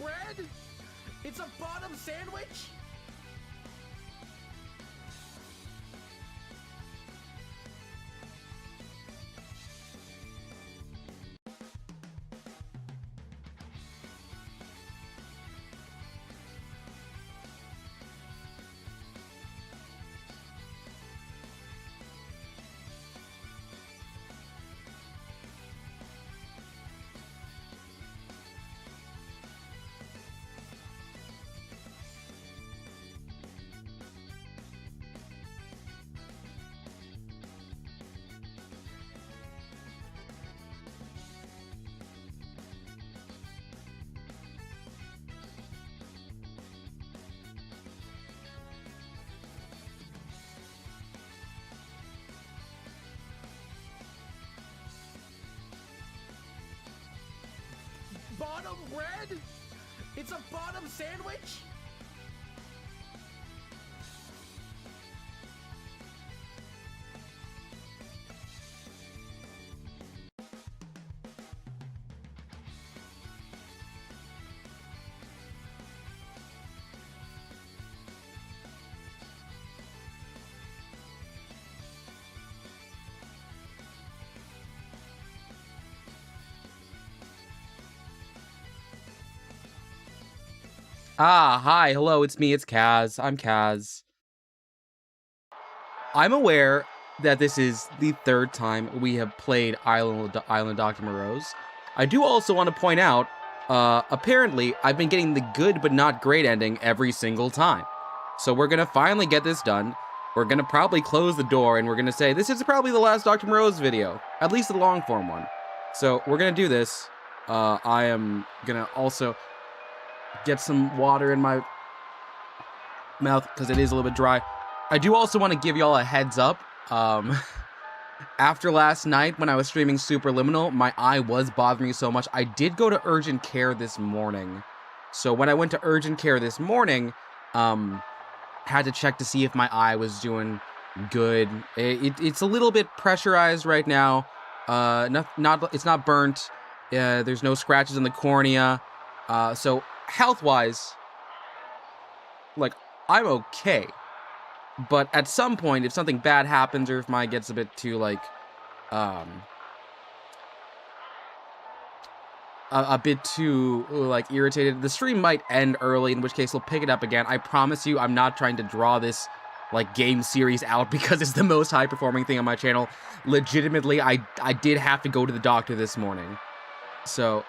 bread? It's a bottom sandwich? Bottom bread? It's a bottom sandwich? Hi, hello, it's me, it's Kaz. I'm Kaz. I'm aware that this is the third time we have played Island Dr. Morose. I do also want to point out, apparently, I've been getting the good but not great ending every single time. So we're gonna finally get this done. We're gonna probably close the door and we're gonna say, this is probably the last Dr. Morose video. At least the long form one. So we're gonna do this. I am gonna also get some water in my mouth because it is a little bit dry. I do also want to give y'all a heads up. After last night when I was streaming Superliminal, my eye was bothering me so much. I did go to urgent care this morning. So when I went to urgent care this morning, had to check to see if my eye was doing good. It's a little bit pressurized right now. It's not burnt. There's no scratches in the cornea. So health-wise, like, I'm okay. But at some point, if something bad happens or if my gets a bit too, like, a bit too, like, irritated, the stream might end early, in which case we'll pick it up again. I promise you, I'm not trying to draw this, like, game series out because it's the most high-performing thing on my channel. Legitimately, I did have to go to the doctor this morning. So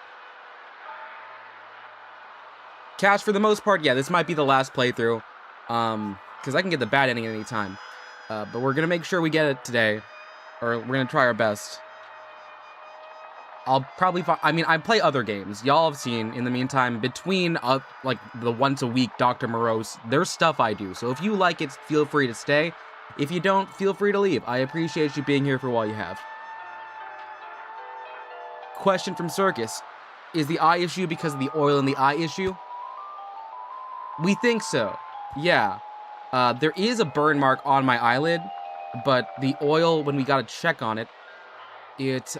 Cash, for the most part, yeah, this might be the last playthrough, because I can get the bad ending at any time. But we're going to make sure we get it today, or we're going to try our best. I'll probably I play other games. Y'all have seen, in the meantime, between, like, the once-a-week Dr. Morose, there's stuff I do. So if you like it, feel free to stay. If you don't, feel free to leave. I appreciate you being here for while you have. Question from Circus. Is the eye issue because of the oil in the eye issue? We think so. Yeah. There is a burn mark on my eyelid, but the oil, when we got a check on it, it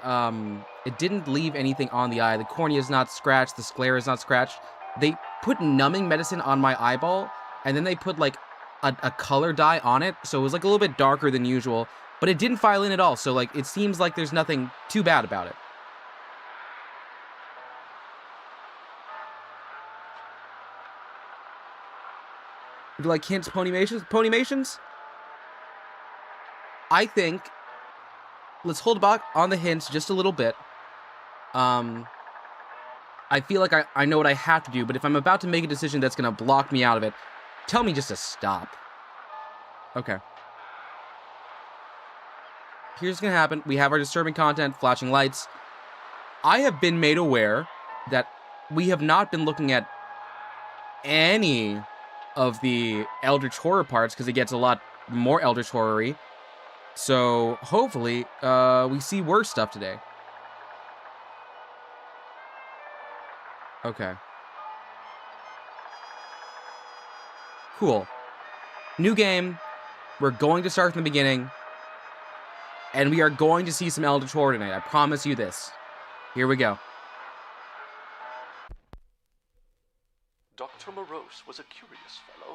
didn't leave anything on the eye. The cornea is not scratched. The sclera is not scratched. They put numbing medicine on my eyeball, and then they put, like, a color dye on it, so it was, like, a little bit darker than usual, but it didn't file in at all, so, like, it seems like there's nothing too bad about it. Would you like hints, Ponymations? Ponymations? I think, let's hold back on the hints just a little bit. I feel like I know what I have to do, but if I'm about to make a decision that's going to block me out of it, tell me just to stop. Okay. Here's what's going to happen. We have our disturbing content, flashing lights. I have been made aware that we have not been looking at any of the Eldritch Horror parts, because it gets a lot more Eldritch Horror-y. So, hopefully, we see worse stuff today. Okay. Cool. New game. We're going to start from the beginning. And we are going to see some Eldritch Horror tonight. I promise you this. Here we go. Dr. Morose was a curious fellow,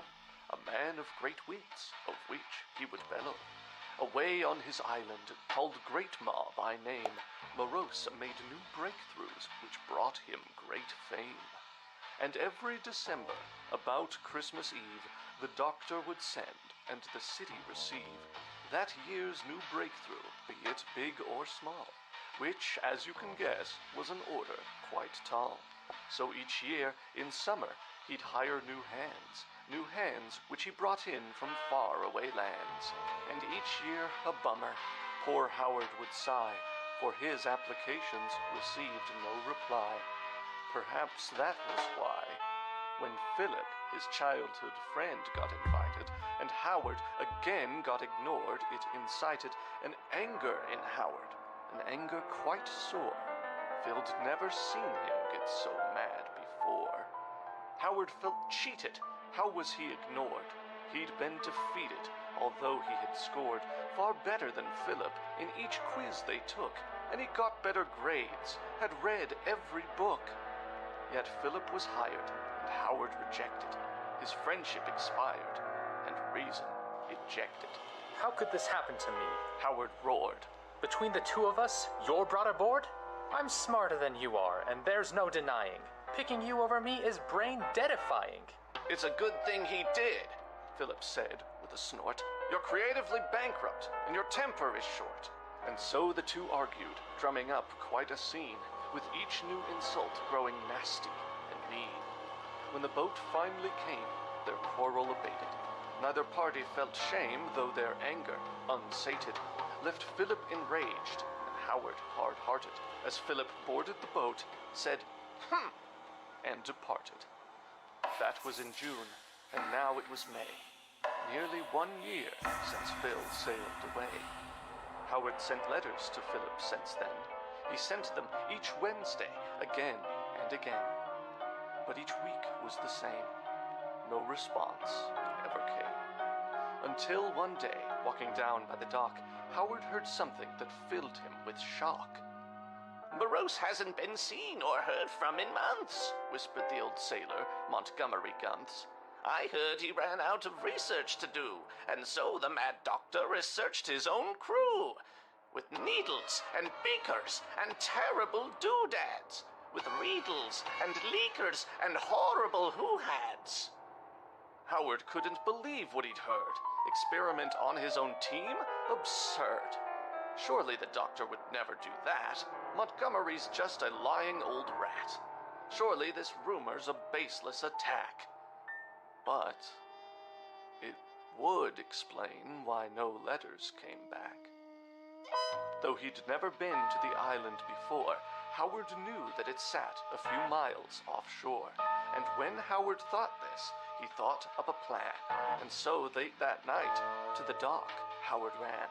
a man of great wits, of which he would bellow. Away on his island, called Great Ma by name, Morose made new breakthroughs which brought him great fame. And every December, about Christmas Eve, the doctor would send, and the city receive, that year's new breakthrough, be it big or small, which, as you can guess, was an order quite tall. So each year, in summer, he'd hire new hands which he brought in from far-away lands. And each year a bummer, poor Howard would sigh, for his applications received no reply. Perhaps that was why, when Philip, his childhood friend, got invited, and Howard again got ignored, it incited an anger in Howard, an anger quite sore. Phil'd never seen him get so mad before. Howard felt cheated. How was he ignored? He'd been defeated, although he had scored far better than Philip in each quiz they took, and he got better grades, had read every book. Yet Philip was hired, and Howard rejected. His friendship expired, and reason ejected. How could this happen to me? Howard roared. Between the two of us, you're brought aboard? I'm smarter than you are, and there's no denying. Picking you over me is brain-deadifying. It's a good thing he did, Philip said with a snort. You're creatively bankrupt, and your temper is short. And so the two argued, drumming up quite a scene, with each new insult growing nasty and mean. When the boat finally came, their quarrel abated. Neither party felt shame, though their anger, unsated, left Philip enraged and Howard hard-hearted, as Philip boarded the boat, said, and departed. That was in June, and now it was May. Nearly 1 year since Phil sailed away. Howard sent letters to Philip since then. He sent them each Wednesday, again and again. But each week was the same. No response ever came. Until one day, walking down by the dock, Howard heard something that filled him with shock. Morose hasn't been seen or heard from in months, whispered the old sailor, Montgomery Gunts. I heard he ran out of research to do, and so the mad doctor researched his own crew. With needles and beakers and terrible doodads, with reedles and leakers and horrible who-hads. Howard couldn't believe what he'd heard. Experiment on his own team? Absurd. Surely the doctor would never do that. Montgomery's just a lying old rat. Surely this rumor's a baseless attack. But it would explain why no letters came back. Though he'd never been to the island before, Howard knew that it sat a few miles offshore. And when Howard thought this, he thought up a plan. And so late that night, to the dock, Howard ran.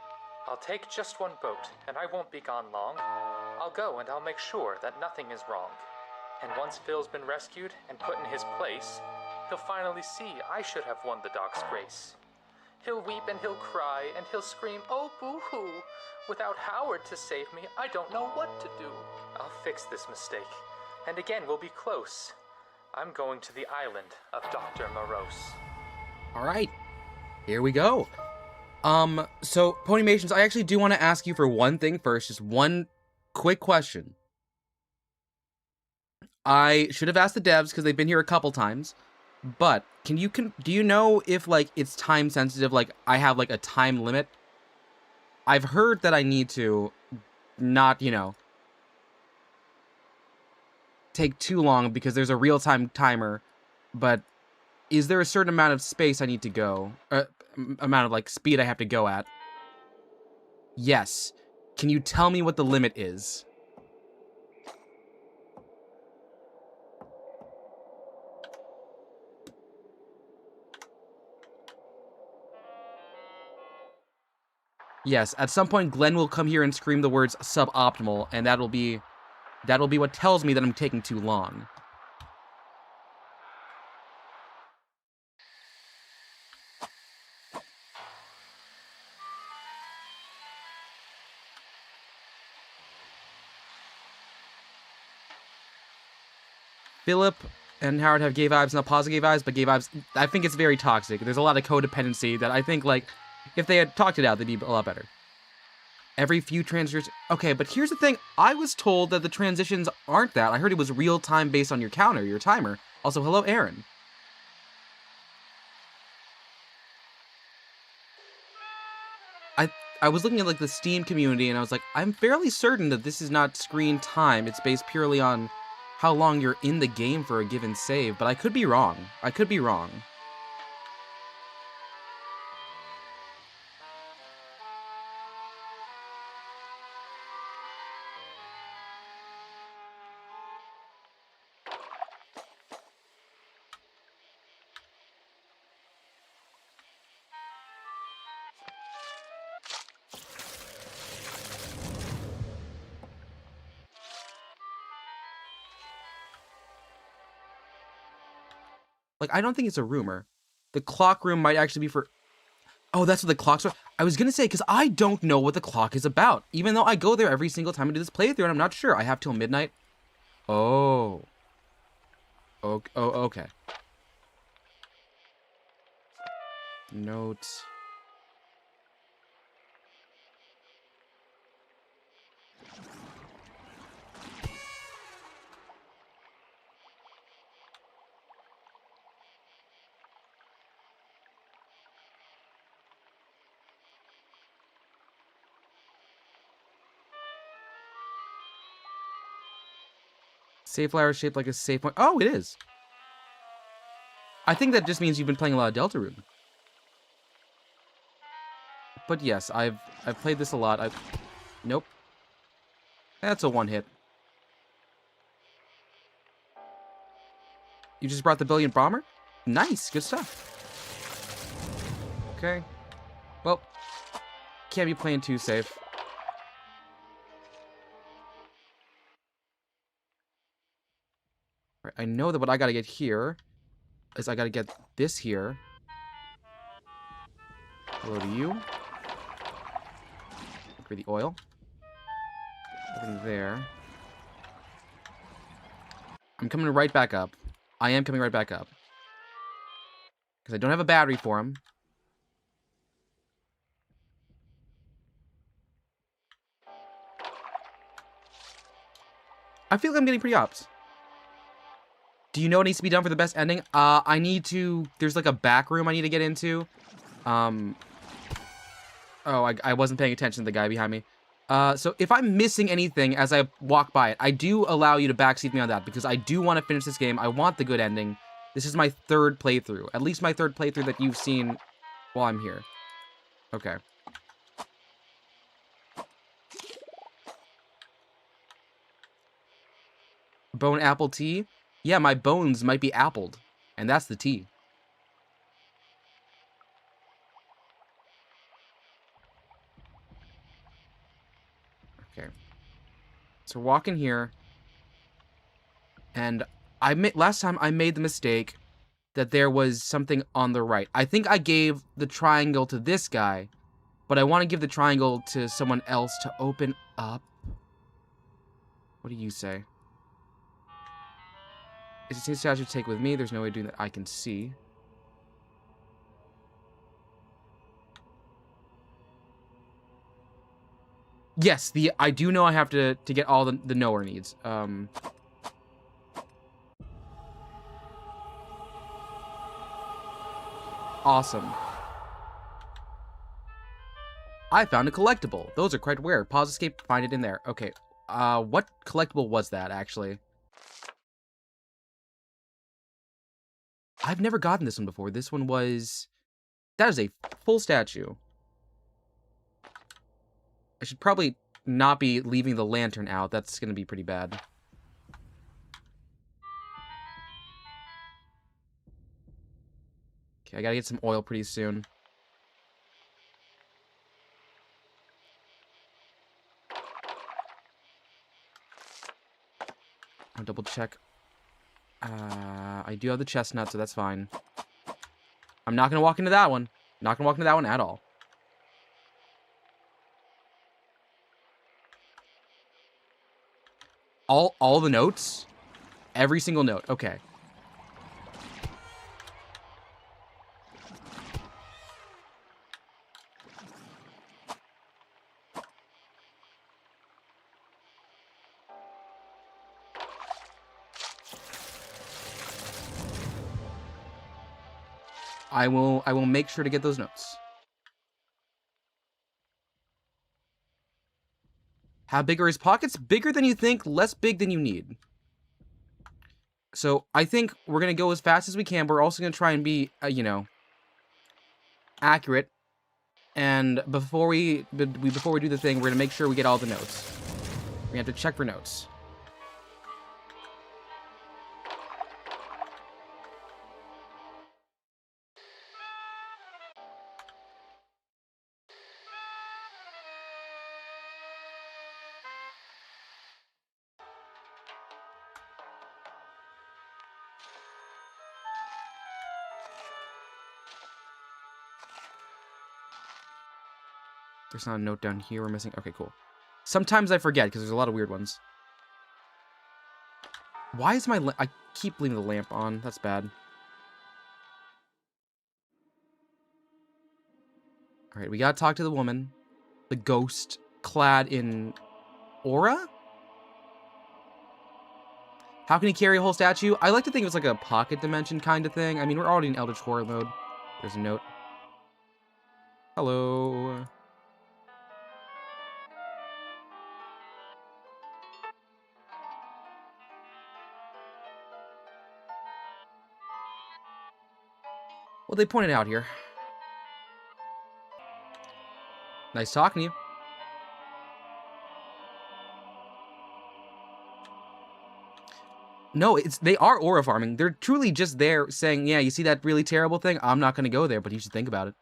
I'll take just one boat, and I won't be gone long. I'll go and I'll make sure that nothing is wrong. And once Phil's been rescued and put in his place, he'll finally see I should have won the dock's grace. He'll weep and he'll cry and he'll scream, oh boo-hoo. Without Howard to save me, I don't know what to do. I'll fix this mistake, and again we'll be close. I'm going to the island of Dr. Morose. All right, here we go. So Ponymations, I actually do want to ask you for one thing first, just one quick question. I should have asked the devs because they've been here a couple times, but do you know if like it's time sensitive? Like I have like a time limit. I've heard that I need to not, take too long because there's a real-time timer, but is there a certain amount of space I need to go, amount of like speed I have to go at? Yes. Can you tell me what the limit is? Yes, at some point Glenn will come here and scream the words suboptimal, and that'll be what tells me that I'm taking too long. Philip, and Howard have gay vibes, not positive gay vibes, but gay vibes, I think it's very toxic. There's a lot of codependency that I think, like, if they had talked it out, they'd be a lot better. Every few transitions. Okay, but here's the thing. I was told that the transitions aren't that. I heard it was real time based on your counter, your timer. Also, hello, Aaron. I was looking at, like, the Steam community, and I was like, I'm fairly certain that this is not screen time. It's based purely on how long you're in the game for a given save, but I could be wrong. I could be wrong. Like, I don't think it's a rumor. The clock room might actually be for... Oh, that's what the clock's for? I was gonna say, because I don't know what the clock is about. Even though I go there every single time I do this playthrough, and I'm not sure. I have till midnight. Oh. Oh, okay. Notes. Safe flower shaped like a safe point. Oh, it is. I think that just means you've been playing a lot of Deltarune. But yes, I've played this a lot. Nope. That's a one hit. You just brought the Brilliant Bomber? Nice, good stuff. Okay. Well, can't be playing too safe. Right, I know that what I gotta get here is I gotta get this here. Hello to you. Look for the oil. Nothing there. I'm coming right back up. I am coming right back up. Because I don't have a battery for him. I feel like I'm getting pretty ops. Do you know what needs to be done for the best ending? I need to... There's like a back room I need to get into. Oh, I wasn't paying attention to the guy behind me. So if I'm missing anything as I walk by it, I do allow you to backseat me on that because I do want to finish this game. I want the good ending. This is my third playthrough. At least my third playthrough that you've seen while I'm here. Okay. Bone apple tea? Yeah, my bones might be appled. And that's the tea. Okay. So walk in here. And last time I made the mistake that there was something on the right. I think I gave the triangle to this guy, but I want to give the triangle to someone else to open up. What do you say? Is it a statue to take with me? There's no way of doing that I can see. Yes, I do know I have to get all the knower needs. Awesome. I found a collectible. Those are quite rare. Pause escape, find it in there. Okay. What collectible was that, actually? I've never gotten this one before. This one was... That is a full statue. I should probably not be leaving the lantern out. That's going to be pretty bad. Okay, I gotta get some oil pretty soon. I'll double check. I do have the chestnut, so that's fine. I'm not gonna walk into that one. Not gonna walk into that one at all. All the notes? Every single note. Okay. I will make sure to get those notes. How big are his pockets? Bigger than you think, less big than you need. So I think we're going to go as fast as we can. We're also going to try and be, you know, accurate. And before we do the thing, we're going to make sure we get all the notes. We have to check for notes. There's not a note down here we're missing. Okay, cool. Sometimes I forget because there's a lot of weird ones. Why is my I keep leaving the lamp on. That's bad. All right, we gotta talk to the woman. The ghost clad in aura? How can he carry a whole statue? I like to think it was like a pocket dimension kind of thing. I mean, we're already in Eldritch Horror mode. There's a note. Hello. Well, they pointed out here. Nice talking to you. No, they are aura farming. They're truly just there saying, yeah, you see that really terrible thing? I'm not going to go there, but you should think about it.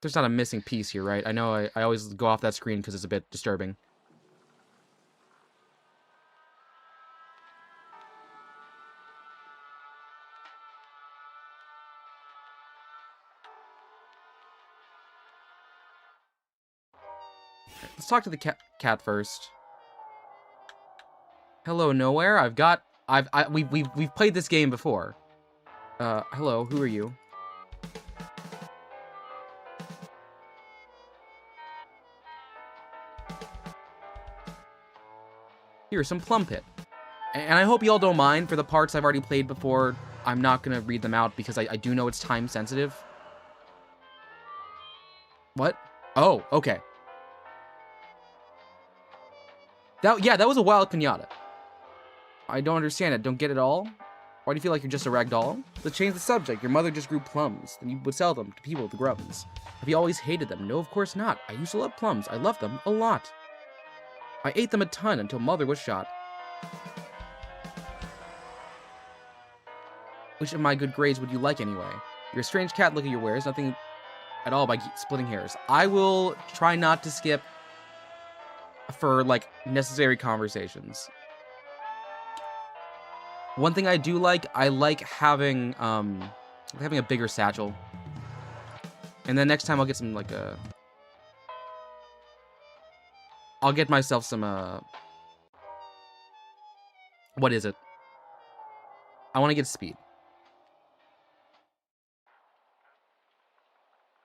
There's not a missing piece here, right? I know I always go off that screen because it's a bit disturbing. Let's talk to the cat first. Hello, Nowhere. We've played this game before. Hello, who are you? Here's some Plum Pit. And I hope y'all don't mind for the parts I've already played before. I'm not gonna read them out because I do know it's time sensitive. What? Oh, okay. That was a wild pinata. I don't understand it. Don't get it all? Why do you feel like you're just a rag doll? Let's change the subject. Your mother just grew plums. Then you would sell them to people with the grubs. Have you always hated them? No, of course not. I used to love plums. I loved them a lot. I ate them a ton until mother was shot. Which of my good grades would you like anyway? You're a strange cat. Look at your wares. Nothing at all by splitting hairs. I will try not to skip for, like, necessary conversations. One thing I do like, I like having a bigger satchel. And then next time I'll get some, like, I'll get myself some, what is it? I want to get speed.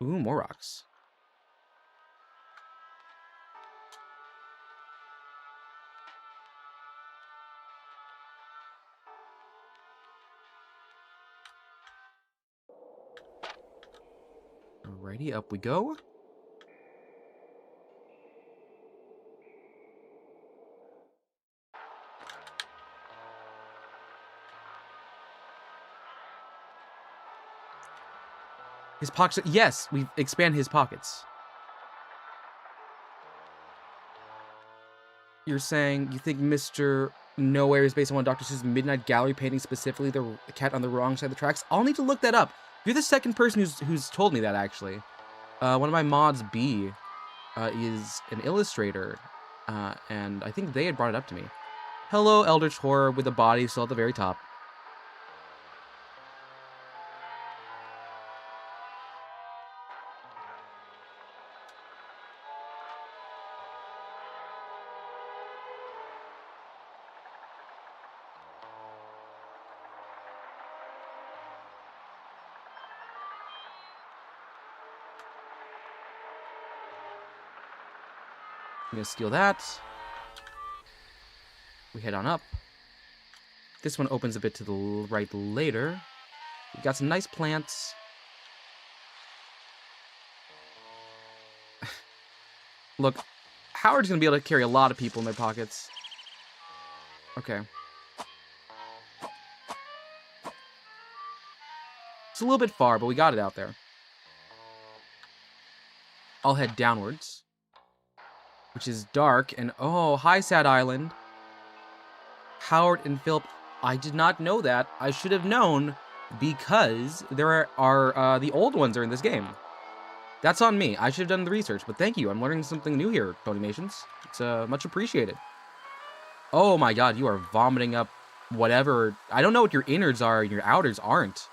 Ooh, more rocks. Alrighty, up we go. His pockets. Yes, we expand his pockets. You're saying you think Mr. Nowhere is based on one of Dr. Seuss' Midnight Gallery painting, specifically the cat on the wrong side of the tracks? I'll need to look that up. You're the second person who's told me that, actually. One of my mods, B, is an illustrator, and I think they had brought it up to me. Hello, Eldritch Horror with a body still at the very top. I'm gonna steal that. We head on up. This one opens a bit to the right later. We got some nice plants. Look, Howard's gonna be able to carry a lot of people in their pockets. Okay. It's a little bit far, but we got it out there. I'll head downwards, which is dark, and oh, hi, Sad Island. Howard and Philip, I did not know that. I should have known, because there are the old ones are in this game. That's on me. I should have done the research, but thank you. I'm learning something new here, Pony Nations. It's much appreciated. Oh my god, you are vomiting up whatever. I don't know what your innards are and your outers aren't.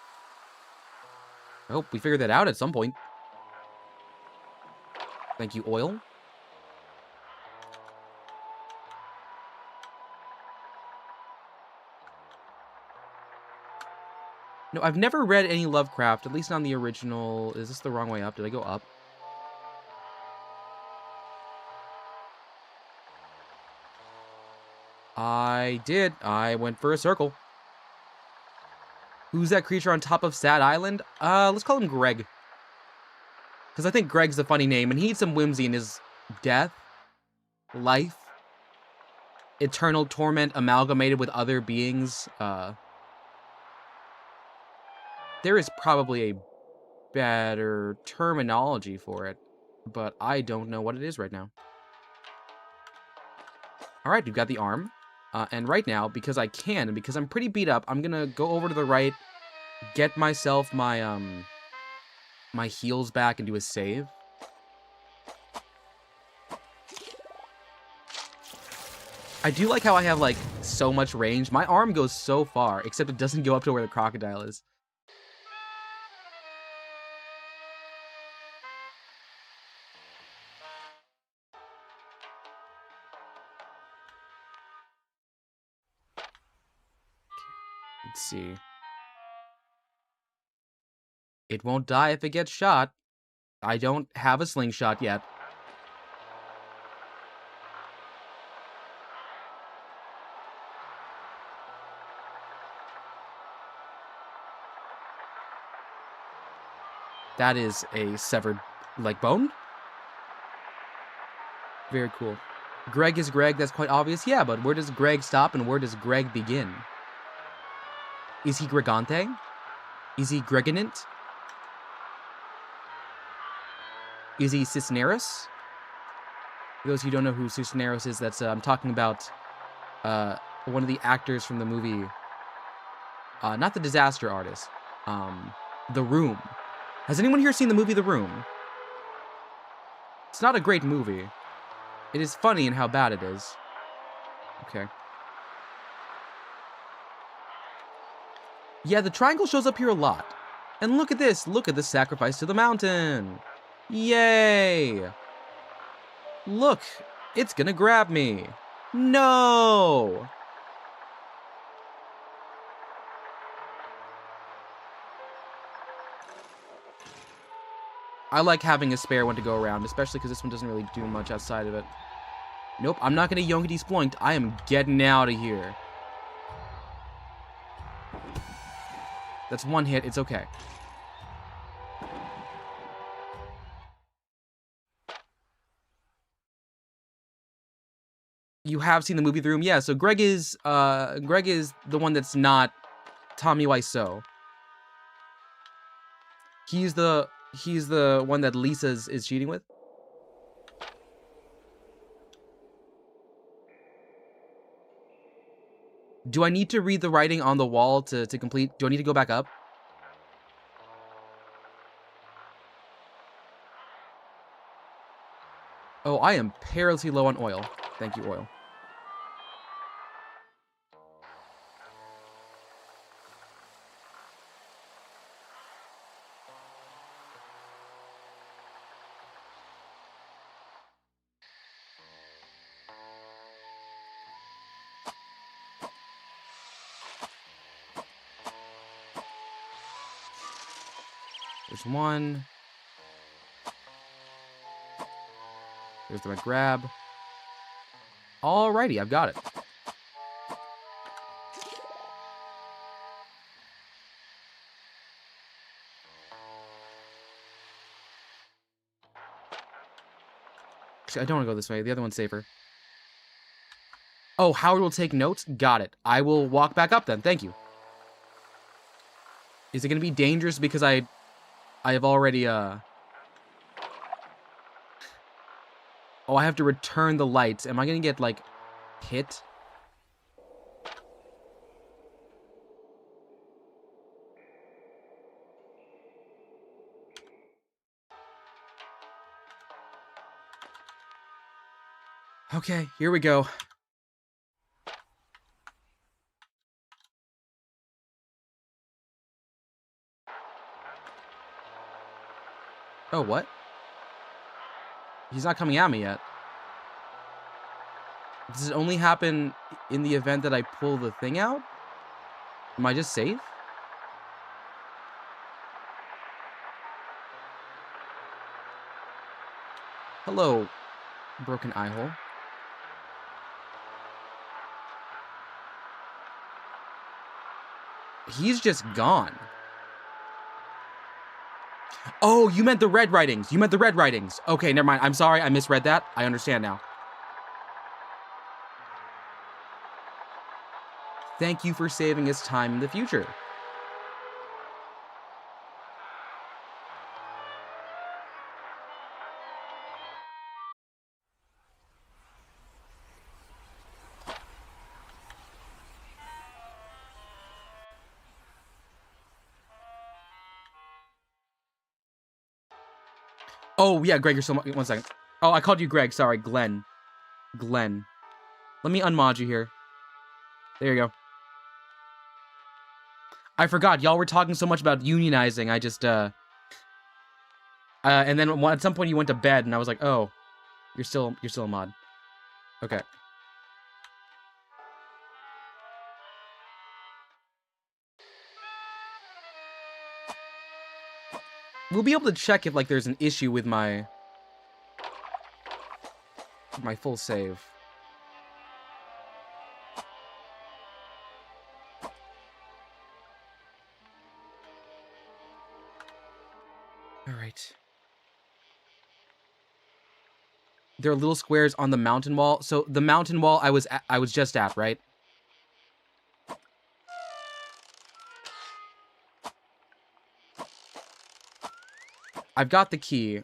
I hope we figure that out at some point. Thank you, oil. No, I've never read any Lovecraft, at least not the original. Is this the wrong way up? Did I go up? I did. I went for a circle. Who's that creature on top of Sad Island? Let's call him Greg. Because I think Greg's a funny name, and he needs some whimsy in his death, life, eternal torment amalgamated with other beings. There is probably a better terminology for it, but I don't know what it is right now. Alright, we've got the arm. And right now, because I can, and because I'm pretty beat up, I'm gonna go over to the right, get myself my, my heals back and do a save. I do like how I have, like, so much range. My arm goes so far, except it doesn't go up to where the crocodile is. Let's see. It won't die if it gets shot. I don't have a slingshot yet. That is a severed leg bone. Very cool. Greg is Greg, that's quite obvious. Yeah, but where does Greg stop and where does Greg begin? Is he Gregante? Is he Greganint? Is he Cisneros? For those who don't know who Cisneros is, that's I'm talking about one of the actors from the movie, not the Disaster Artist, The Room. Has anyone here seen the movie The Room? It's not a great movie. It is funny in how bad it is. Okay. Yeah, the triangle shows up here a lot. And look at this. Look at the sacrifice to the mountain. Yay! Look, it's gonna grab me. No! I like having a spare one to go around, especially because this one doesn't really do much outside of it. Nope, I'm not gonna yonkity sploinked. I am getting out of here. That's one hit, it's okay. You have seen the movie The Room? Yeah, so Greg is the one that's not Tommy Wiseau. He's the one that Lisa is cheating with. Do I need to read the writing on the wall to complete? Do I need to go back up? Oh, I am perilously low on oil. Thank you, oil. There's one. There's the grab. Alrighty, I've got it. Actually, I don't want to go this way. The other one's safer. Oh, Howard will take notes? Got it. I will walk back up then. Thank you. Is it going to be dangerous because I have already, Oh, I have to return the lights. Am I going to get, like, hit? Okay, here we go. Oh, what? He's not coming at me yet. Does it only happen in the event that I pull the thing out? Am I just safe? Hello, broken eye hole. He's just gone. Oh, you meant the red writings. You meant the red writings. Okay, never mind. I'm sorry. I misread that. I understand now. Thank you for saving us time in the future. Oh, yeah, Greg, you're so... One second. Oh, I called you Greg. Sorry, Glenn. Glenn. Let me unmod you here. There you go. I forgot. Y'all were talking so much about unionizing. I just, and then at some point you went to bed, and I was like, oh, you're still a mod. Okay. We'll be able to check if, like, there's an issue with my full save. All right. There are little squares on the mountain wall. So the mountain wall I was just at, right? I've got the key.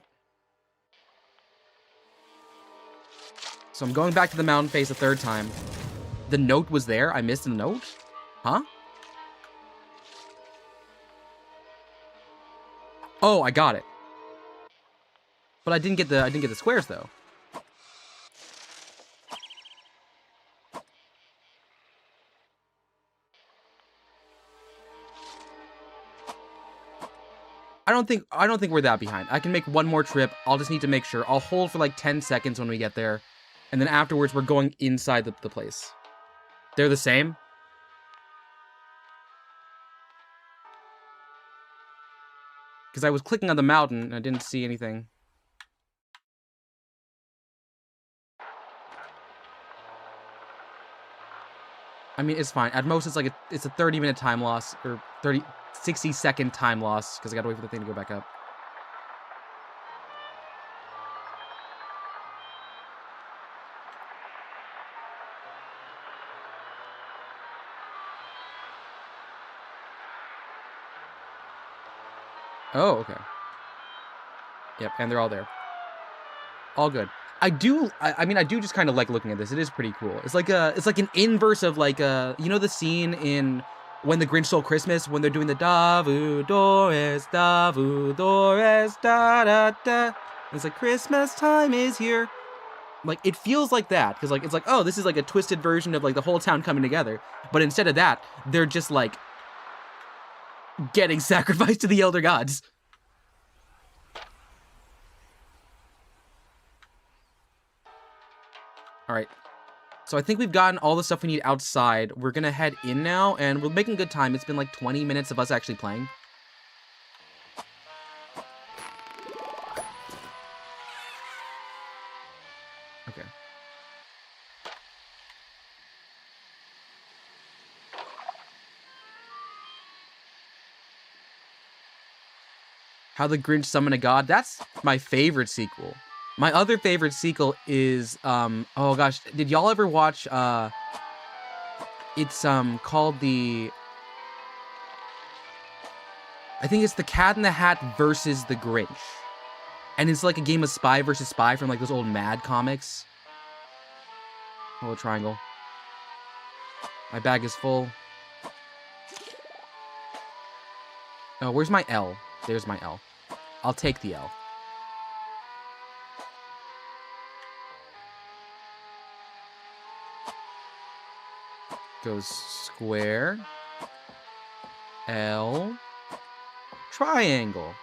So I'm going back to the mountain face a third time. The note was there. I missed the note? Huh? Oh, I got it. But I didn't get the squares though. I don't think we're that behind. I can make one more trip. I'll just need to make sure. I'll hold for like 10 seconds when we get there. And then afterwards, we're going inside the place. They're the same? Because I was clicking on the mountain and I didn't see anything. I mean, it's fine. At most, it's like it's a 30-minute time loss, or 60-second time loss, because I gotta wait for the thing to go back up. Oh, okay. Yep, and they're all there. All good. I mean, I do just kind of like looking at this. It is pretty cool. It's like an inverse of like you know the scene in When the Grinch Stole Christmas when they're doing the Davu Dores da da da. It's like Christmas time is here. Like it feels like that because like it's like, oh, this is like a twisted version of like the whole town coming together. But instead of that, they're just like getting sacrificed to the elder gods. All right, so I think we've gotten all the stuff we need outside. We're gonna head in now, and we're making good time. It's been like 20 minutes of us actually playing. Okay. How the Grinch Summoned a God. That's my favorite sequel. My other favorite sequel is, oh gosh, did y'all ever watch, it's, called the, I think it's The Cat in the Hat versus the Grinch. And it's like a game of spy versus spy from like those old Mad comics. Hello, triangle. My bag is full. Oh, where's my L? There's my L. I'll take the L. Goes square. L. Triangle.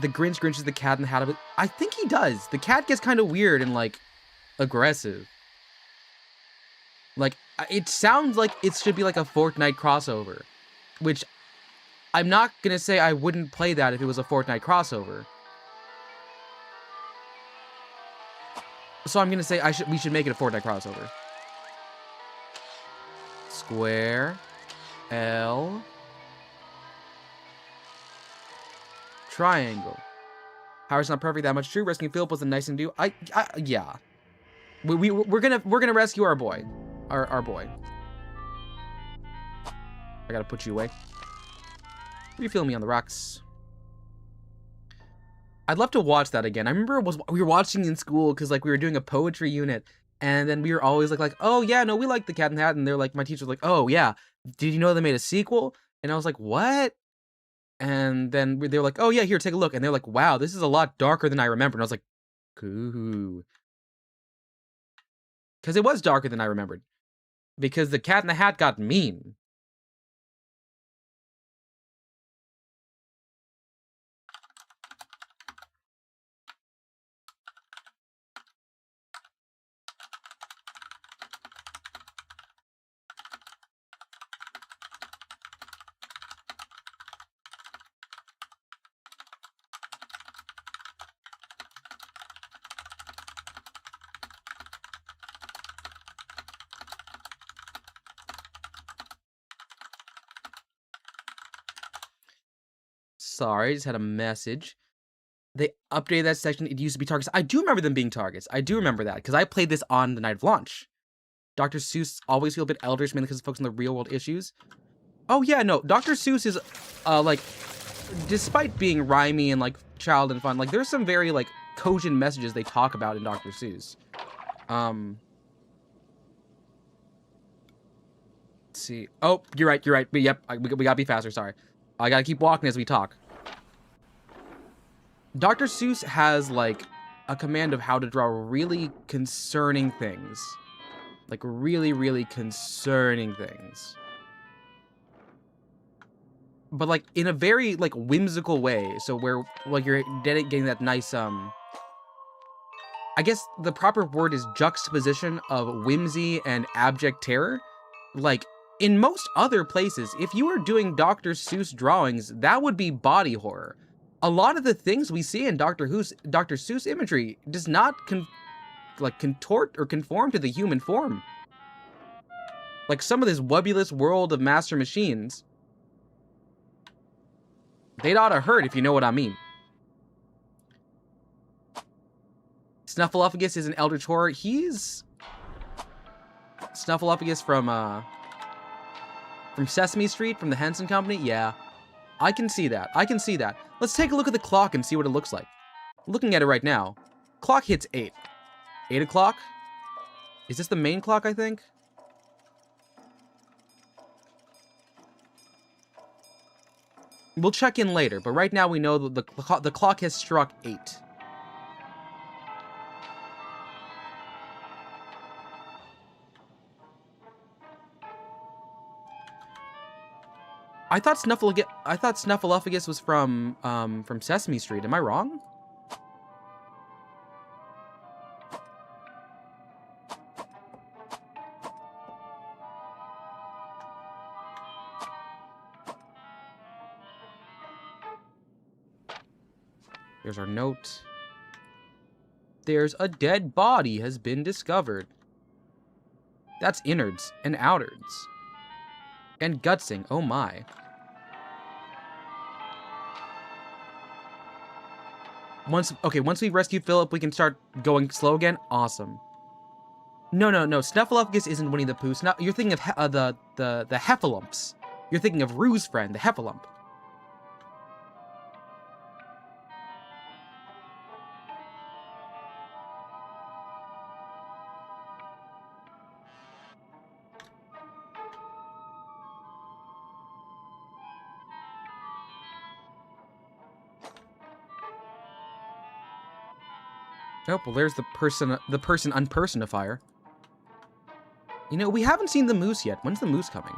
The Grinch Grinches the Cat in the Hat. I think he does. The cat gets kind of weird and, like, aggressive. Like, it sounds like it should be like a Fortnite crossover. Which, I'm not gonna say I wouldn't play that if it was a Fortnite crossover. So I'm gonna say we should make it a Fortnite crossover. Square. L. Triangle. Howard's not perfect, that much true. Rescuing Philip was a nice thing to do. Yeah. We're gonna rescue our boy. Our boy. I gotta put you away. Refill me on the rocks. I'd love to watch that again. I remember we were watching in school because like we were doing a poetry unit, and then we were always like, oh yeah, no, we like the Cat in the Hat, and they're like, my teacher was like, oh yeah, did you know they made a sequel? And I was like, what? And then they were like, oh yeah, here, take a look. And they're like, wow, this is a lot darker than I remember. And I was like, ooh. Because it was darker than I remembered. Because the Cat in the Hat got mean. Sorry, I just had a message. They updated that section. It used to be targets. I do remember them being targets. I do remember that, because I played this on the night of launch. Dr. Seuss always feel a bit eldritch, mainly because it focuses on the real-world issues. Oh, yeah, no. Dr. Seuss is, like, despite being rhymey and, like, child and fun, like, there's some very, like, cogent messages they talk about in Dr. Seuss. Let's see. Oh, you're right. But yep, we gotta be faster, sorry. I gotta keep walking as we talk. Dr. Seuss has, like, a command of how to draw really concerning things. Like, really, really concerning things. But, like, in a very, like, whimsical way. So where, like, you're getting that nice, I guess the proper word is juxtaposition of whimsy and abject terror. Like, in most other places, if you were doing Dr. Seuss drawings, that would be body horror. A lot of the things we see in Dr. Seuss imagery does not contort or conform to the human form. Like some of this wubbulous world of master machines, they'd oughta hurt if you know what I mean. Snuffleupagus is an eldritch horror. He's Snuffleupagus from Sesame Street, from the Henson Company. Yeah. I can see that. Let's take a look at the clock and see what it looks like. Looking at it right now. Clock hits 8. 8 o'clock? Is this the main clock, I think? We'll check in later, but right now we know that the clock has struck 8. I thought Snuffleupagus was from Sesame Street. Am I wrong? There's our note. There's a dead body has been discovered. That's innards and outards. And gutsing, oh my. Once we rescue Philip, we can start going slow again. Awesome. No. Snuffleupagus isn't Winnie the Pooh. You're thinking of the Heffalumps. You're thinking of Rue's friend, the Heffalump. Oh, well, there's the person unpersonifier. You know, we haven't seen the moose yet. When's the moose coming?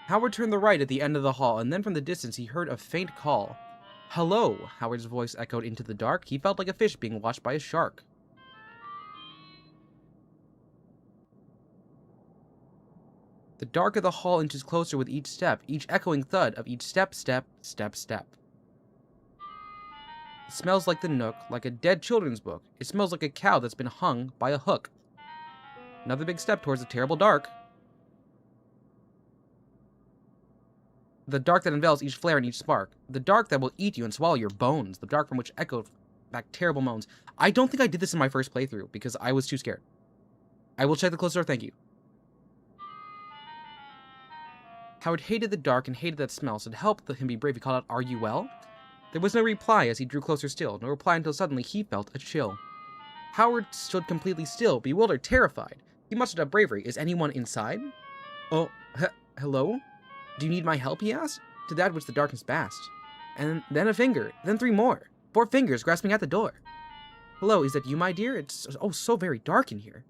Howard turned the right at the end of the hall, and then from the distance he heard a faint call. Hello, Howard's voice echoed into the dark. He felt like a fish being watched by a shark. The dark of the hall inches closer with each step, each echoing thud of each step. It smells like the Nook, like a dead children's book. It smells like a cow that's been hung by a hook. Another big step towards the terrible dark. The dark that envelops each flare and each spark. The dark that will eat you and swallow your bones. The dark from which echoed back terrible moans. I don't think I did this in my first playthrough, because I was too scared. I will check the closer door, thank you. Howard hated the dark and hated that smell, so to help him be brave, he called out, "Are you well?" There was no reply as he drew closer still. No reply until suddenly he felt a chill. Howard stood completely still, bewildered, terrified. He mustered up bravery. Is anyone inside? Oh, hello? Do you need my help, he asked, to that which the darkness basked. And then a finger, then 3 more. 4 fingers grasping at the door. Hello, is that you, my dear? It's so very dark in here.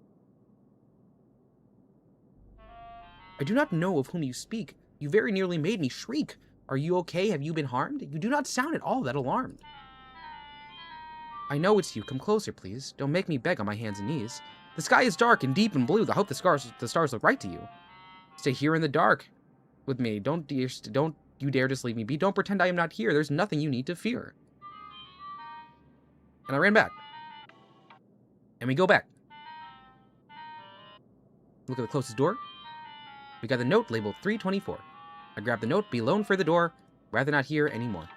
I do not know of whom you speak. You very nearly made me shriek. Are you okay? Have you been harmed? You do not sound at all that alarmed. I know it's you. Come closer, please. Don't make me beg on my hands and knees. The sky is dark and deep and blue. I hope the stars look right to you. Stay here in the dark with me. Don't you dare just leave me be. Don't pretend I am not here. There's nothing you need to fear. And I ran back. And we go back. Look at the closest door. We got the note labeled 324. I grabbed the note, be alone for the door, rather not here anymore.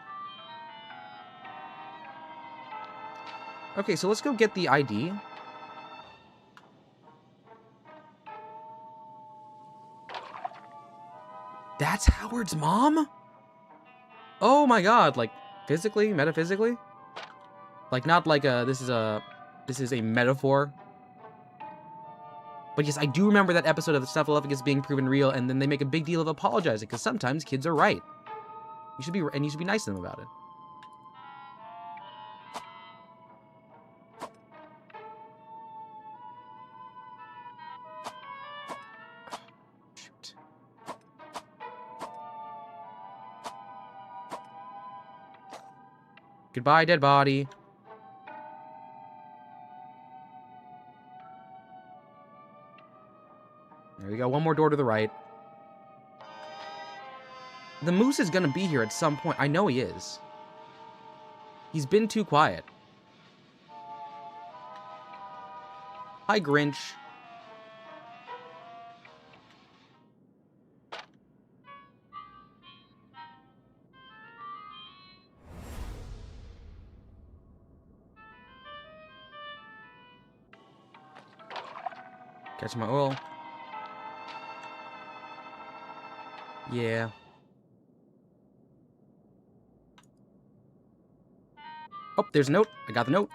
Okay, so let's go get the ID. That's Howard's mom? Oh my god, like physically, metaphysically? Like not like this is a metaphor. But yes, I do remember that episode of the Snuffleupagus being proven real, and then they make a big deal of apologizing, because sometimes kids are right. You should be nice to them about it. Shoot. Goodbye, dead body. There we go, one more door to the right. The moose is gonna be here at some point. I know he is. He's been too quiet. Hi, Grinch. Catch my oil. Yeah. Oh, there's a note. I got the note.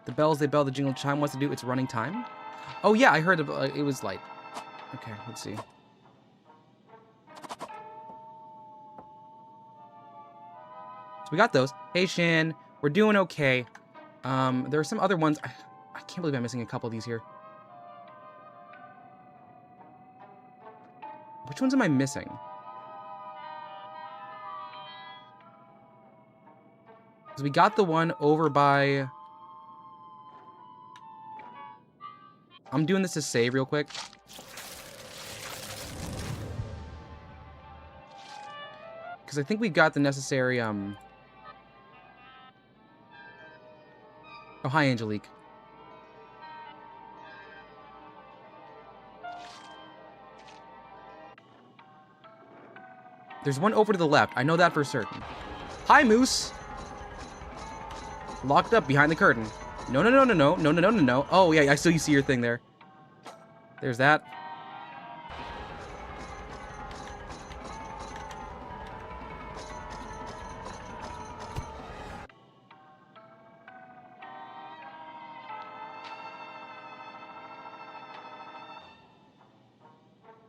The bells, they bell, the jingle chime. What's to do? It's running time. Oh yeah, I heard it was light. Okay, let's see. So we got those. Hey Shin, we're doing okay. There are some other ones. I can't believe I'm missing a couple of these here. Which ones am I missing? Because we got the one over by... I'm doing this to save real quick. Because I think we got the necessary, Oh, hi, Angelique. There's one over to the left. I know that for certain. Hi, Moose! Locked up behind the curtain. No, no, no, no, no, no, no, no, no, no. Oh, yeah, I still see your thing there. There's that.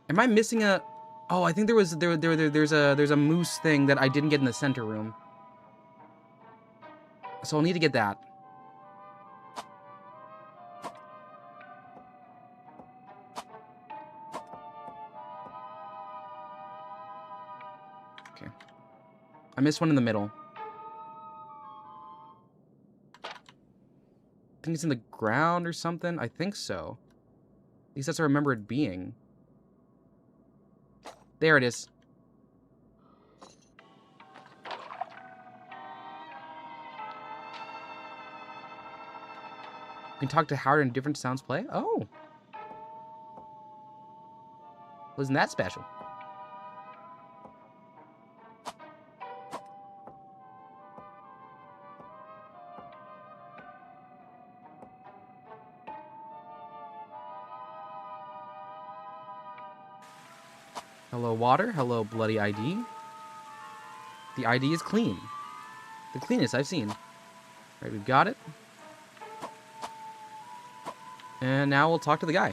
Am I missing a... Oh, I think there's a moose thing that I didn't get in the center room. So I'll need to get that. Okay. I missed one in the middle. I think it's in the ground or something. I think so. At least that's what I remember it being. There it is. You can talk to Howard and different sounds play? Oh. Wasn't that special? Hello, water. Hello, bloody ID. The ID is clean. The cleanest I've seen. Alright, we've got it. And now we'll talk to the guy.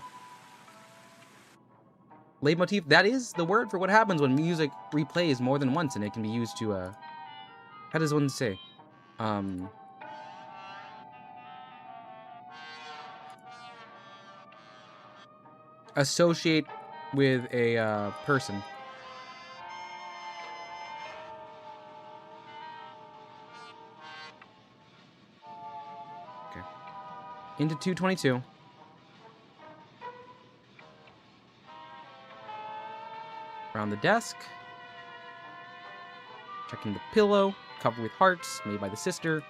Leitmotif, that is the word for what happens when music replays more than once, and it can be used to, how does one say? Associate with a, person. Okay. Into 222. Around the desk. Checking the pillow, covered with hearts, made by the sister.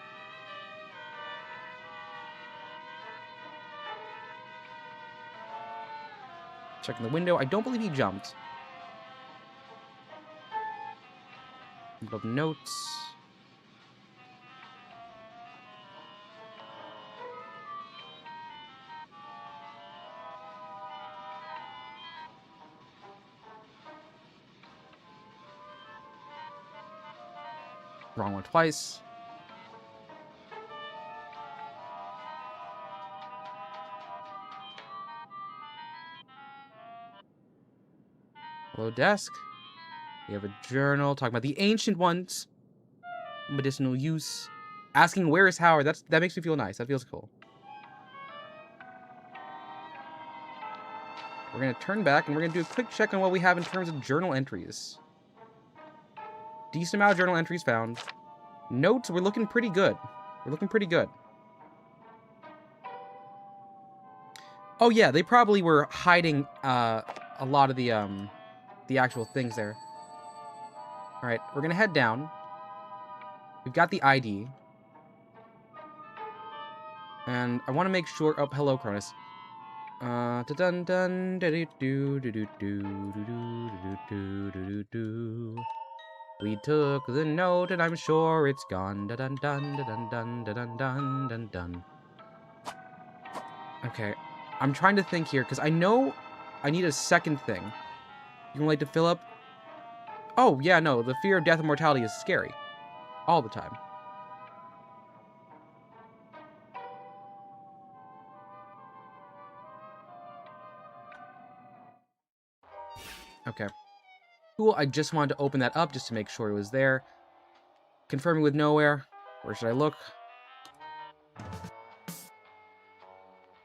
Checking the window. I don't believe he jumped. Above notes. Wrong one twice. Hello, desk. We have a journal talking about the ancient ones. Medicinal use. Asking where is Howard. That makes me feel nice. That feels cool. We're going to turn back and we're going to do a quick check on what we have in terms of journal entries. Decent amount of journal entries found. Notes, we're looking pretty good. We're looking pretty good. Oh yeah, they probably were hiding a lot of the actual things there. Alright, we're gonna head down. We've got the ID. And I want to make sure... Oh, hello, Cronus. Dun dun do do do do do do do do do. We took the note and I'm sure it's gone. Dun dun dun dun dun dun dun dun dun. Okay, I'm trying to think here because I know I need a second thing. You would like to fill up? Oh yeah, no, the fear of death and mortality is scary, all the time. Okay. Cool, I just wanted to open that up just to make sure it was there. Confirming with nowhere. Where should I look?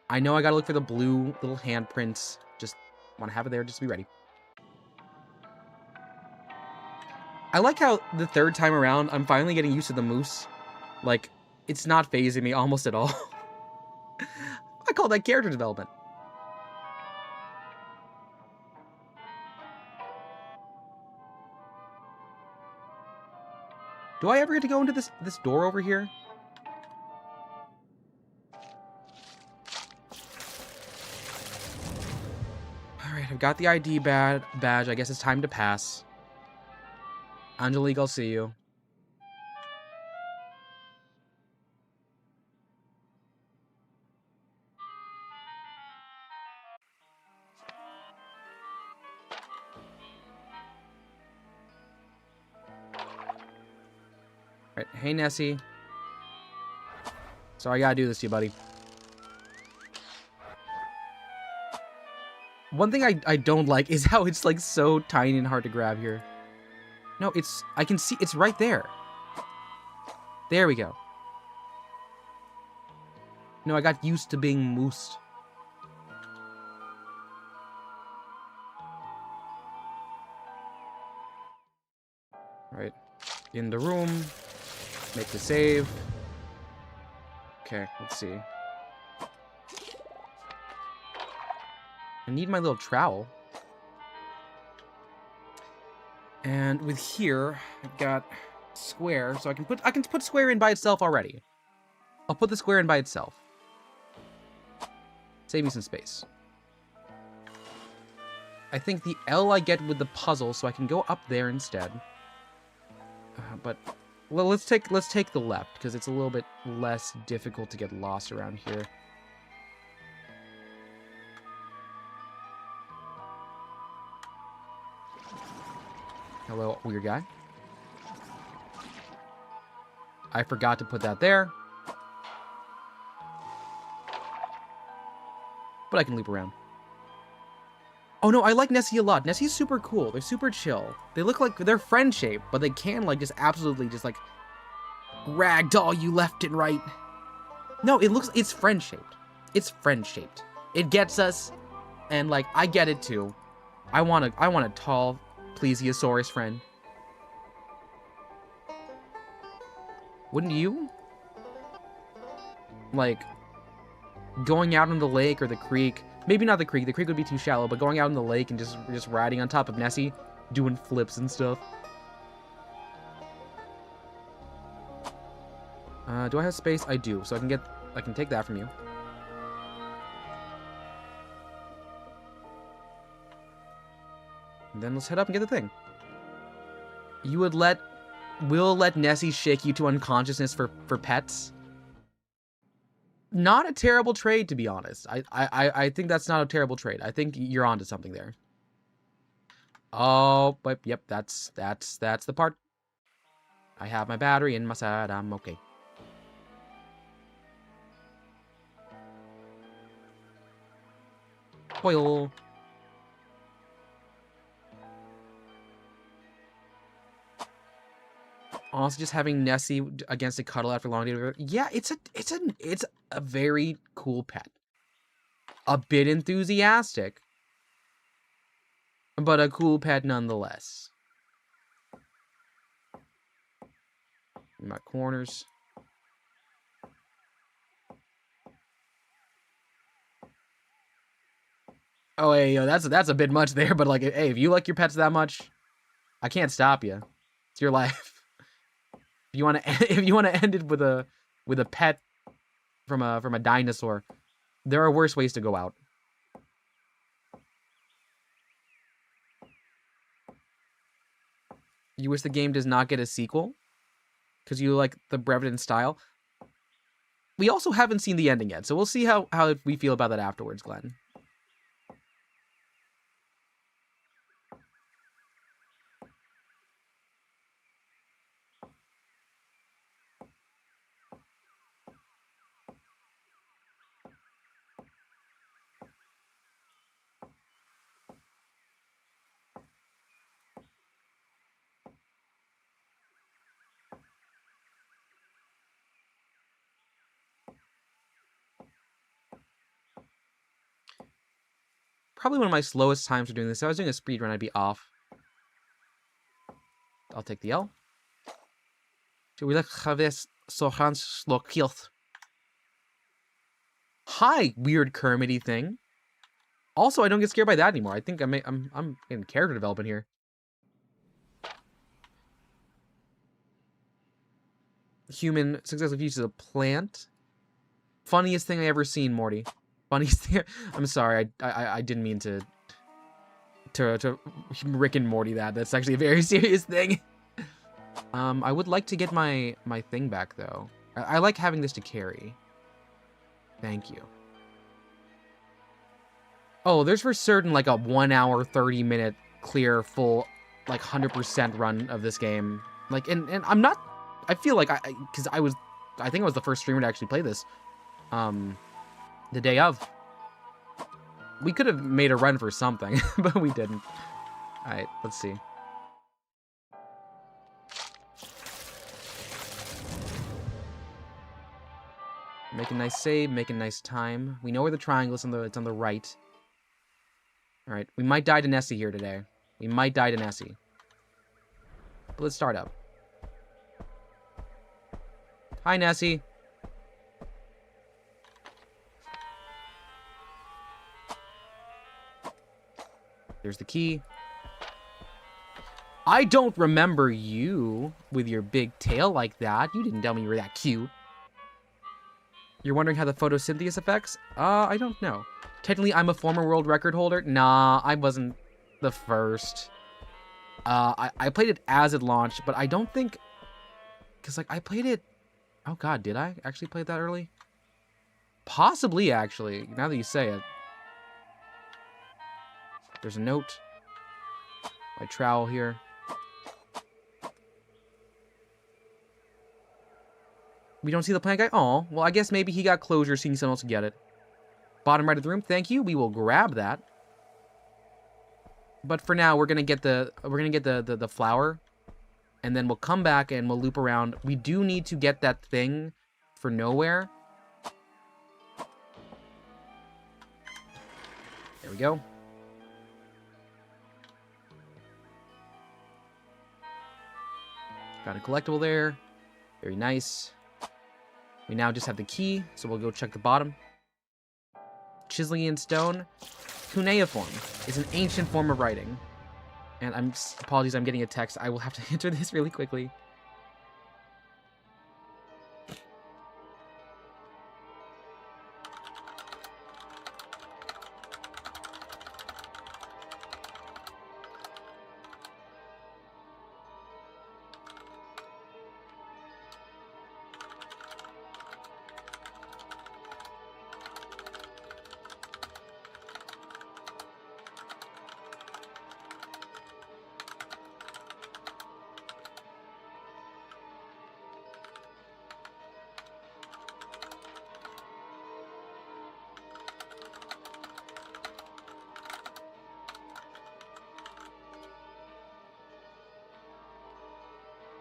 I know I gotta look for the blue little handprints. Just want to have it there just to be ready. I like how the third time around, I'm finally getting used to the moose. Like, it's not phasing me almost at all. I call that character development. Do I ever get to go into this door over here? Alright, I've got the ID badge. I guess it's time to pass. Angelique, I'll see you. Alright, hey Nessie. So I gotta do this to you, buddy. One thing I don't like is how it's like so tiny and hard to grab here. No, I can see, it's right there. There we go. No, I got used to being moosed. Alright, in the room, make the save. Okay, let's see. I need my little trowel. And with here, I've got square, so I can put square in by itself already. I'll put the square in by itself. Save me some space. I think the L I get with the puzzle, so I can go up there instead. But well, let's take the left because it's a little bit less difficult to get lost around here. Hello, weird guy. I forgot to put that there. But I can leap around. Oh no, I like Nessie a lot. Nessie's super cool. They're super chill. They look like they're friend-shaped, but they can like just absolutely just like ragdoll you left and right. No, it's friend-shaped. It's friend-shaped. It gets us, and like I get it too. I want a tall plesiosaurus friend. Wouldn't you? Like going out on the lake or the creek. Maybe not the creek. The creek would be too shallow, but going out in the lake and just riding on top of Nessie, doing flips and stuff. Do I have space? I do. So I can take that from you. And then let's head up and get the thing. We'll let Nessie shake you to unconsciousness for pets. Not a terrible trade, to be honest. I think that's not a terrible trade. I think you're onto something there. Oh, but yep, that's the part. I have my battery in my side. I'm okay. Oil. Also, just having Nessie against a cuddle after a long day. Yeah, it's a very cool pet. A bit enthusiastic, but a cool pet nonetheless. My corners. Oh, hey, yo, that's a bit much there. But like, hey, if you like your pets that much, I can't stop you. It's your life. If you want to end it with a pet from a dinosaur, there are worse ways to go out. You wish the game does not get a sequel because you like the Brevedon style. We also haven't seen the ending yet, so we'll see how we feel about that afterwards, Glenn. Probably one of my slowest times for doing this. If I was doing a speed run, I'd be off. I'll take the L. Hi, weird Kermity thing. Also, I don't get scared by that anymore. I think I'm getting character development here. human successfully uses a plant. Funniest thing I ever seen, Morty. Funniest thing. I'm sorry, I didn't mean to Rick and Morty that. That's actually a very serious thing. I would like to get my thing back though. I like having this to carry. Thank you. Oh, there's for certain like a 1 hour, 30-minute clear full like 100% run of this game. Like, and I'm not, I feel like because I think I was the first streamer to actually play this. The day of. We could have made a run for something, but we didn't. Alright, let's see. Make a nice save, make a nice time. We know where the triangle is, it's on the right. Alright, we might die to Nessie here today. We might die to Nessie. But let's start up. Hi, Nessie. There's the key. I don't remember you with your big tail like that. You didn't tell me you were that cute. You're wondering how the photosynthesis affects? I don't know. Technically, I'm a former world record holder. Nah, I wasn't the first. I played it as it launched, but I don't think... Because, like, I played it... Oh, God, did I actually play it that early? Possibly, actually, now that you say it. There's a note. My trowel here. We don't see the plant guy? Oh, well, I guess maybe he got closure seeing someone else get it. Bottom right of the room. Thank you. We will grab that. But for now, we're gonna get the flower, and then we'll come back and we'll loop around. We do need to get that thing for nowhere. There we go. Got a collectible there. Very nice. We now just have the key, so we'll go check the bottom. Chiseling in stone. Cuneiform is an ancient form of writing. And apologies, I'm getting a text. I will have to enter this really quickly.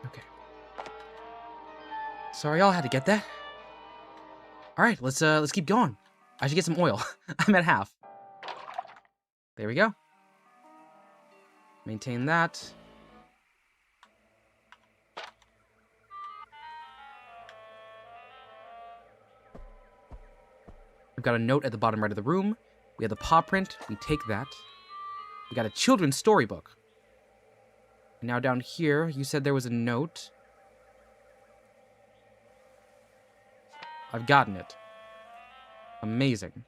Okay. Sorry, y'all had to get that. All right, let's keep going. I should get some oil. I'm at half. There we go. Maintain that. We've got a note at the bottom right of the room. We have the paw print. We take that. We got a children's storybook. And now down here, you said there was a note. I've gotten it. Amazing.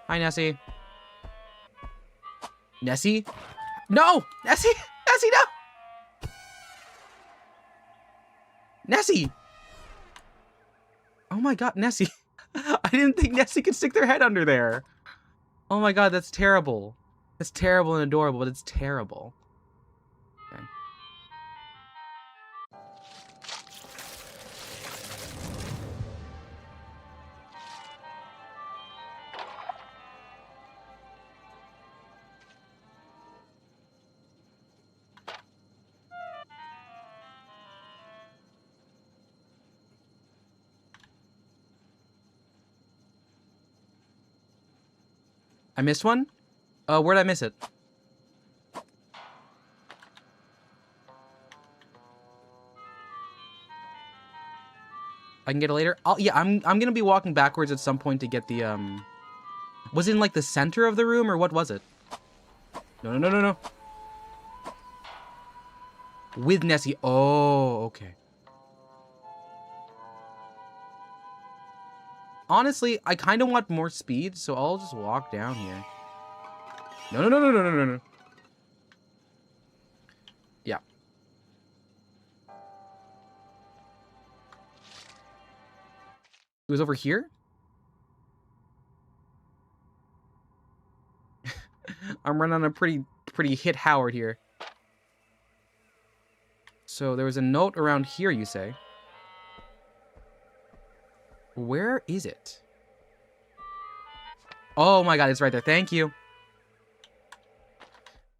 Hi, Nessie. Nessie? No! Nessie! Nessie, no! Nessie! Oh my god, Nessie. I didn't think Nessie could stick their head under there. Oh my god, that's terrible. That's terrible and adorable, but it's terrible. Okay. I missed one? Where'd I miss it? I can get it later. Yeah, I'm gonna be walking backwards at some point to get the Was it in like the center of the room or what was it? No. With Nessie. Oh, okay. Honestly, I kind of want more speed, so I'll just walk down here. No. Yeah. It was over here? I'm running on a pretty hit Howard here. So there was a note around here, you say? Where is it? Oh my god, it's right there. Thank you.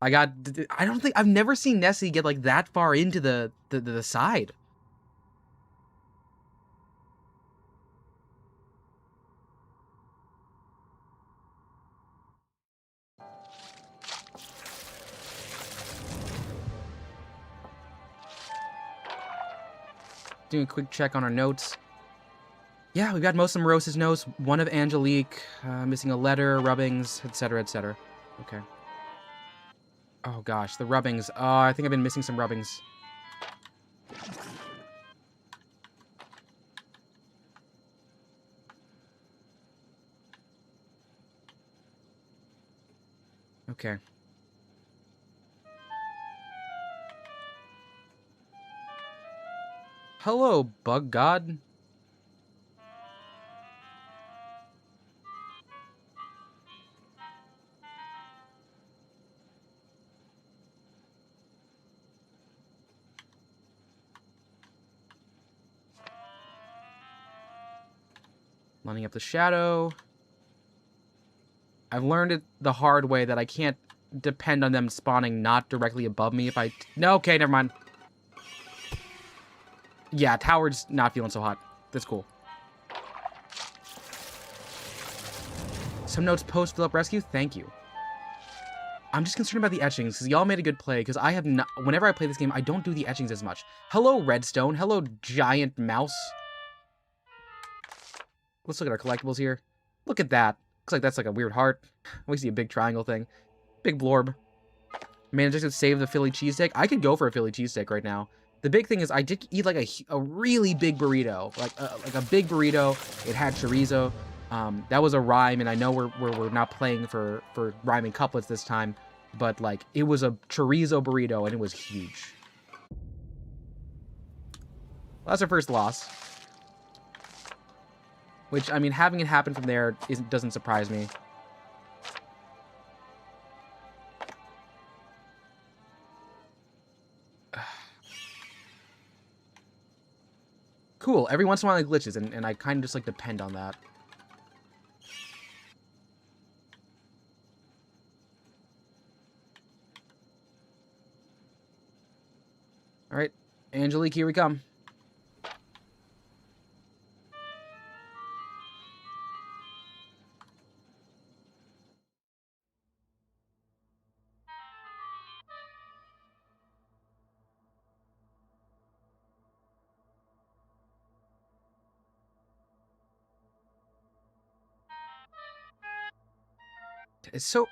I don't think I've never seen Nessie get like that far into the side. Doing a quick check on our notes. Yeah, we've got most of Morose's notes. One of Angelique, missing a letter, rubbings, etc., etc. Okay. Oh gosh, the rubbings. I think I've been missing some rubbings. Okay. Hello, bug god. Lining up the shadow. I've learned it the hard way that I can't depend on them spawning not directly above me if I... No, okay, never mind. Yeah, Tower's not feeling so hot. That's cool. Some notes post Philip rescue? Thank you. I'm just concerned about the etchings, because y'all made a good play, because I have not... Whenever I play this game, I don't do the etchings as much. Hello, Redstone. Hello, giant mouse. Let's look at our collectibles here. Look at that. Looks like that's like a weird heart. We see a big triangle thing. Big blorb. Man, just to save the Philly cheesesteak. I could go for a Philly cheesesteak right now. The big thing is I did eat like a really big burrito. Like a big burrito. It had chorizo. That was a rhyme, and I know we're not playing for rhyming couplets this time. But like, it was a chorizo burrito, and it was huge. Well, that's our first loss. Which, I mean, having it happen from there doesn't surprise me. Cool. Every once in a while it glitches, and I kind of just, like, depend on that. Alright. Angelique, here we come. It's so...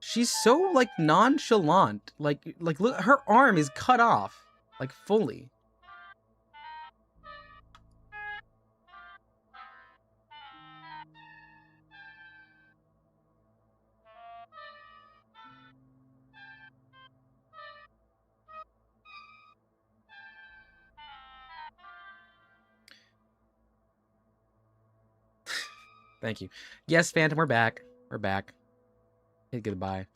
She's so, like, nonchalant. Like, look, her arm is cut off. Like, fully. Thank you. Yes, Phantom, we're back. We're back. Hey, goodbye.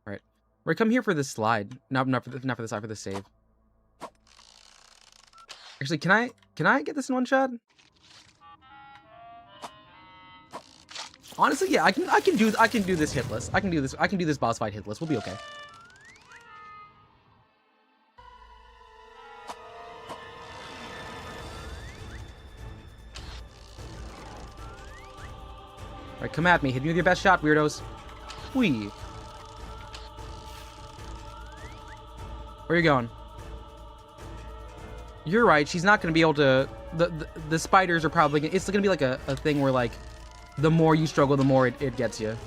Alright. We're come here for this slide. Not for the slide, for the save. Actually, can I get this in one shot? Honestly, yeah, I can do this hitless. I can do this boss fight hitless. We'll be okay. Alright, come at me. Hit me with your best shot, weirdos. Whee. Where are you going? You're right. She's not going to be able to... The spiders are probably... It's going to be like a thing where, like, the more you struggle, the more it gets you.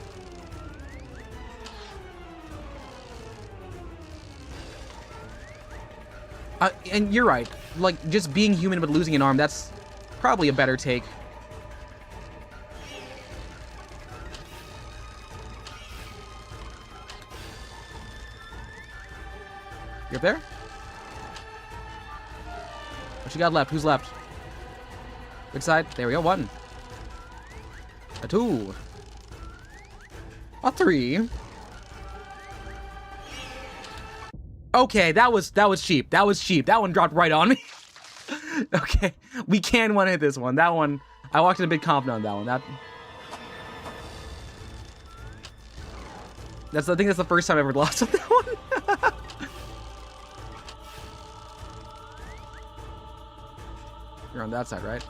And you're right. Like, just being human but losing an arm, that's probably a better take. You up there? What you got left? Who's left? Which side? There we go. 1. A 2. A 3. Okay, that was cheap. That was cheap. That one dropped right on me. Okay, we can one hit this one. That one, I walked in a bit confident on that one. I think that's the first time I ever lost on that one. You're on that side, right?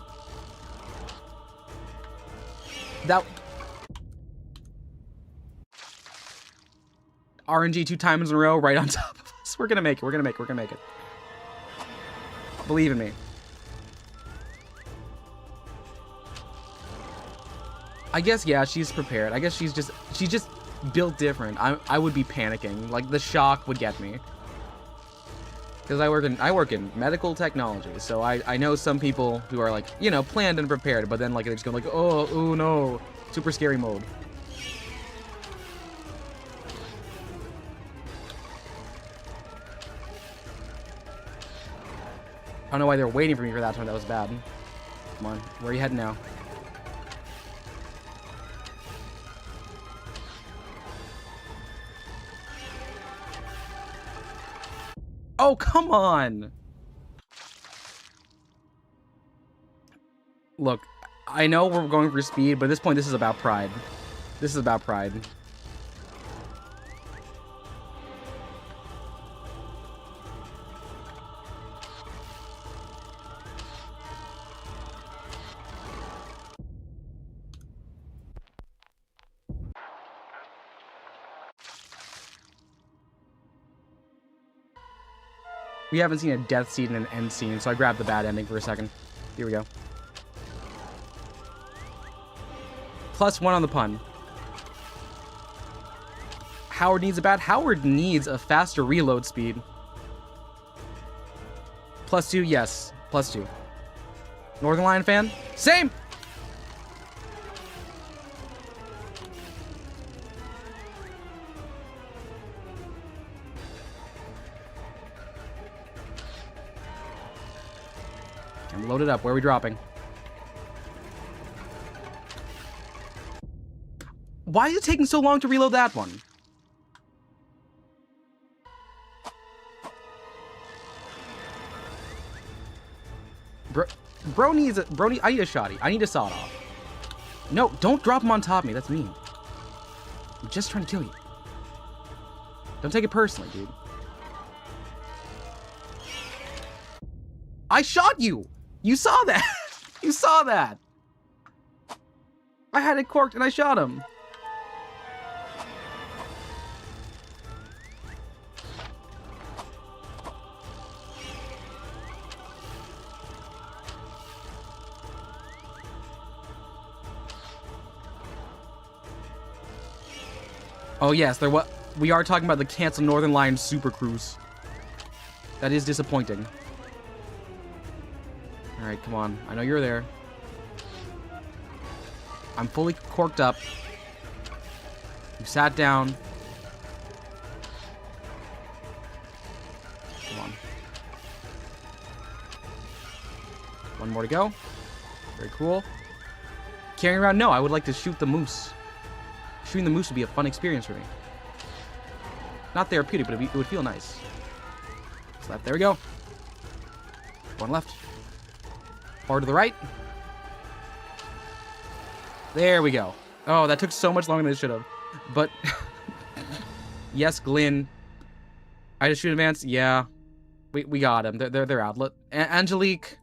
That... RNG 2 times in a row, right on top of us. We're gonna make it. We're gonna make it. We're gonna make it. Believe in me. I guess, yeah, she's prepared. I guess she's just built different. I would be panicking. Like, the shock would get me. Because I work in medical technology, so I know some people who are, like, you know, planned and prepared, but then, like, they just go like, oh no, super scary mode. I don't know why they were waiting for me for that time. That was bad. Come on, where are you heading now? Oh, come on! Look, I know we're going for speed, but at this point, this is about pride. This is about pride. We haven't seen a death scene and an end scene, so I grabbed the bad ending for a second. Here we go. +1 on the pun. Howard needs a faster reload speed. +2, yes. +2. Northern Lion fan? Same! I'm loaded up. Where are we dropping? Why is it taking so long to reload that one? Bro needs I need a shotty. I need a sawed off. No, don't drop him on top of me. That's mean. I'm just trying to kill you. Don't take it personally, dude. I shot you! You saw that! You saw that! I had it corked and I shot him. Oh yes, we are talking about the canceled Northern Lion Super Cruise. That is disappointing. Alright, come on. I know you're there. I'm fully corked up. You sat down. Come on. One more to go. Very cool. Carrying around? No, I would like to shoot the moose. Shooting the moose would be a fun experience for me. Not therapeutic, but it would feel nice. What's left? There we go. One left. Far to the right. There we go. Oh, that took so much longer than it should have. But yes, Glyn. I just shoot advance. Yeah, we got him. They're out. Look, Angelique.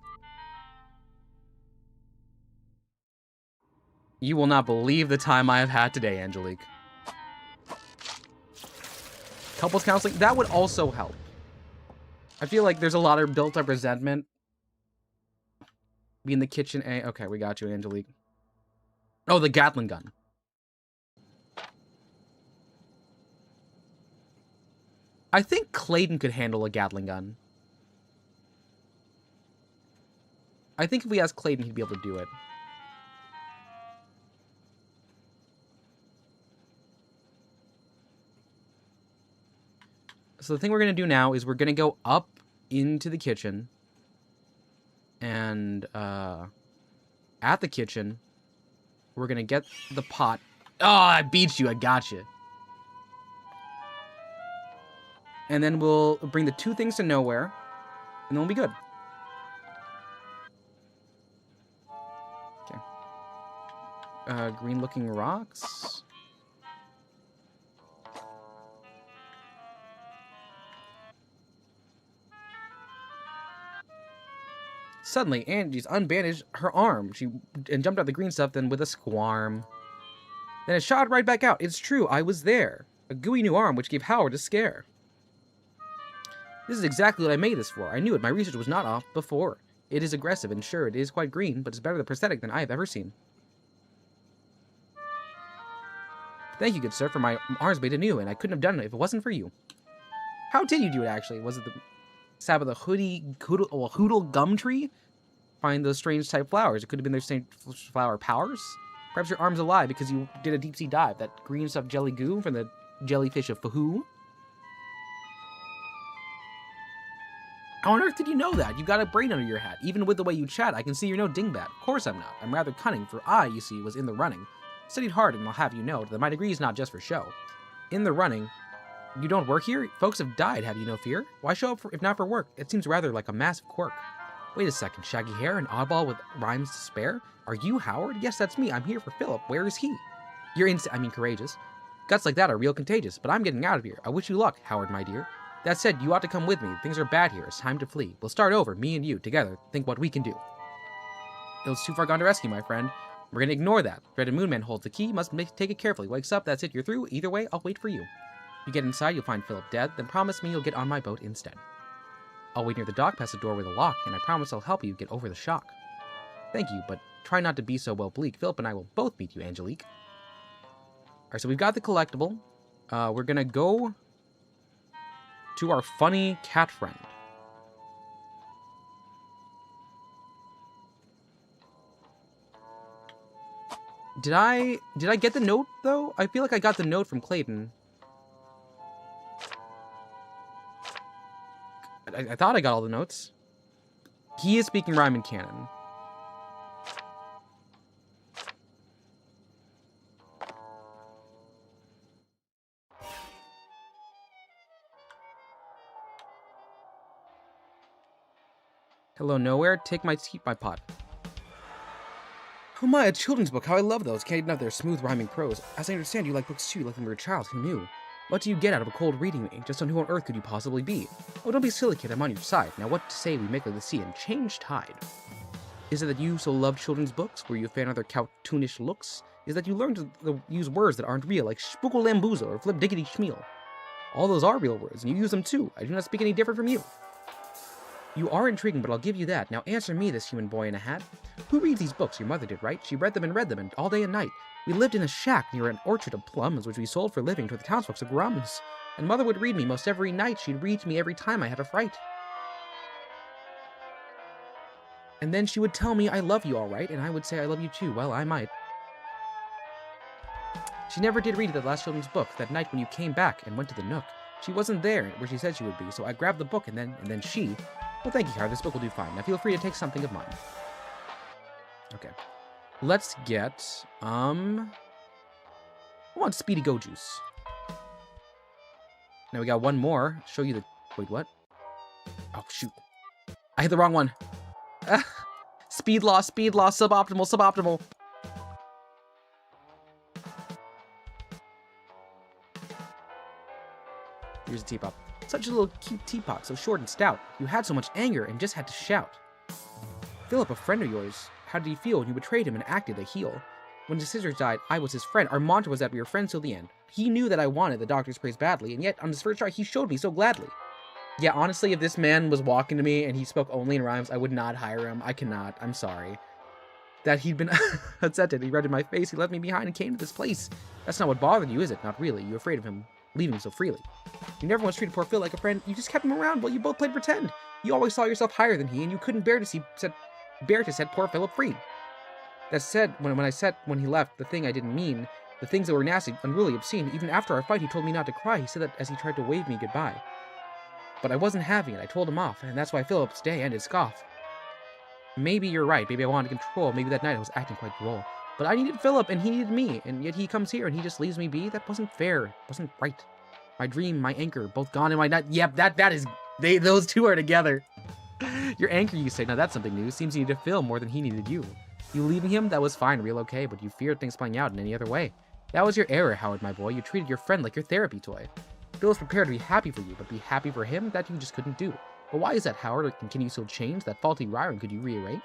You will not believe the time I have had today, Angelique. Couples counseling, that would also help. I feel like there's a lot of built-up resentment Be in the kitchen. Okay, we got you, Angelique. Oh, the Gatling gun. I think Clayton could handle a Gatling gun. I think if we ask Clayton, he'd be able to do it. So the thing we're going to do now is we're going to go up into the kitchen. And at the kitchen, we're going to get the pot. Oh, I beat you. I got you. And then we'll bring the 2 things to nowhere. And then we'll be good. Okay. Green looking rocks. Suddenly, Angie's unbandaged her arm. She jumped out the green stuff, then with a squarm. Then it shot right back out. It's true, I was there. A gooey new arm which gave Howard a scare. This is exactly what I made this for. I knew it. My research was not off before. It is aggressive, and sure, it is quite green, but it's better the prosthetic than I have ever seen. Thank you, good sir, for my arms made anew, and I couldn't have done it if it wasn't for you. How did you do it, actually? Was it the sap of the hoodle gum tree? Find those strange type flowers. It could have been their strange flower powers. Perhaps your arm's alive because you did a deep sea dive. That green stuff jelly goo from the jellyfish of Fahoo. How on earth did you know that? You got a brain under your hat. Even with the way you chat, I can see you're no dingbat. Of course I'm not. I'm rather cunning, for I, you see, was in the running. Studied hard, and I'll have you know that my degree is not just for show. In the running, you don't work here? Folks have died, have you no fear? Why show up if not for work? It seems rather like a massive quirk. Wait a second, shaggy hair, an oddball with rhymes to spare? Are you Howard? Yes, that's me. I'm here for Philip. Where is he? You're courageous. Guts like that are real contagious, but I'm getting out of here. I wish you luck, Howard, my dear. That said, you ought to come with me. Things are bad here. It's time to flee. We'll start over, me and you, together. Think what we can do. It was too far gone to rescue, my friend. We're gonna ignore that. Dreaded Moonman holds the key. Must take it carefully. Wakes up, that's it. You're through. Either way, I'll wait for you. You get inside, you'll find Philip dead. Then promise me you'll get on my boat instead. I'll wait near the dock, past the door with a lock, and I promise I'll help you get over the shock. Thank you, but try not to be so well bleak. Philip and I will both meet you, Angelique. Alright, so we've got the collectible. We're gonna go to our funny cat friend. Did I get the note, though? I feel like I got the note from Clayton. I thought I got all the notes. He is speaking rhyme and canon. Hello, nowhere. Take my pot. Oh my, a children's book. How I love those. Can't enough their smooth rhyming prose. As I understand, you like books too. You like them when you were a child. Who knew? What do you get out of a cold reading me? Just on who on earth could you possibly be? Oh, don't be silly, kid. I'm on your side. Now what to say we make like the sea and change tide? Is it that you so love children's books? Were you a fan of their cartoonish looks? Is that you learned to use words that aren't real, like spookle-lamboozle or flip diggity schmeal? All those are real words, and you use them too. I do not speak any different from you. You are intriguing, but I'll give you that. Now answer me, this human boy in a hat. Who reads these books? Your mother did, right? She read them and all day and night. We lived in a shack near an orchard of plums, which we sold for a living to the townsfolk of grums. And mother would read me most every night. She'd read to me every time I had a fright. And then she would tell me, I love you, all right, and I would say I love you too. Well, I might. She never did read the last children's book that night when you came back and went to the nook. She wasn't there where she said she would be, so I grabbed the book and then she... Well, thank you, Howard. This book will do fine. Now feel free to take something of mine. Okay. Let's get, I want Speedy Go Juice. Now we got one more. Show you the... Wait, what? Oh, shoot. I hit the wrong one. Speed loss, suboptimal. Here's a teapot. Such a little cute teapot, so short and stout. You had so much anger and just had to shout. Philip, a friend of yours, how did he feel when you betrayed him and acted a heel? When his sisters died, I was his friend. Our mantra was that we were friends till the end. He knew that I wanted the doctor's praise badly, and yet, on his first try, he showed me so gladly. Yeah, honestly, if this man was walking to me and he spoke only in rhymes, I would not hire him. I cannot. I'm sorry. That he'd been upset. He read in my face. He left me behind and came to this place. That's not what bothered you, is it? Not really. You're afraid of him leaving so freely. You never once treated poor Phil like a friend. You just kept him around while you both played pretend. You always saw yourself higher than he, and you couldn't bear to set poor Philip free. That said, when he left, the thing I didn't mean, the things that were nasty, unruly, obscene. Even after our fight, he told me not to cry. He said that as he tried to wave me goodbye. But I wasn't having it. I told him off, and that's why Philip's day ended scoff. Maybe you're right. Maybe I wanted control. Maybe that night I was acting quite droll. But I needed Philip, and he needed me, and yet he comes here, and he just leaves me be? That wasn't fair. It wasn't right. My dream, my anchor, both gone in my night. Yep, that is... those two are together. Your anchor, you say. Now that's something new. Seems you needed Phil more than he needed you. You leaving him, that was fine, real okay, but you feared things playing out in any other way. That was your error, Howard, my boy. You treated your friend like your therapy toy. Phil was prepared to be happy for you, but be happy for him, that you just couldn't do. But why is that, Howard? Or can you still change? That faulty rhyme, could you rearrange?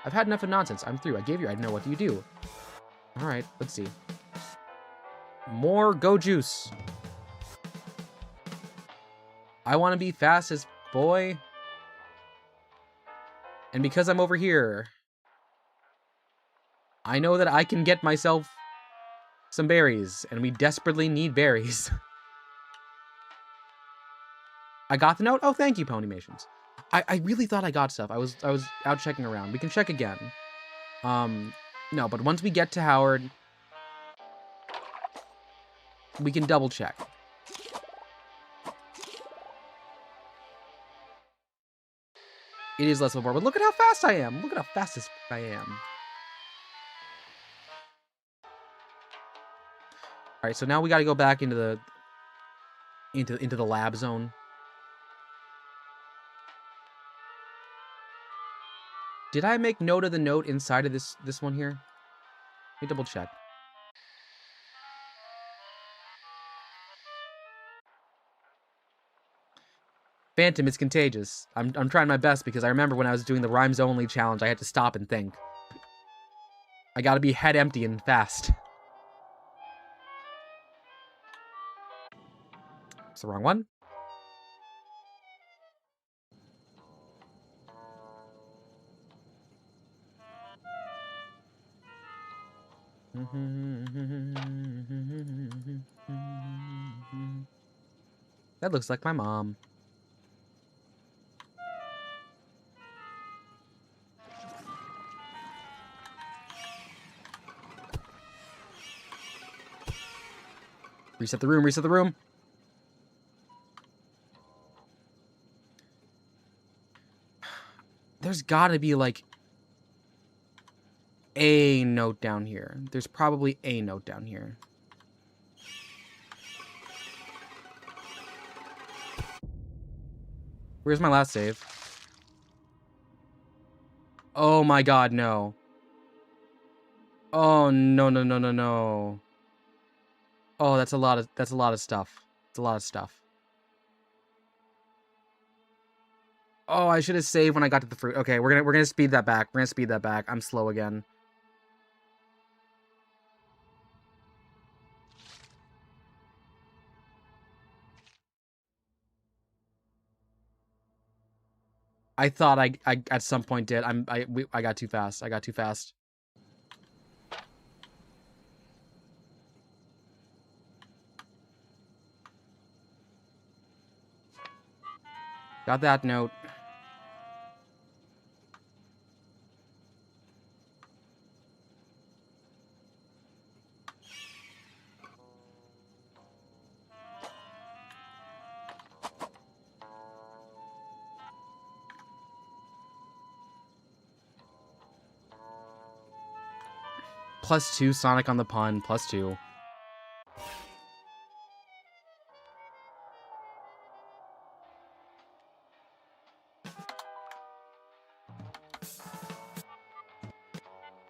I've had enough of nonsense. I'm through. I gave you. I know. What do you do? Alright, let's see. More Go Juice. I want to be fastest boy. And because I'm over here, I know that I can get myself some berries, and we desperately need berries. I got the note? Oh, thank you, Ponymations. I really thought I got stuff. I was out checking around. We can check again. No, but once we get to Howard, we can double check. It is less of a bore, but look at how fast I am. Look at how fast I am. All right, so now we got to go back into the lab zone. Did I make note of the note inside of this one here? Let me double check. Phantom is contagious. I'm trying my best because I remember when I was doing the rhymes only challenge, I had to stop and think. I gotta be head empty and fast. It's the wrong one. That looks like my mom. Reset the room, reset the room. There's gotta be, like, a note down here. There's probably a note down here. Where's my last save? Oh my god, no. Oh, no, no, no, no, no. Oh, that's a lot of stuff. It's a lot of stuff. Oh, I should have saved when I got to the fruit. Okay, we're gonna speed that back. We're gonna speed that back. I'm slow again. I thought I at some point did. I got too fast. I got too fast. Got that note. +2 Sonic on the pun. +2.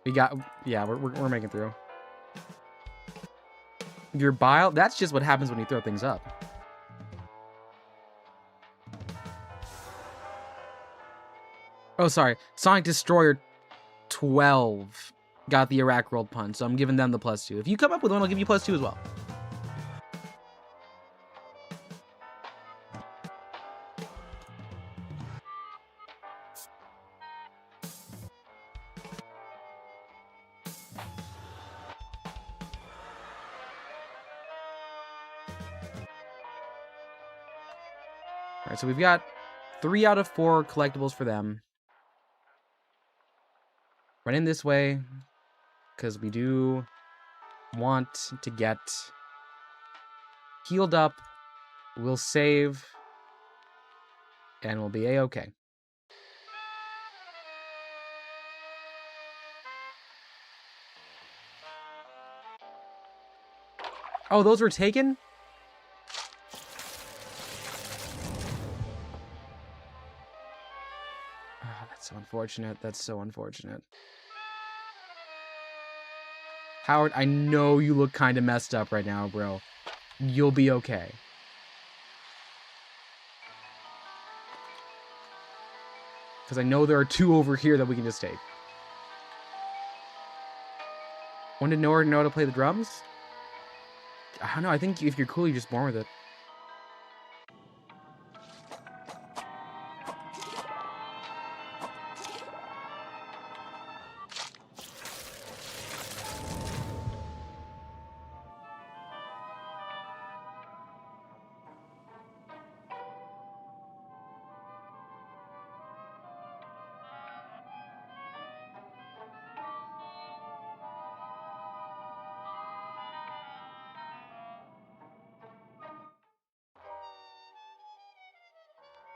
We got, yeah, we're making through. Your bile, that's just what happens when you throw things up. Oh, sorry. Sonic Destroyer 12 got the Iraq World pun, so I'm giving them the +2. If you come up with one, I'll give you +2 as well. Alright, so we've got 3 out of 4 collectibles for them. Run in this way, because we do want to get healed up. We'll save, and we'll be a-okay. Oh, those were taken? Oh, that's so unfortunate. That's so unfortunate. Howard, I know you look kind of messed up right now, bro. You'll be okay. Because I know there are 2 over here that we can just take. Want to know how to play the drums? I don't know. I think if you're cool, you're just born with it.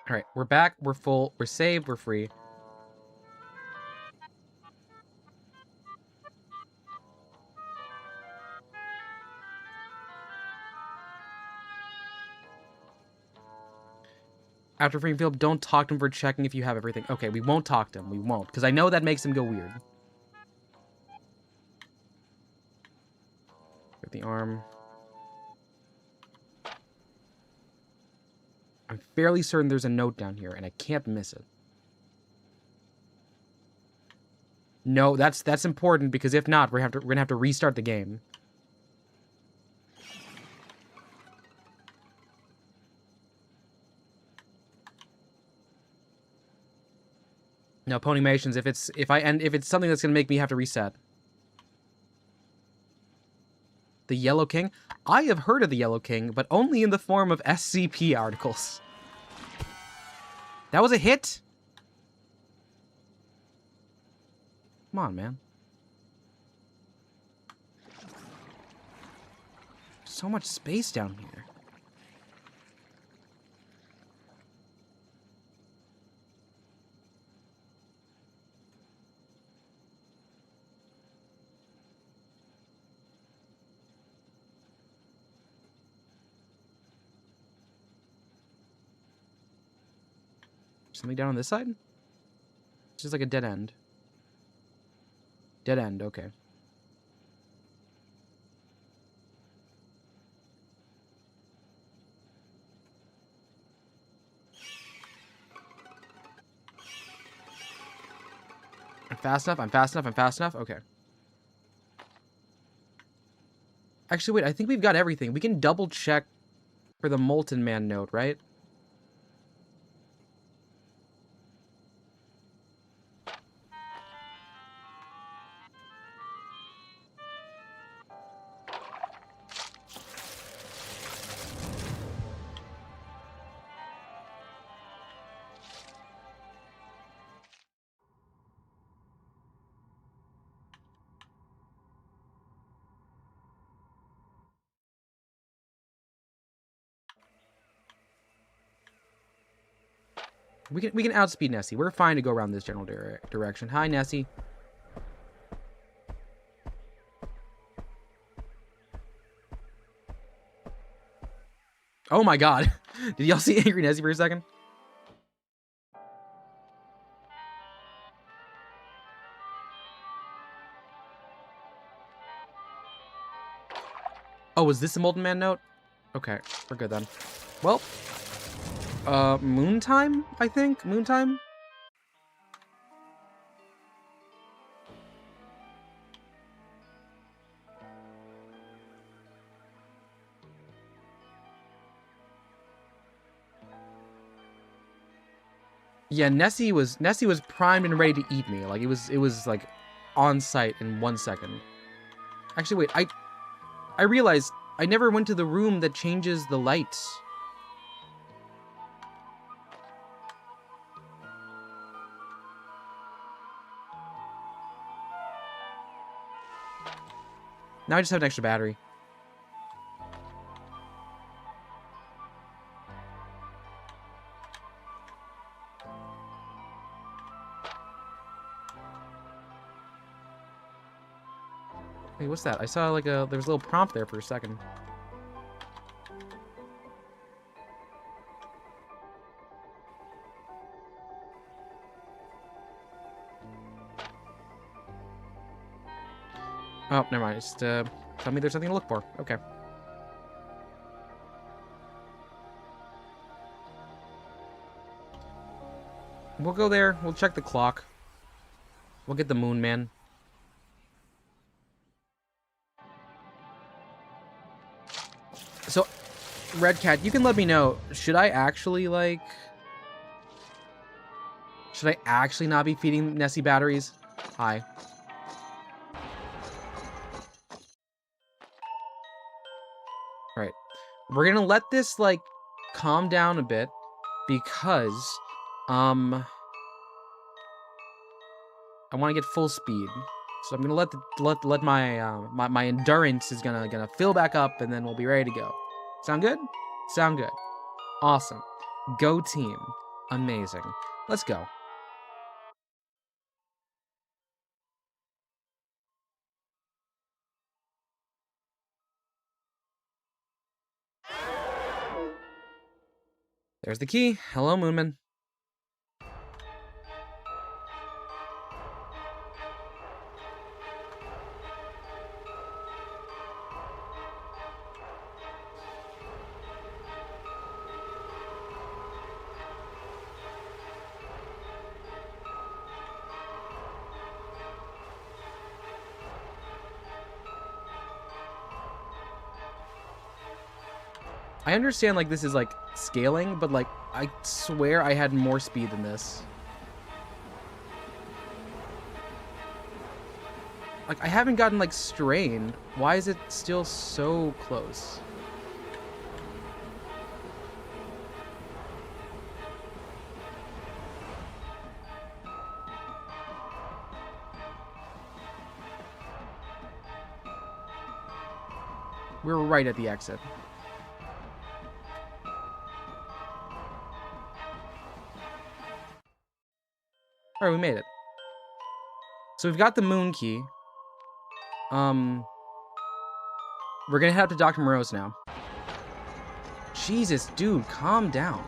Alright, we're back, we're full, we're saved, we're free. After freeing Philip, don't talk to him for checking if you have everything. Okay, we won't talk to him, we won't. Because I know that makes him go weird. Get the arm. I'm fairly certain there's a note down here, and I can't miss it. No, that's important, because if not, we're gonna have to restart the game. No, Ponymations, if it's something that's gonna make me have to reset. The Yellow King? I have heard of the Yellow King, but only in the form of SCP articles. That was a hit? Come on, man. So much space down here. Something down on this side? It's just like a dead end. Dead end, okay. I'm fast enough, I'm fast enough, I'm fast enough? Okay. Actually, wait, I think we've got everything. We can double check for the Molten Man note, right? We can outspeed Nessie. We're fine to go around this general direction. Hi, Nessie. Oh my god. Did y'all see Angry Nessie for a second? Oh, was this a Molten Man note? Okay, we're good then. Well, Moontime, I think? Moontime? Yeah, Nessie was primed and ready to eat me. Like it was like on site in 1 second. Actually, wait, I realized I never went to the room that changes the lights. Now I just have an extra battery. Hey, what's that? I saw like there was a little prompt there for a second. Oh, never mind. Just tell me there's something to look for. Okay. We'll go there. We'll check the clock. We'll get the moon man. So, Red Cat, you can let me know. Should I actually, like... Should I actually not be feeding Nessie batteries? Hi. Alright. We're gonna let this, like, calm down a bit. Because, I want to get full speed. So I'm gonna let my my endurance is gonna fill back up, and then we'll be ready to go. Sound good? Sound good. Awesome. Go team. Amazing. Let's go. There's the key. Hello, Moonman. I understand, like, this is, like, scaling, but, like, I swear I had more speed than this. Like, I haven't gotten, like, strained. Why is it still so close? We're right at the exit. Alright, we made it. So we've got the moon key. We're gonna head up to Dr. Morose now. Jesus, dude, calm down.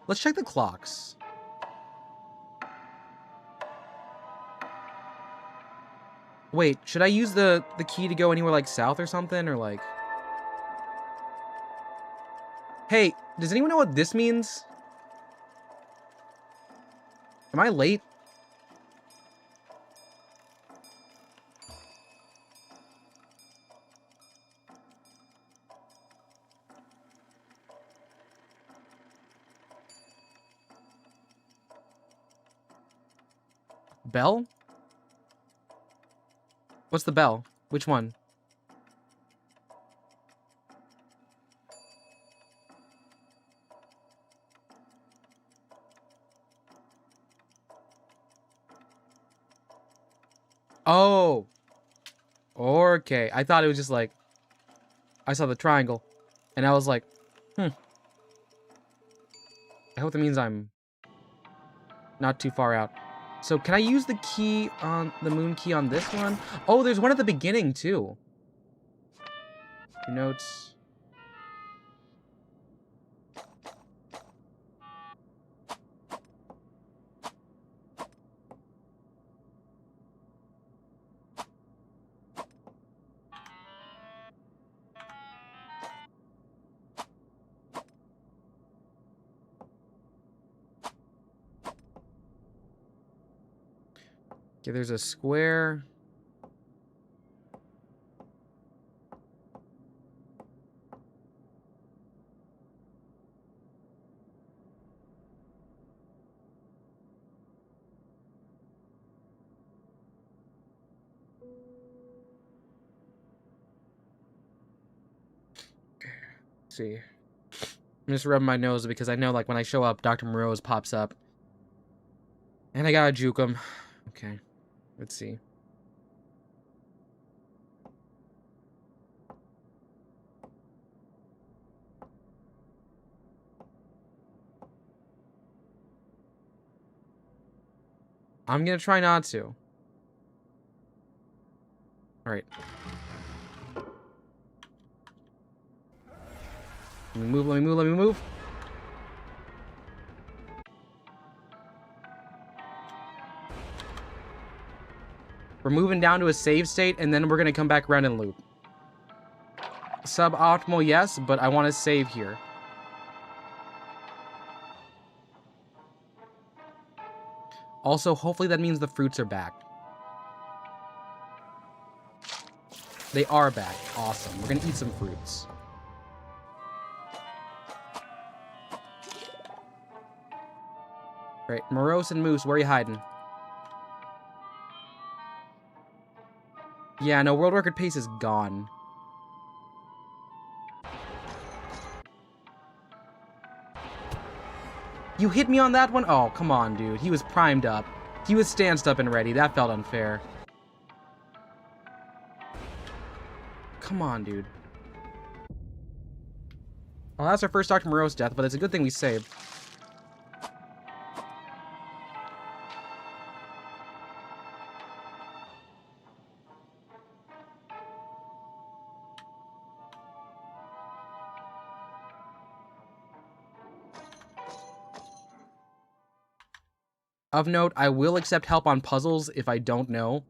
Let's check the clocks. Wait, should I use the key to go anywhere, like, south or something? Or, like... Hey, does anyone know what this means? Am I late? Bell? What's the bell? Which one? Oh. Okay. I thought it was just like... I saw the triangle. And I was like, I hope that means I'm not too far out. So can I use the key on the moon key on this one? Oh, there's one at the beginning too. Notes. Okay, there's a square. Let's see. I'm just rubbing my nose because I know, like, when I show up, Dr. Morose pops up. And I gotta juke him. Okay. Let's see. I'm gonna try not to. Alright. Let me move, let me move, let me move. We're moving down to a save state, and then we're gonna come back around and loop. Suboptimal, yes, but I want to save here. Also, hopefully that means the fruits are back. They are back. Awesome. We're gonna eat some fruits. Right, Morose and Moose, where are you hiding? Yeah, no, world record pace is gone. You hit me on that one? Oh, come on, dude. He was primed up. He was stanced up and ready. That felt unfair. Come on, dude. Well, that's our first Dr. Morose death, but it's a good thing we saved. Of note, I will accept help on puzzles if I don't know.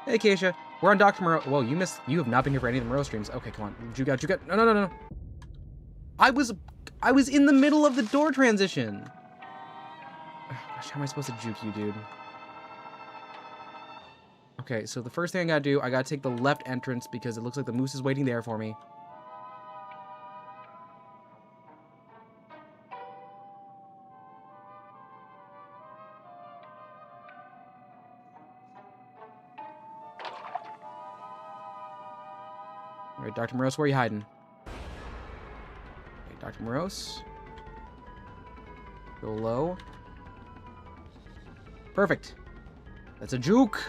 Hey, Keisha. We're on Dr. Morose. Whoa, you missed. You have not been here for any of the Morose streams. Okay, come on. You got. No, no, no, no. I was in the middle of the door transition. Gosh, how am I supposed to juke you, dude? Okay, so the first thing I gotta do, I gotta take the left entrance because it looks like the moose is waiting there for me. Alright, Dr. Morose, where are you hiding? Okay, Dr. Morose. Go low. Perfect. That's a juke.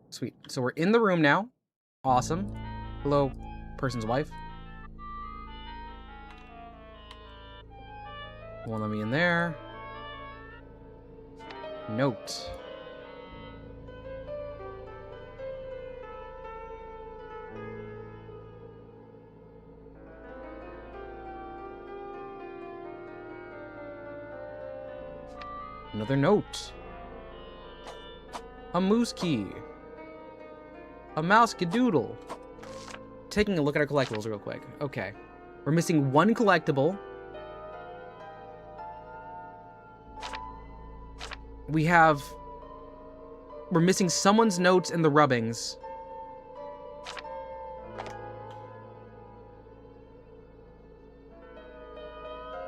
Sweet. So we're in the room now. Awesome. Hello, person's wife. Won't let me in there. Note. Another note. A moose key. A mouse cadoodle. Taking a look at our collectibles real quick. Okay. We're missing one collectible. We're missing someone's notes and the rubbings.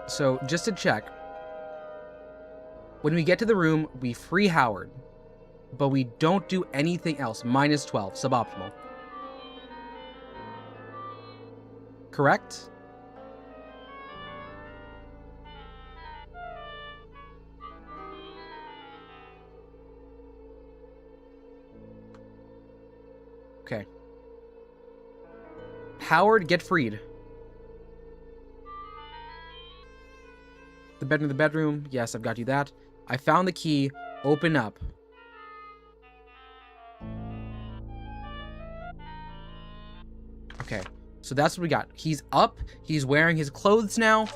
So, just to check. When we get to the room, we free Howard. But we don't do anything else. -12, suboptimal. Correct? Okay. Howard, get freed. The bedroom, the bedroom. Yes, I've got you that. I found the key. Open up. Okay, so that's what we got. He's up. He's wearing his clothes now.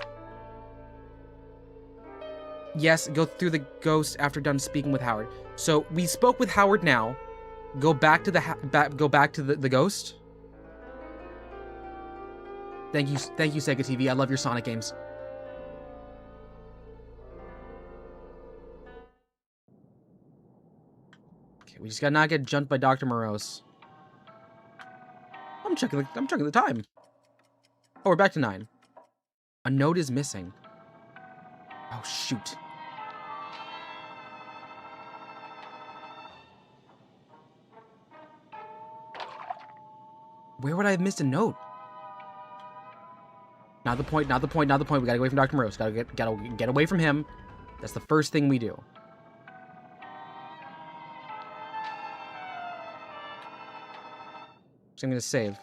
Yes, go through the ghost after done speaking with Howard. So we spoke with Howard now. Go back to the ghost. Thank you, Sega TV. I love your Sonic games. Okay, we just gotta not get jumped by Dr. Morose. I'm checking the time. Oh, we're back to 9. A note is missing. Oh, shoot. Where would I have missed a note? Not the point, not the point, not the point. We gotta get away from Dr. Morose. Gotta get away from him. That's the first thing we do. So I'm gonna save.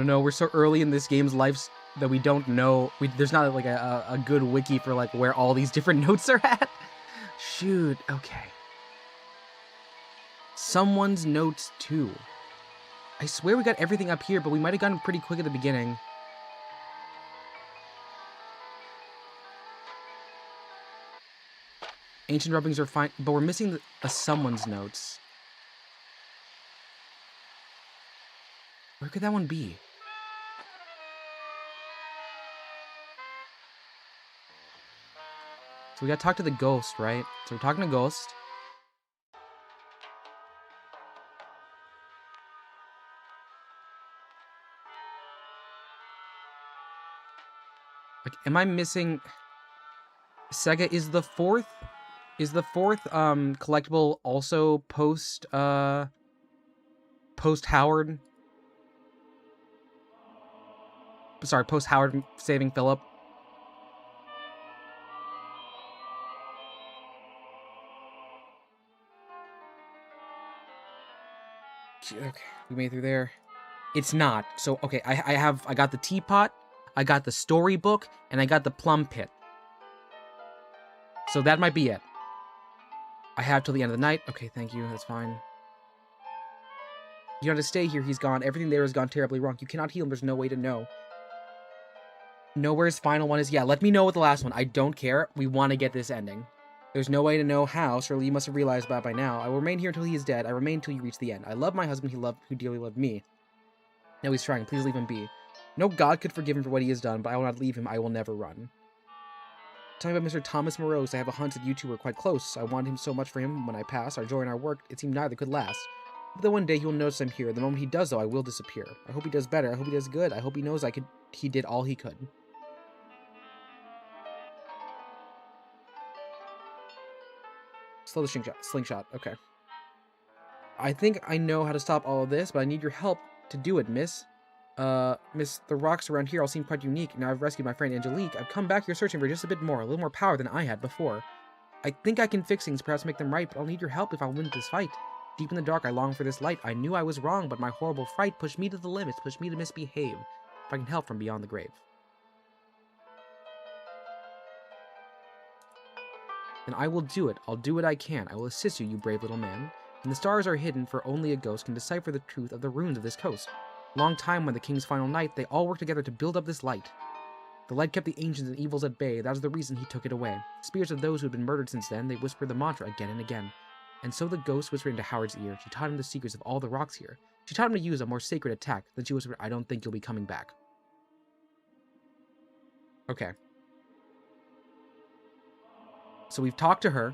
No, we're so early in this game's life that we don't know. There's not like a good wiki for like where all these different notes are at. Shoot, okay. Someone's notes too. I swear we got everything up here, but we might have gotten pretty quick at the beginning. Ancient rubbings are fine, but we're missing someone's notes. Where could that one be? So we gotta talk to the ghost, right? So we're talking to Ghost. Like, am I missing... Sega, is the fourth collectible also post Howard? Sorry, post Howard saving Philip. Okay, we made it through there. It's not. So, okay, I got the teapot, I got the storybook, and I got the plum pit. So that might be it. I have till the end of the night. Okay, thank you. That's fine. You have to stay here. He's gone. Everything there has gone terribly wrong. You cannot heal him. There's no way to know. Know where his final one is. Yeah, let me know with the last one. I don't care. We want to get this ending. There's no way to know how. Surely you must have realized that by now. I will remain here until he is dead. I remain until you reach the end. I love my husband. Who dearly loved me. Now he's trying. Please leave him be. No God could forgive him for what he has done, but I will not leave him. I will never run. Tell me about Mr. Thomas Morose. I have a hunch that you two were quite close. I wanted him so much for him when I passed. Our joy and our work, it seemed neither could last. But then one day he will notice I'm here. The moment he does, though, I will disappear. I hope he does better. I hope he does good. I hope he knows he did all he could. Slow the slingshot. Okay. I think I know how to stop all of this, but I need your help to do it, miss. Miss, the rocks around here all seem quite unique. Now I've rescued my friend Angelique. I've come back here searching for just a little more power than I had before. I think I can fix things, perhaps make them right, but I'll need your help if I win this fight. Deep in the dark, I long for this light. I knew I was wrong, but my horrible fright pushed me to the limits, pushed me to misbehave. If I can help from beyond the grave. Then I will do it. I'll do what I can. I will assist you, you brave little man. And the stars are hidden, for only a ghost can decipher the truth of the ruins of this coast. Long time when the king's final night, they all worked together to build up this light. The light kept the ancients and evils at bay. That was the reason he took it away. Spirits of those who had been murdered since then, they whispered the mantra again and again. And so the ghost whispered into Howard's ear. She taught him the secrets of all the rocks here. She taught him to use a more sacred attack. Then she whispered, I don't think you'll be coming back. Okay. So we've talked to her.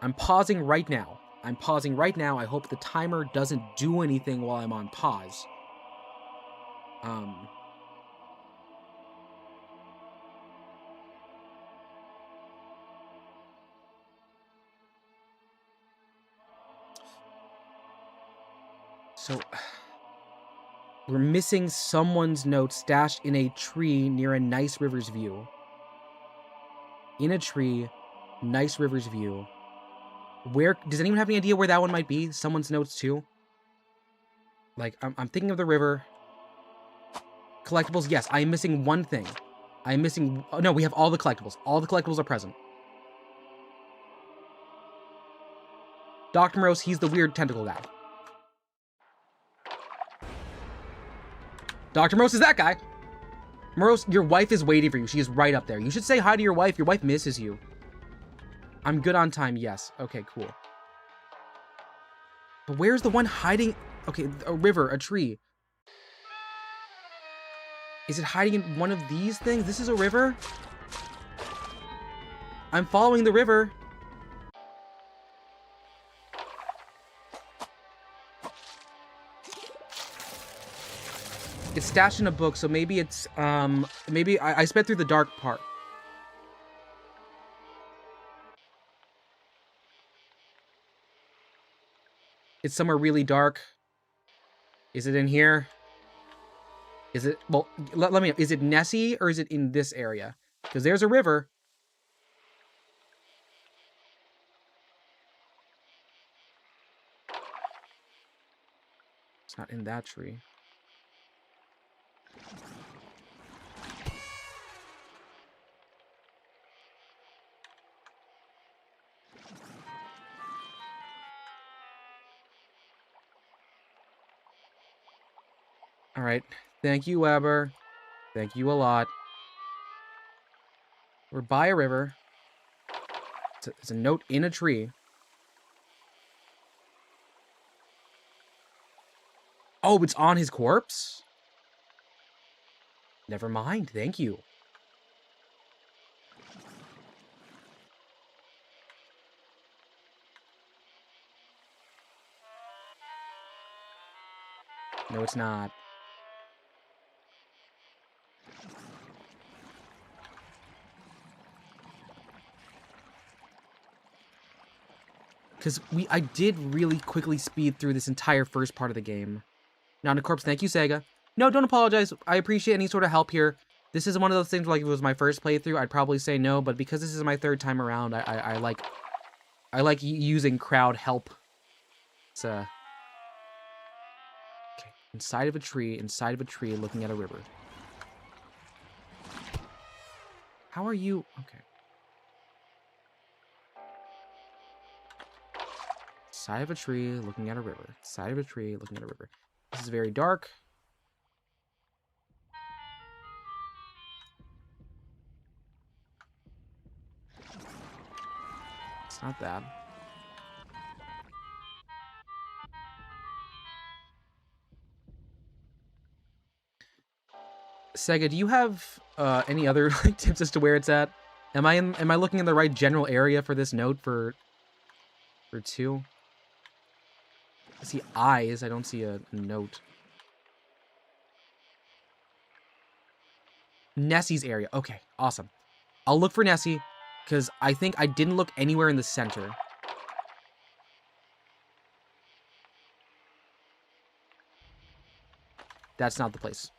I'm pausing right now. I hope the timer doesn't do anything while I'm on pause. So, we're missing someone's note stashed in a tree near a nice river's view. In a tree, nice river's view. Where, does anyone have any idea where that one might be? Someone's notes too? Like, I'm thinking of the river. Collectibles, yes, I am missing one thing. I am missing, oh, no, we have all the collectibles. All the collectibles are present. Dr. Morose, he's the weird tentacle guy. Dr. Morose is that guy. Morose, your wife is waiting for you. She is right up there. You should say hi to your wife. Your wife misses you. I'm good on time, yes. Okay, cool. But where's the one hiding? Okay, a river, a tree. Is it hiding in one of these things? This is a river? I'm following the river. It's stashed in a book, so maybe it's, maybe I sped through the dark part. It's somewhere really dark. Is it in here? Is it, well, let me know. Is it Nessie or is it in this area? Because there's a river. It's not in that tree. All right. Thank you, Weber. Thank you a lot. We're by a river. It's a note in a tree. Oh, it's on his corpse? Never mind. Thank you. No, it's not. Because I did really quickly speed through this entire first part of the game. Not a corpse. Thank you, Sega. No, don't apologize. I appreciate any sort of help here. This is one of those things where, like, if it was my first playthrough, I'd probably say no, but because this is my third time around, I like using crowd help. It's okay. Inside of a tree, looking at a river. How are you? Okay. Side of a tree, looking at a river. Side of a tree, looking at a river. This is very dark. It's not that. Sega, do you have any other like tips as to where it's at? Am I looking in the right general area for this note for 2? I see eyes. I don't see a note. Nessie's area. Okay, awesome. I'll look for Nessie, because I think I didn't look anywhere in the center. That's not the place.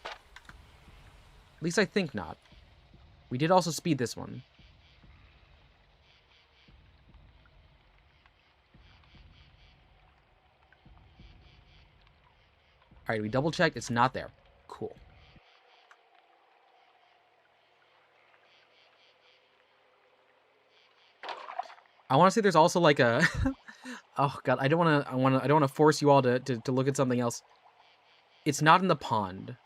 At least I think not. We did also speed this one. Alright, we double checked. It's not there. Cool. I want to say there's also like a oh god, I don't want to force you all to look at something else. It's not in the pond.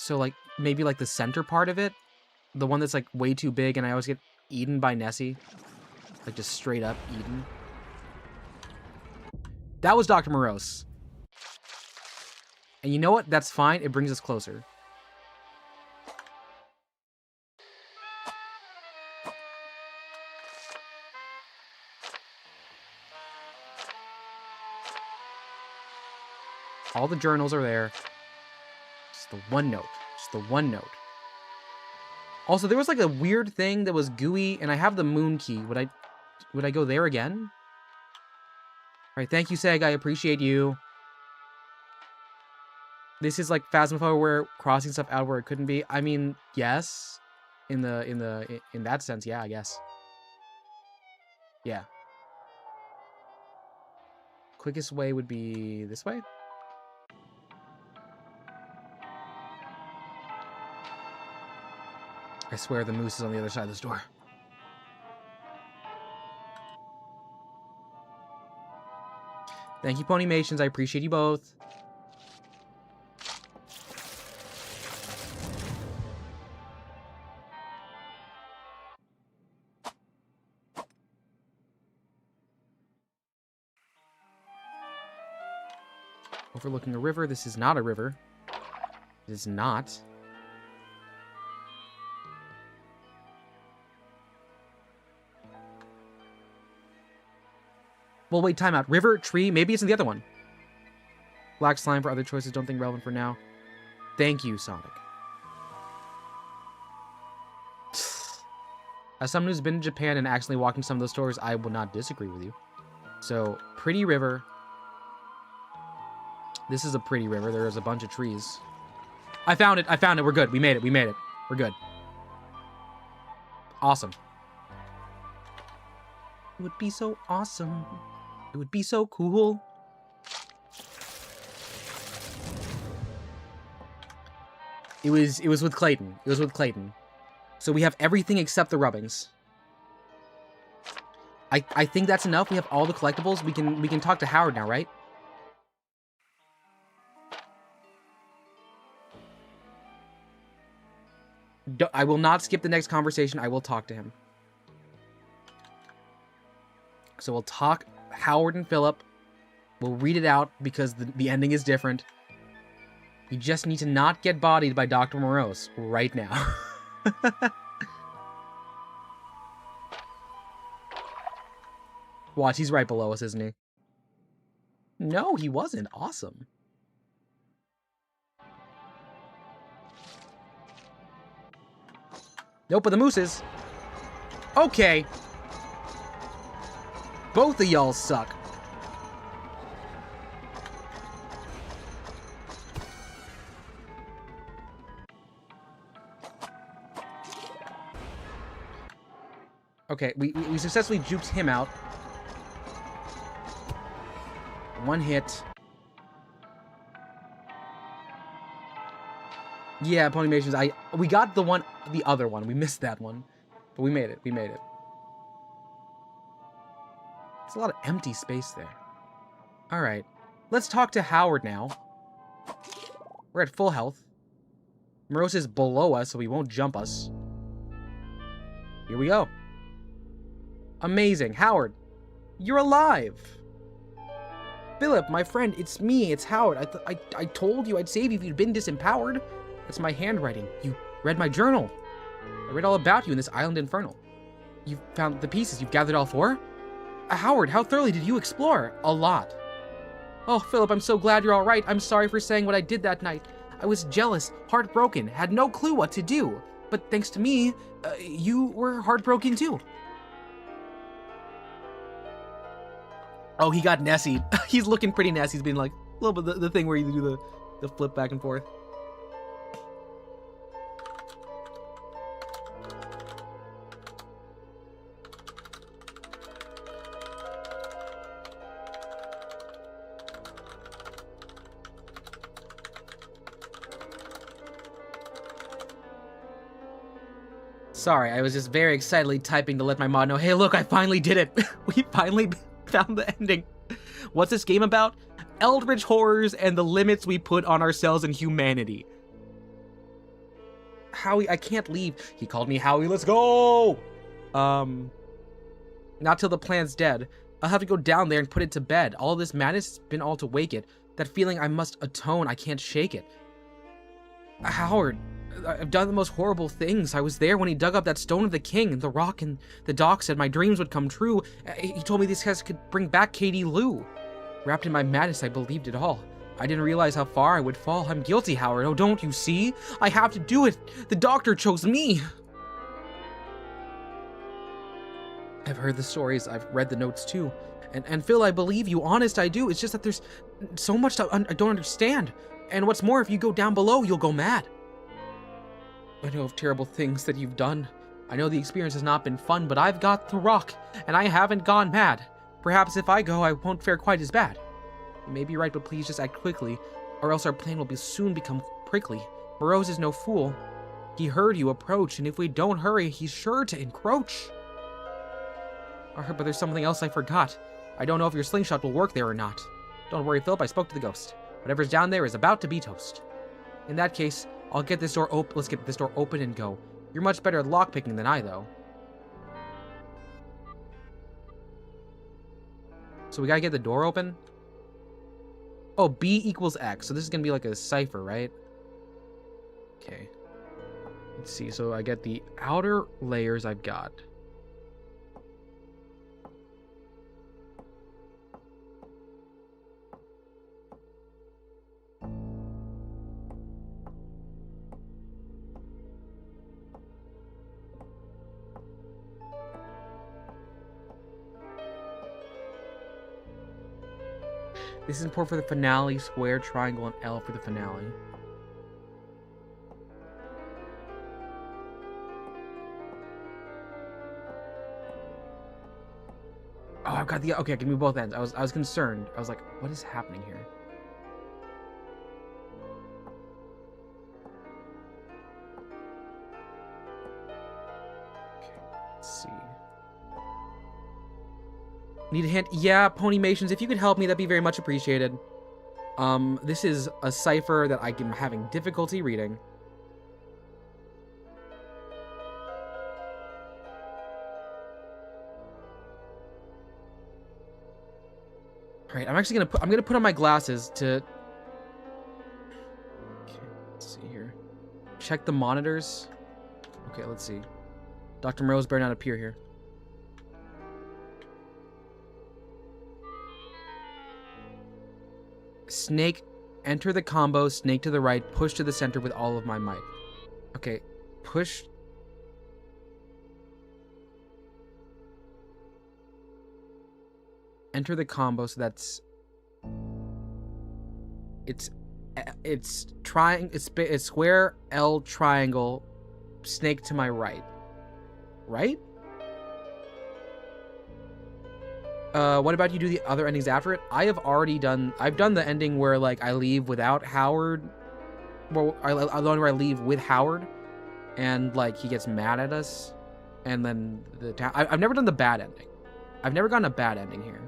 So like maybe like the center part of it, the one that's like way too big and I always get eaten by Nessie. Like just straight up eaten. That was Dr. Morose. And you know what? That's fine. It brings us closer. All the journals are there. Just the one note. Just the one note. Also, there was like a weird thing that was gooey, and I have the moon key. Would I go there again? Alright, thank you, Seg. I appreciate you. This is like Phasmophobia where crossing stuff out where it couldn't be. I mean, yes. In that sense, yeah, I guess. Yeah. Quickest way would be this way? I swear the moose is on the other side of this door. Thank you, Ponymations. I appreciate you both. Overlooking a river. This is not a river. It is not. Well, wait, time out. River, tree, maybe it's in the other one. Black slime for other choices, don't think relevant for now. Thank you, Sonic. As someone who's been to Japan and actually walked in some of those stores, I will not disagree with you. So, pretty river. This is a pretty river. There is a bunch of trees. I found it. I found it. We're good. We made it. We made it. We're good. Awesome. It would be so awesome. It would be so cool. It was with Clayton. It was with Clayton. So we have everything except the rubbings. I think that's enough. We have all the collectibles. We can talk to Howard now, right? I will not skip the next conversation. I will talk to him. So we'll talk Howard and Philip. We'll read it out because the ending is different. We just need to not get bodied by Dr. Morose right now. Watch, he's right below us, isn't he? No, he wasn't. Awesome. Nope, but the mooses. Okay. Both of y'all suck. Okay, we successfully juked him out. One hit. Yeah, Ponymations. We got the other one. We missed that one, but we made it. We made it. There's a lot of empty space there. All right, let's talk to Howard now. We're at full health. Morose is below us, so he won't jump us. Here we go. Amazing. Howard, you're alive. Philip, my friend, it's me. It's Howard. I told you I'd save you if you'd been disempowered. That's my handwriting. You read my journal. I read all about you in this island infernal. You found the pieces. You've gathered all four? Howard, how thoroughly did you explore? A lot. Oh, Philip, I'm so glad you're all right. I'm sorry for saying what I did that night. I was jealous, heartbroken, had no clue what to do. But thanks to me, you were heartbroken too. Oh, he got Nessie. He's looking pretty Nessie. He's been like a little bit the thing where you do the flip back and forth. Sorry, I was just very excitedly typing to let my mod know, hey, look, I finally did it. We finally found the ending. What's this game about? Eldritch horrors and the limits we put on ourselves and humanity. Howie, I can't leave. He called me Howie, let's go! Not till the plan's dead. I'll have to go down there and put it to bed. All this madness has been all to wake it. That feeling I must atone, I can't shake it. Howard, I've done the most horrible things. I was there when he dug up that stone of the king, and the rock and the dock said my dreams would come true. He told me these guys could bring back Katie Lou. Wrapped in my madness, I believed it all. I didn't realize how far I would fall. I'm guilty, Howard. Oh, don't you see? I have to do it. The doctor chose me. I've heard the stories. I've read the notes too. And Phil, I believe you. Honest, I do. It's just that there's so much I don't understand. And what's more, if you go down below, you'll go mad. I know of terrible things that you've done. I know the experience has not been fun, but I've got the rock, and I haven't gone mad. Perhaps if I go, I won't fare quite as bad. You may be right, but please just act quickly, or else our plan will soon become prickly. Morose is no fool. He heard you approach, and if we don't hurry, he's sure to encroach. But there's something else I forgot. I don't know if your slingshot will work there or not. Don't worry, Philip, I spoke to the ghost. Whatever's down there is about to be toast. In that case, I'll get this door open. Let's get this door open and go. You're much better at lockpicking than I, though. So we gotta get the door open? Oh, B equals X. So this is going to be like a cipher, right? Okay. Let's see. So I get the outer layers I've got. This is important for the finale. Square, triangle, and L for the finale. Oh, I've got the... Okay, I can move both ends. I was concerned. I was like, what is happening here? Okay, let's see. Need a hint? Yeah, Ponymations, if you could help me, that'd be very much appreciated. This is a cipher that I'm having difficulty reading. Alright, I'm actually gonna put on my glasses to... Okay, let's see here. Check the monitors. Okay, let's see. Dr. Morose better not appear here. Snake, enter the combo, snake to the right, push to the center with all of my might. Okay, push. Enter the combo, so that's... It's square, L, triangle, snake to my right. Right? What about you do the other endings after it? I've done the ending where, like, I leave without Howard. Well, the one where I leave with Howard, and, like, he gets mad at us, and then I've never done the bad ending. I've never gotten a bad ending here.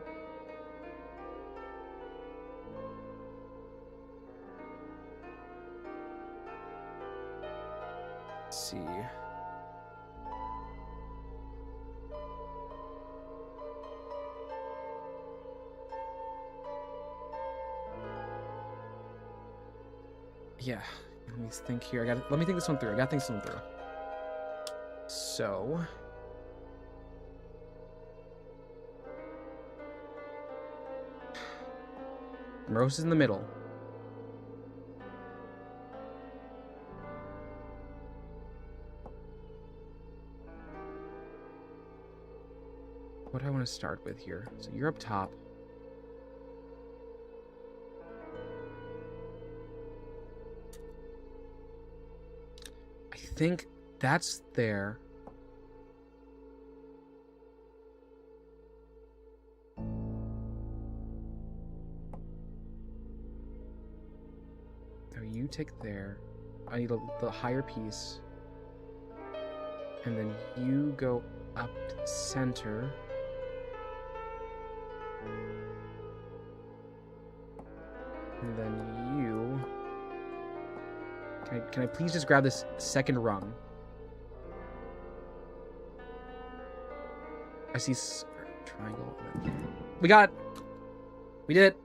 Let's see. Yeah, let me think here. Let me think this one through. I gotta think this one through. So... Morose is in the middle. What do I want to start with here? So you're up top. I think that's there. Now you take there. I need the higher piece. And then you go up to the center. And then you... Can I please just grab this second rung? I see triangle. We got it. We did it.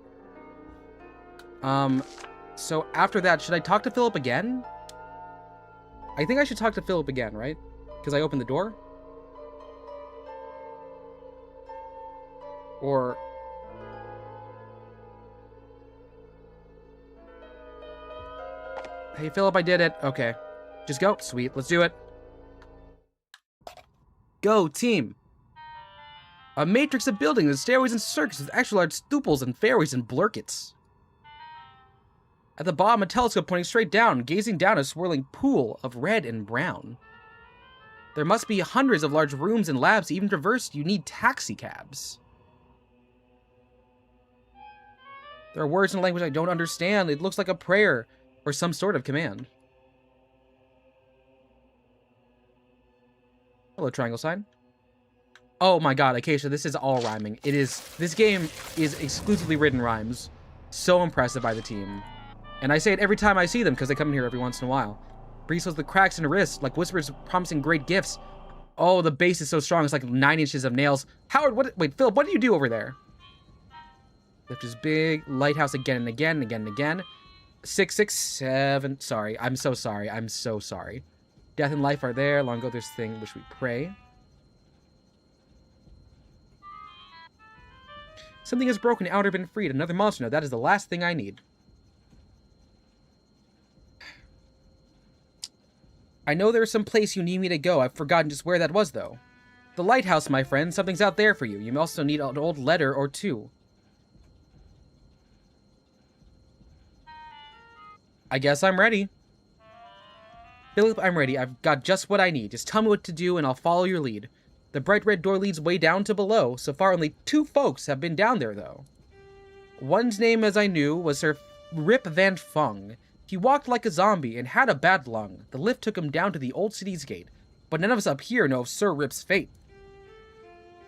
So after that, should I talk to Philip again? I think I should talk to Philip again, right? Because I opened the door? Or... Hey, Philip, I did it. Okay. Just go. Sweet. Let's do it. Go, team. A matrix of buildings and stairways and circuits with extra large stooples and fairways and blurkets. At the bottom, a telescope pointing straight down, gazing down a swirling pool of red and brown. There must be hundreds of large rooms and labs to even traverse. You need taxi cabs. There are words in a language I don't understand. It looks like a prayer. Or some sort of command. Hello, triangle sign. Oh my god, Acacia, this is all rhyming. This game is exclusively written rhymes. So impressive by the team. And I say it every time I see them, because they come in here every once in a while. Breeze shows the cracks in her wrist, like whispers promising great gifts. Oh, the bass is so strong, it's like 9 inches of nails. Howard, wait, Philip, what do you do over there? Lift is big. Lighthouse again and again and again and again. 667. Sorry. I'm so sorry. I'm so sorry. Death and life are there. Long ago this thing which we pray. Something is broken, outer been freed. Another monster. No, that is the last thing I need. I know there's some place you need me to go. I've forgotten just where that was, though. The lighthouse, my friend. Something's out there for you. You may also need an old letter or two. I guess I'm ready. Philip, I'm ready. I've got just what I need. Just tell me what to do, and I'll follow your lead. The bright red door leads way down to below. So far, only 2 folks have been down there, though. One's name, as I knew, was Sir Rip Van Fung. He walked like a zombie and had a bad lung. The lift took him down to the old city's gate. But none of us up here know of Sir Rip's fate.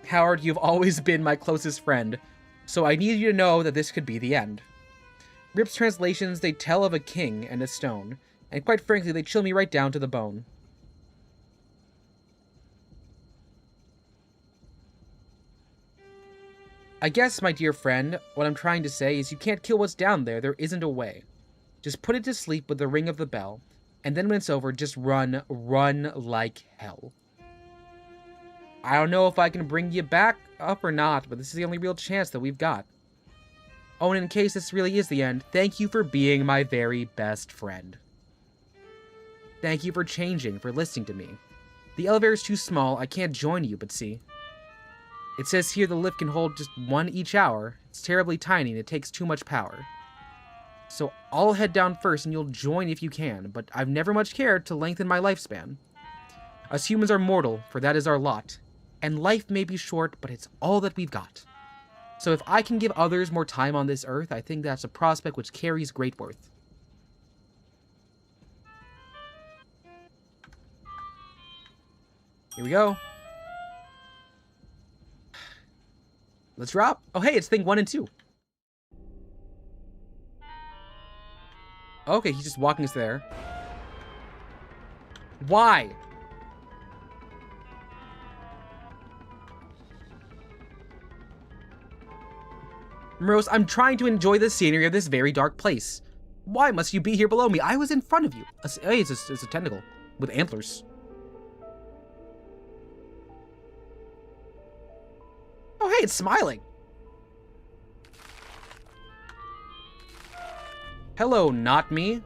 Howard, you've always been my closest friend. So I need you to know that this could be the end. Rip's translations, they tell of a king and a stone. And quite frankly, they chill me right down to the bone. I guess, my dear friend, what I'm trying to say is you can't kill what's down there. There isn't a way. Just put it to sleep with the ring of the bell. And then when it's over, just run like hell. I don't know if I can bring you back up or not, but this is the only real chance that we've got. Oh, and in case this really is the end, thank you for being my very best friend. Thank you for changing, for listening to me. The elevator's too small, I can't join you, but see. It says here the lift can hold just 1 each hour. It's terribly tiny and it takes too much power. So I'll head down first and you'll join if you can, but I've never much cared to lengthen my lifespan. Us humans are mortal, for that is our lot. And life may be short, but it's all that we've got. So if I can give others more time on this earth, I think that's a prospect which carries great worth. Here we go. Let's drop. Oh, hey, it's thing 1 and 2. Okay, he's just walking us there. Why? Morose, I'm trying to enjoy the scenery of this very dark place. Why must you be here below me? I was in front of you. Hey, it's a tentacle with antlers. Oh, hey, it's smiling. Hello, not me.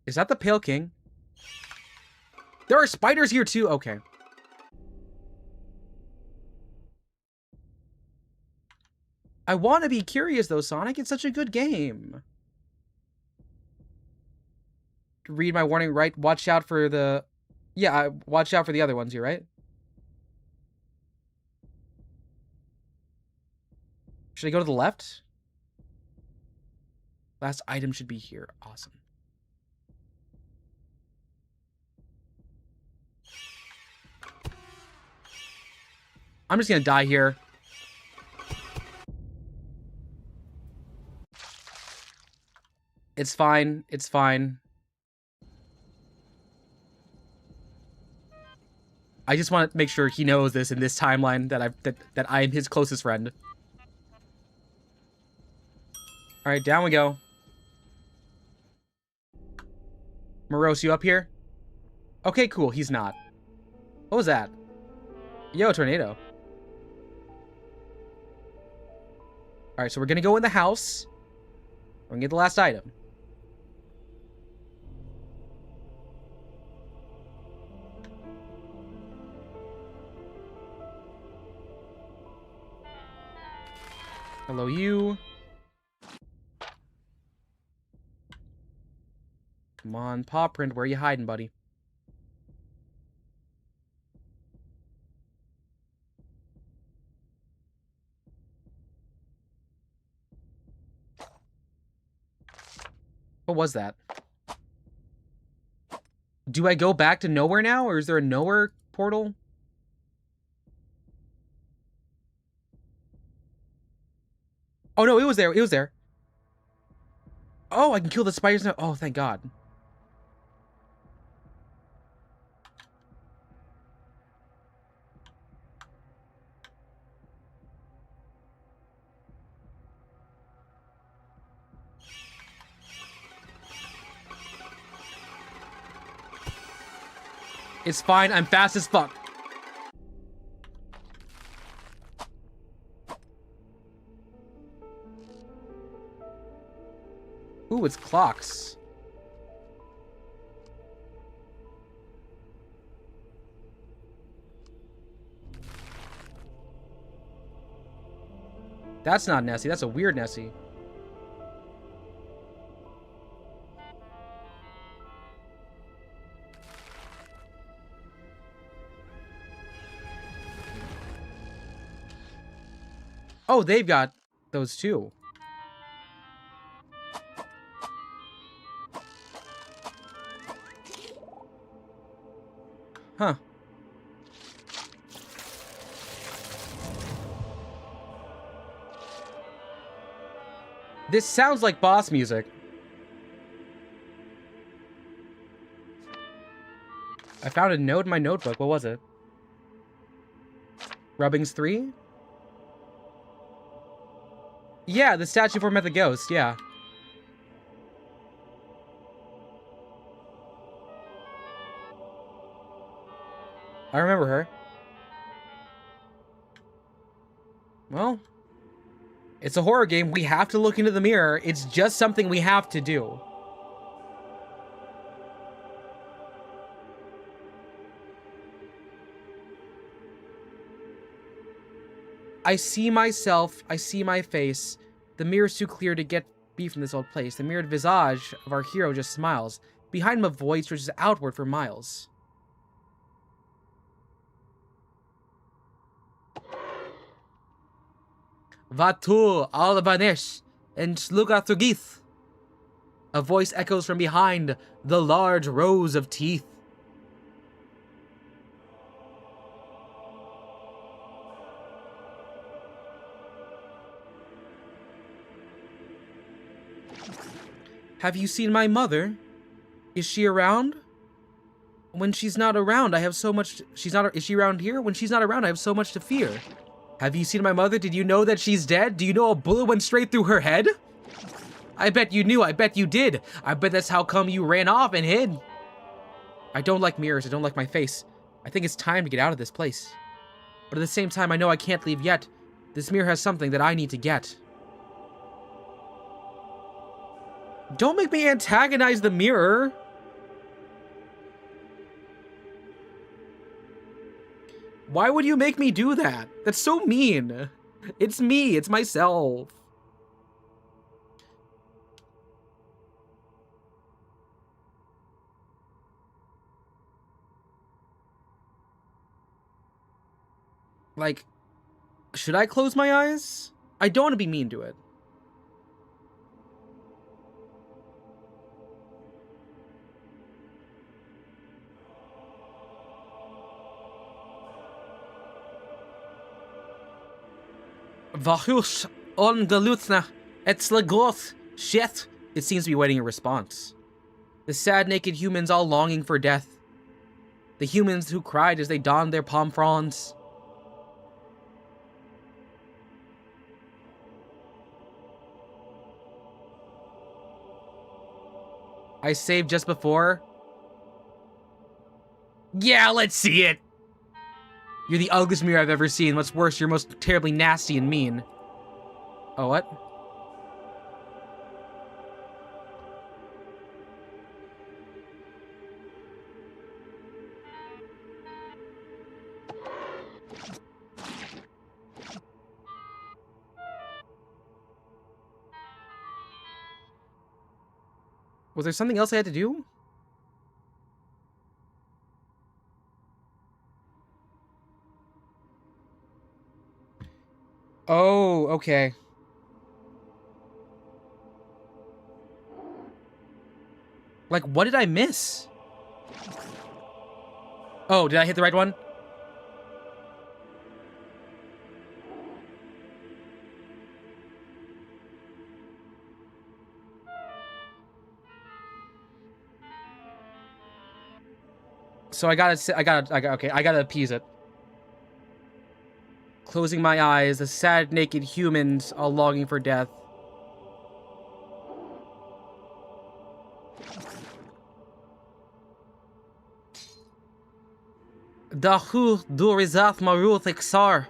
Is that the Pale King? There are spiders here too. Okay. I want to be curious though, Sonic. It's such a good game. Read my warning, right? Watch out for the... Yeah, watch out for the other ones here, right? Should I go to the left? Last item should be here. Awesome. I'm just gonna die here. It's fine. It's fine. I just want to make sure he knows this in this timeline that I am his closest friend. All right, down we go. Morose, you up here? Okay, cool. He's not. What was that? Yo, tornado. All right, so we're gonna go in the house. We're gonna get the last item. Hello, you. Come on, Paw Print, where are you hiding, buddy? What was that? Do I go back to nowhere now, or is there a nowhere portal? Oh no, it was there. It was there. Oh, I can kill the spiders now. Oh, thank God. It's fine, I'm fast as fuck. Ooh, it's clocks. That's not Nessie, that's a weird Nessie. Oh, they've got those too. Huh. This sounds like boss music. I found a note in my notebook. What was it? Rubbings 3? Yeah, the statue for Met the Ghost, yeah. I remember her. Well, it's a horror game. We have to look into the mirror. It's just something we have to do. I see myself. I see my face. The mirror's too clear to get me from this old place. The mirrored visage of our hero just smiles. Behind him a void stretches outward for miles. Vatu albanesh and slugatugith. A voice echoes from behind the large rows of teeth. Have you seen my mother? Is she around? When she's not around, I have so much... Is she around here? When she's not around, I have so much to fear. Have you seen my mother? Did you know that she's dead? Do you know a bullet went straight through her head? I bet you knew. I bet you did. I bet that's how come you ran off and hid. I don't like mirrors. I don't like my face. I think it's time to get out of this place. But at the same time, I know I can't leave yet. This mirror has something that I need to get. Don't make me antagonize the mirror. Why would you make me do that? That's so mean. It's me. It's myself. Like, should I close my eyes? I don't want to be mean to it. Vahush on galutna etslagoth shet. It seems to be waiting a response. The sad naked humans all longing for death. The humans who cried as they donned their palm fronds. I saved just before. Yeah, let's see it. You're the ugliest mirror I've ever seen. What's worse, you're most terribly nasty and mean. Oh, what? Was there something else I had to do? Oh, okay. Like, what did I miss? Oh, did I hit the right one? So I gotta appease it. Closing my eyes, the sad, naked humans all longing for death. Dahu Durizath Maruth Ixar.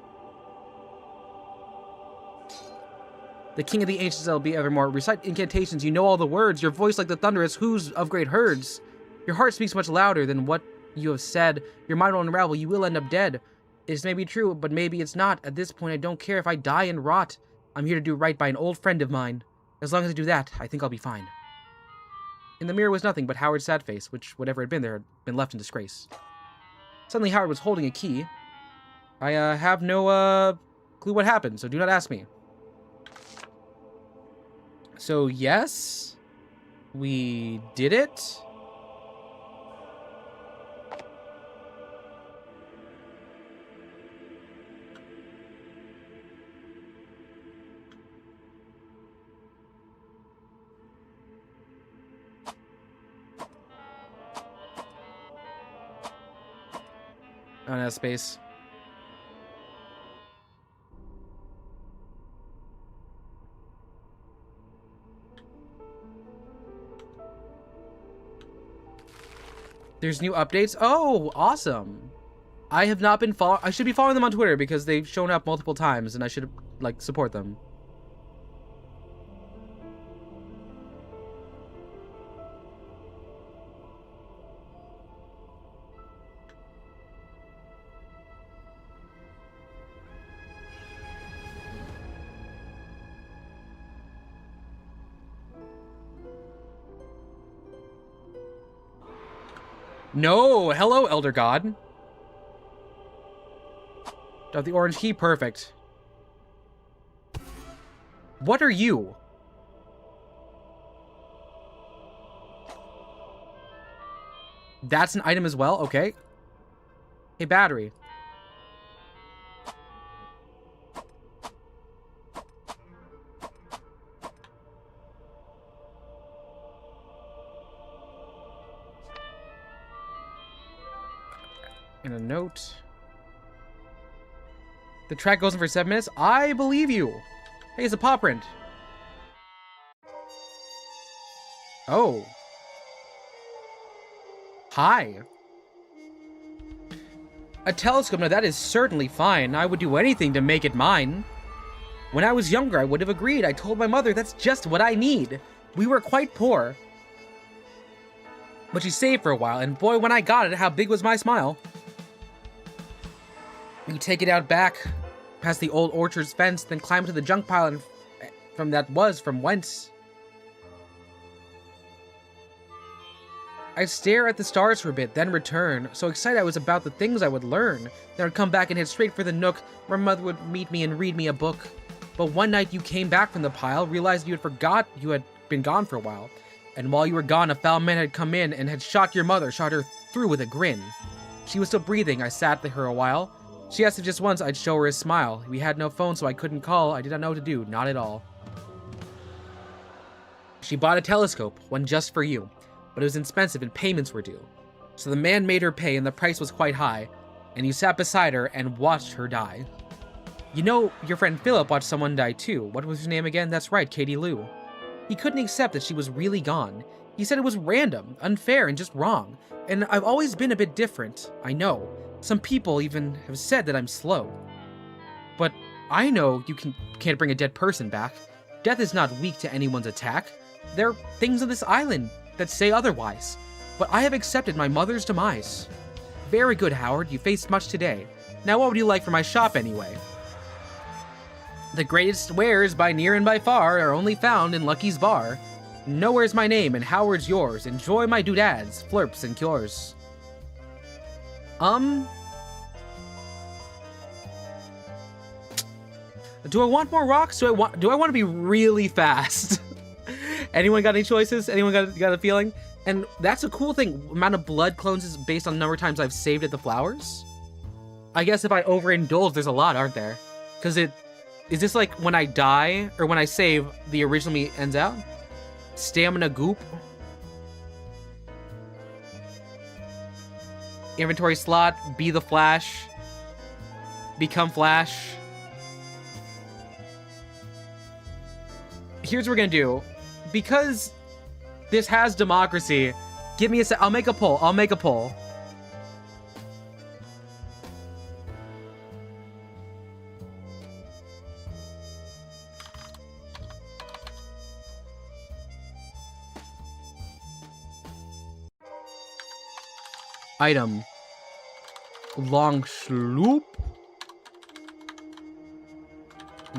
The king of the ancients shall be evermore. Recite incantations, you know all the words. Your voice like the thunderous whoos of great herds. Your heart speaks much louder than what you have said. Your mind will unravel, you will end up dead. This may be true, but maybe it's not. At this point, I don't care if I die and rot. I'm here to do right by an old friend of mine. As long as I do that, I think I'll be fine. In the mirror was nothing but Howard's sad face, which, whatever had been there, had been left in disgrace. Suddenly, Howard was holding a key. I have no clue what happened, so do not ask me. So, yes, we did it. Oh, no, space. There's new updates? Oh, awesome. I have not been I should be following them on Twitter because they've shown up multiple times and I should, like, support them. No! Hello, Elder God. Got the orange key, perfect. What are you? That's an item as well? Okay. Hey, battery. And a note. The track goes on for 7 minutes. I believe you. Hey, it's a paw print. Oh. Hi. A telescope, now that is certainly fine. I would do anything to make it mine. When I was younger, I would have agreed. I told my mother that's just what I need. We were quite poor. But she saved for a while, and boy, when I got it, how big was my smile. We take it out back, past the old orchard's fence, then climb to the junk pile and from whence. I'd stare at the stars for a bit, then return. So excited I was about the things I would learn. Then I'd come back and head straight for the nook, where mother would meet me and read me a book. But one night you came back from the pile, realized you had been gone for a while. And while you were gone, a foul man had come in and had shot your mother, shot her through with a grin. She was still breathing. I sat with her a while. She asked if just once I'd show her a smile. We had no phone, so I couldn't call. I did not know what to do, not at all. She bought a telescope, one just for you, but it was expensive and payments were due. So the man made her pay and the price was quite high, and you sat beside her and watched her die. You know, your friend Philip watched someone die too. What was her name again? That's right, Katie Lou. He couldn't accept that she was really gone. He said it was random, unfair, and just wrong. And I've always been a bit different, I know. Some people even have said that I'm slow. But I know you can't bring a dead person back. Death is not weak to anyone's attack. There are things on this island that say otherwise. But I have accepted my mother's demise. Very good, Howard. You faced much today. Now what would you like for my shop anyway? The greatest wares by near and by far are only found in Lucky's Bar. Nowhere's my name and Howard's yours. Enjoy my doodads, flirps, and cures. Do I want more rocks? Do I want to be really fast? Anyone got any choices? Anyone got a feeling? And that's a cool thing. Amount of blood clones is based on the number of times I've saved at the flowers. I guess if I overindulge, there's a lot, aren't there? Because is this like when I die or when I save, the original me ends out? Stamina goop. Inventory slot, be the Flash, become Flash. Here's what we're gonna do. Because this has democracy, give me a sec. I'll make a poll. Item. Long sloop.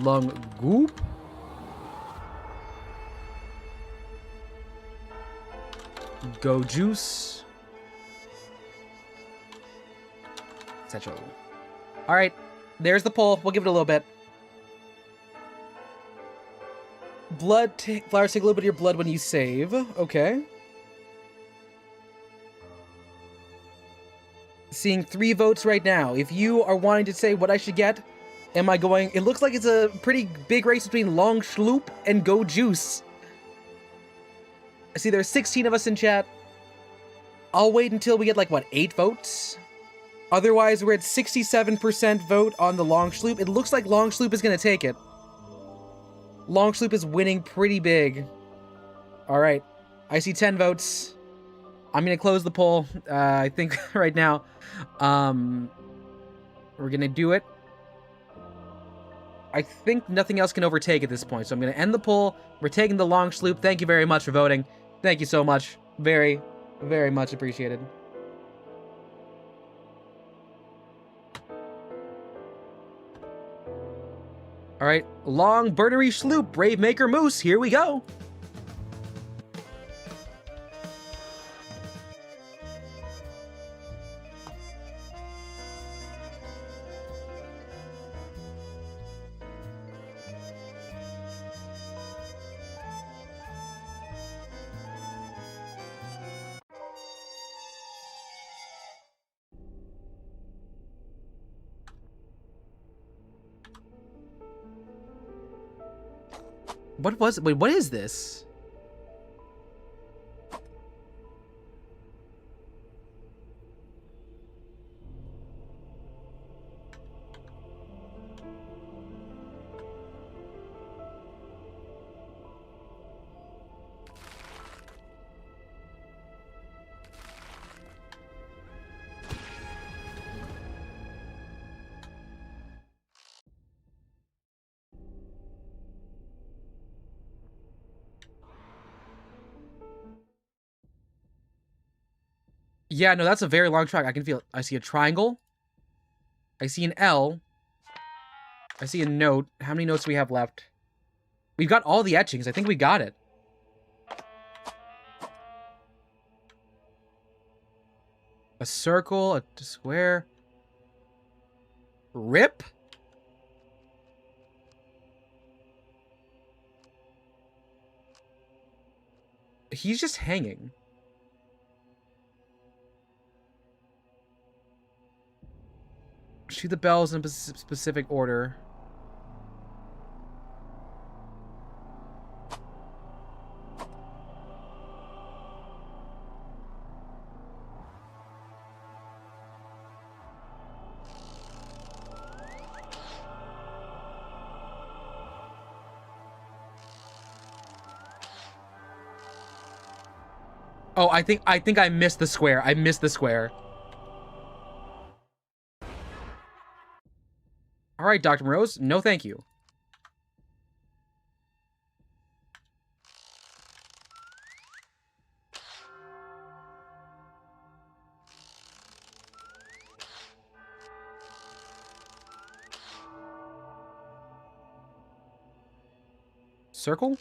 Long goop. Go juice. Etc. Alright. There's the pull. We'll give it a little bit. Blood. Flowers take a little bit of your blood when you save. Okay. Seeing 3 votes right now. If you are wanting to say what I should get, am I going... It looks like it's a pretty big race between Long Schloop and Go Juice. I see there's 16 of us in chat. I'll wait until we get, like, what, 8 votes? Otherwise, we're at 67% vote on the Long Schloop. It looks like Long Schloop is going to take it. Long Schloop is winning pretty big. All right. I see 10 votes. I'm going to close the poll, I think, right now. We're going to do it. I think nothing else can overtake at this point, so I'm going to end the poll. We're taking the Long Schloop. Thank you very much for voting. Thank you so much. Very, very much appreciated. All right, Long Burnery Schloop, Brave Maker Moose, here we go. Wait, what is this? Yeah, no, that's a very long track. I can feel it. I see a triangle. I see an L. I see a note. How many notes do we have left? We've got all the etchings. I think we got it. A circle, a square. Rip? He's just hanging. Shoot the bells in a specific order. Oh, I think I missed the square. I missed the square. All right, Dr. Morose. No, thank you. Circle?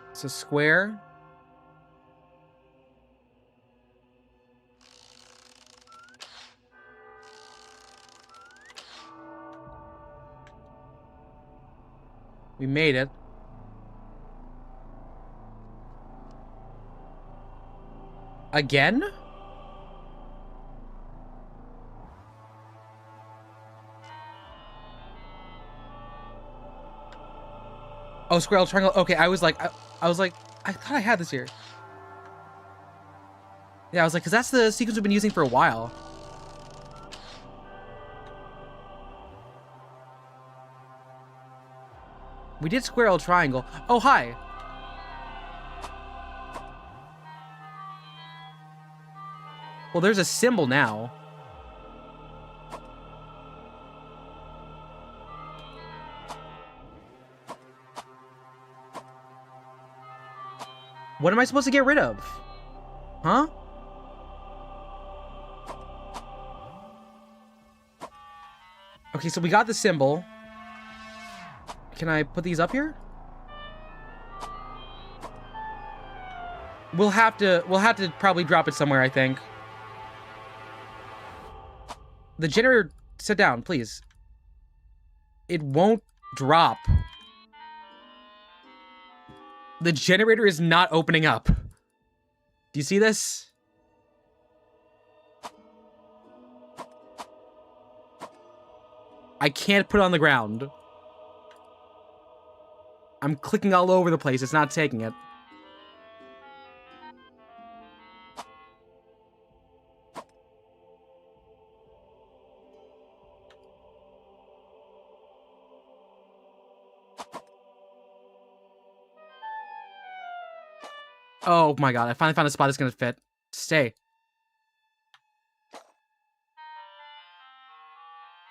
It's a square. We made it. Again? Oh, square, triangle. Okay, I was like, I thought I had this here. Yeah, I was like, because that's the sequence we've been using for a while. We did square, triangle. Oh, hi. Well, there's a symbol now. What am I supposed to get rid of? Huh? Okay, so we got the symbol. Can I put these up here? We'll have to probably drop it somewhere, I think. The generator, sit down, please. It won't drop. The generator is not opening up. Do you see this? I can't put it on the ground. I'm clicking all over the place. It's not taking it. Oh my god, I finally found a spot that's gonna fit. Stay.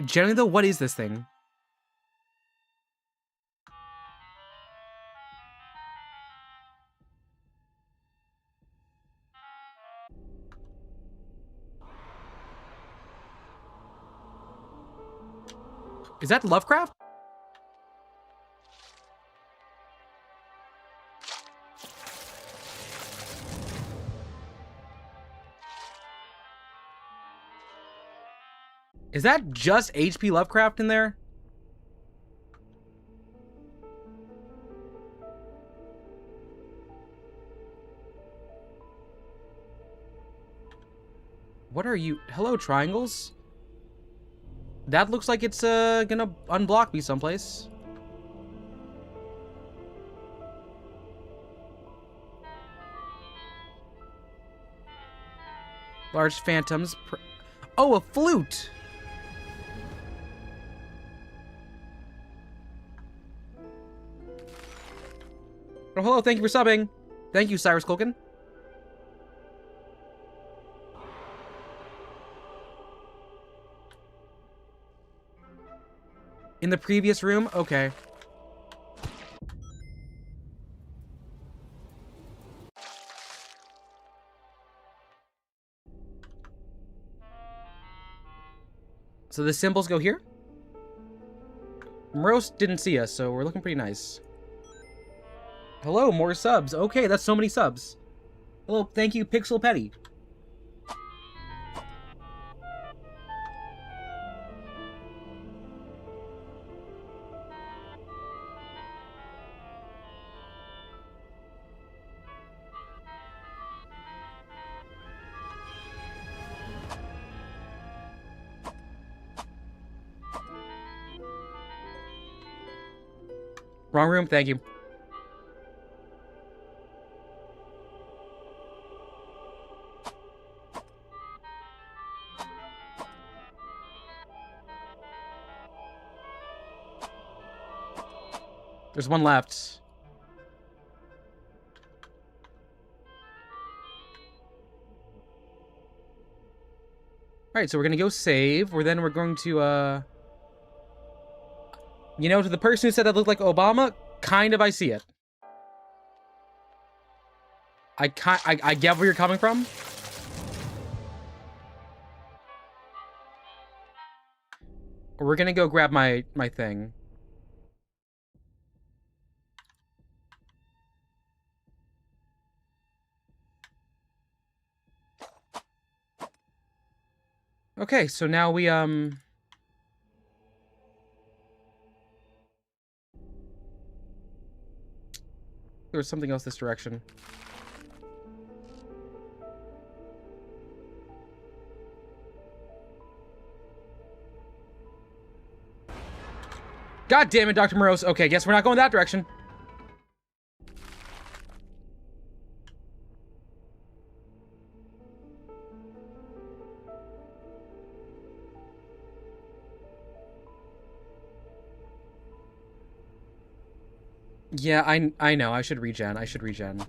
Generally though, what is this thing? Is that Lovecraft? Is that just H.P. Lovecraft in there? What are you? Hello, triangles? That looks like it's gonna unblock me someplace. Large phantoms. Oh, a flute! Oh, hello, thank you for subbing. Thank you, Cyrus Culkin. In the previous room? Okay. So the symbols go here? Morose didn't see us, so we're looking pretty nice. Hello, more subs. Okay, that's so many subs. Hello, thank you, Pixel Petty. Wrong room, thank you. There's one left. Alright, so we're gonna go save, or then we're going to, you know, to the person who said I looked like Obama, kind of I see it. I get where you're coming from. We're gonna go grab my thing. Okay, so now we, there's something else this direction. God damn it, Dr. Morose. Okay, guess we're not going that direction. Yeah, I know. I should regen. I should regen.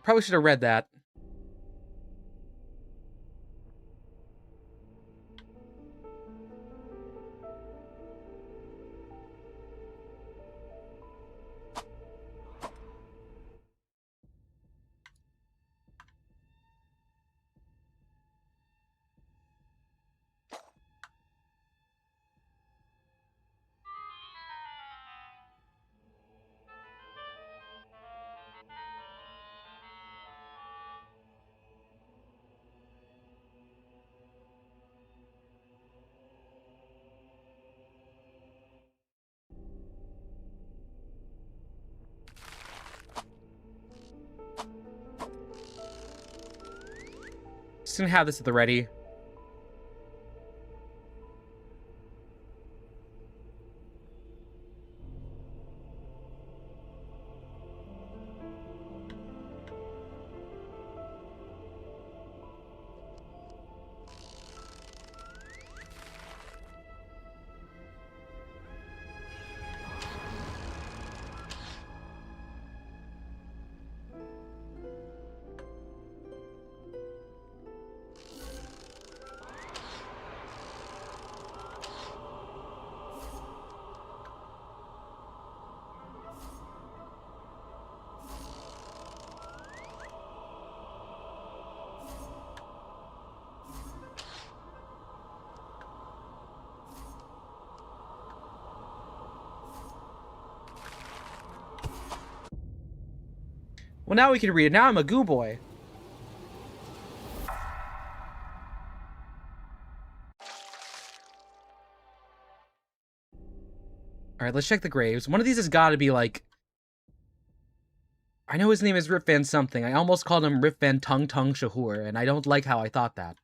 Probably should have read that. Just gonna have this at the ready. Well, now we can read it. Now I'm a goo boy. Alright, let's check the graves. One of these has got to be, like... I know his name is Rip Van something. I almost called him Rip Van Tung Tung Shahur, and I don't like how I thought that.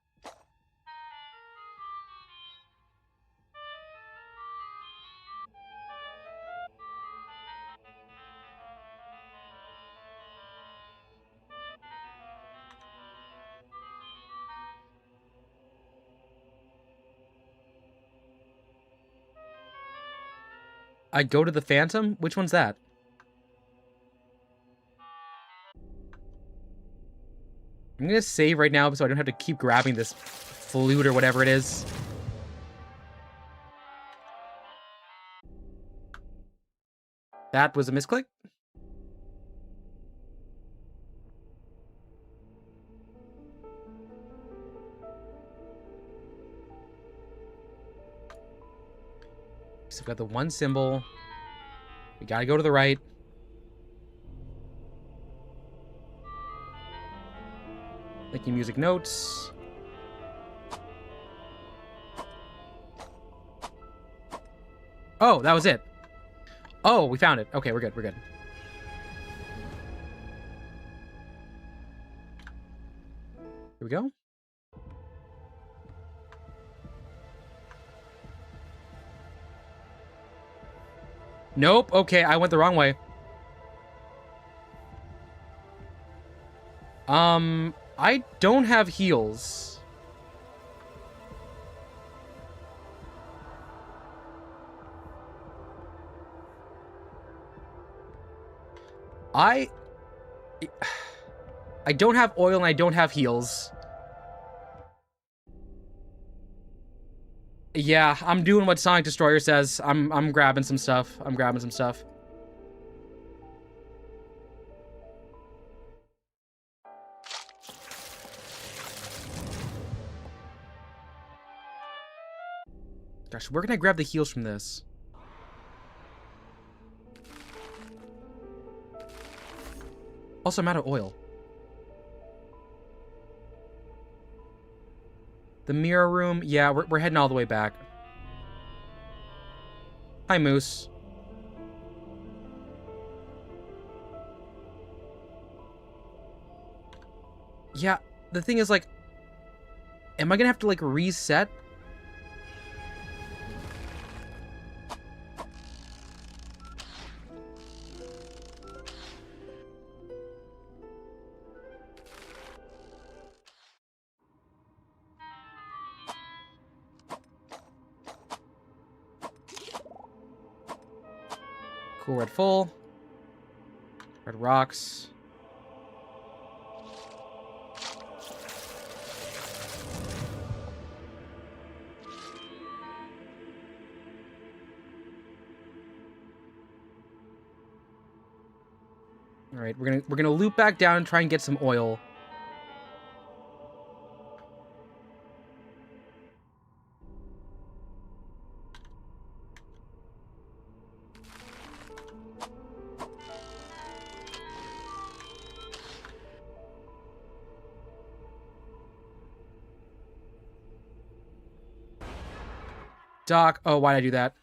I'd go to the Phantom? Which one's that? I'm gonna save right now so I don't have to keep grabbing this flute or whatever it is. That was a misclick? So we've got the one symbol. We gotta go to the right. Making music notes. Oh, that was it. Oh, we found it. Okay, we're good. We're good. Here we go. Nope. Okay, I went the wrong way. I don't have heals. I don't have oil and I don't have heals. Yeah, I'm doing what Sonic Destroyer says. I'm grabbing some stuff. I'm grabbing some stuff. Gosh, where can I grab the heals from this? Also, I'm out of oil. The mirror room. Yeah, we're heading all the way back. Hi, Moose. Yeah, the thing is, like... Am I gonna have to, like, reset? Cool, red full. Red rocks. All right, we're gonna loop back down and try and get some oil. Doc, oh, why'd I do that?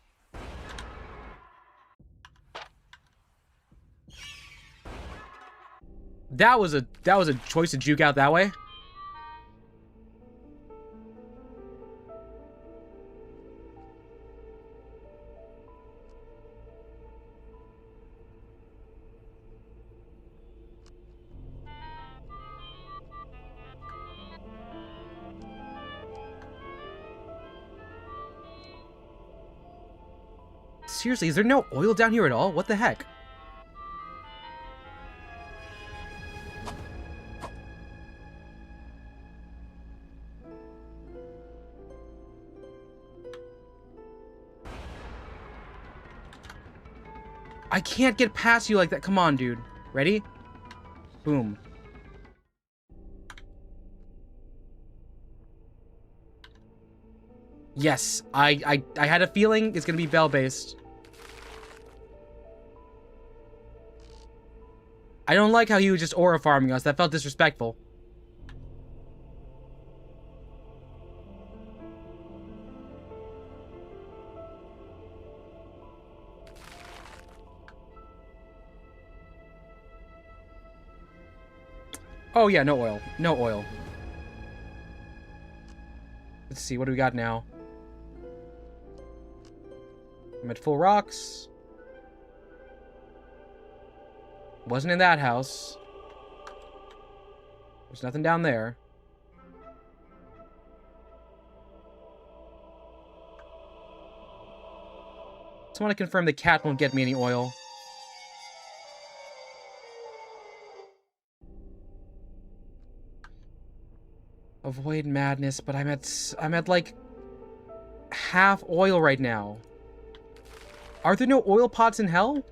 That was a choice to juke out that way. Seriously, is there no oil down here at all? What the heck? I can't get past you like that. Come on, dude. Ready? Boom. Yes, I had a feeling it's gonna be bell-based. I don't like how he was just aura farming us. That felt disrespectful. Oh yeah, no oil. No oil. Let's see, what do we got now? I'm at full rocks. Wasn't in that house. There's nothing down there. Just want to confirm the cat won't get me any oil. Avoid madness, but I'm at like half oil right now. Are there no oil pots in hell?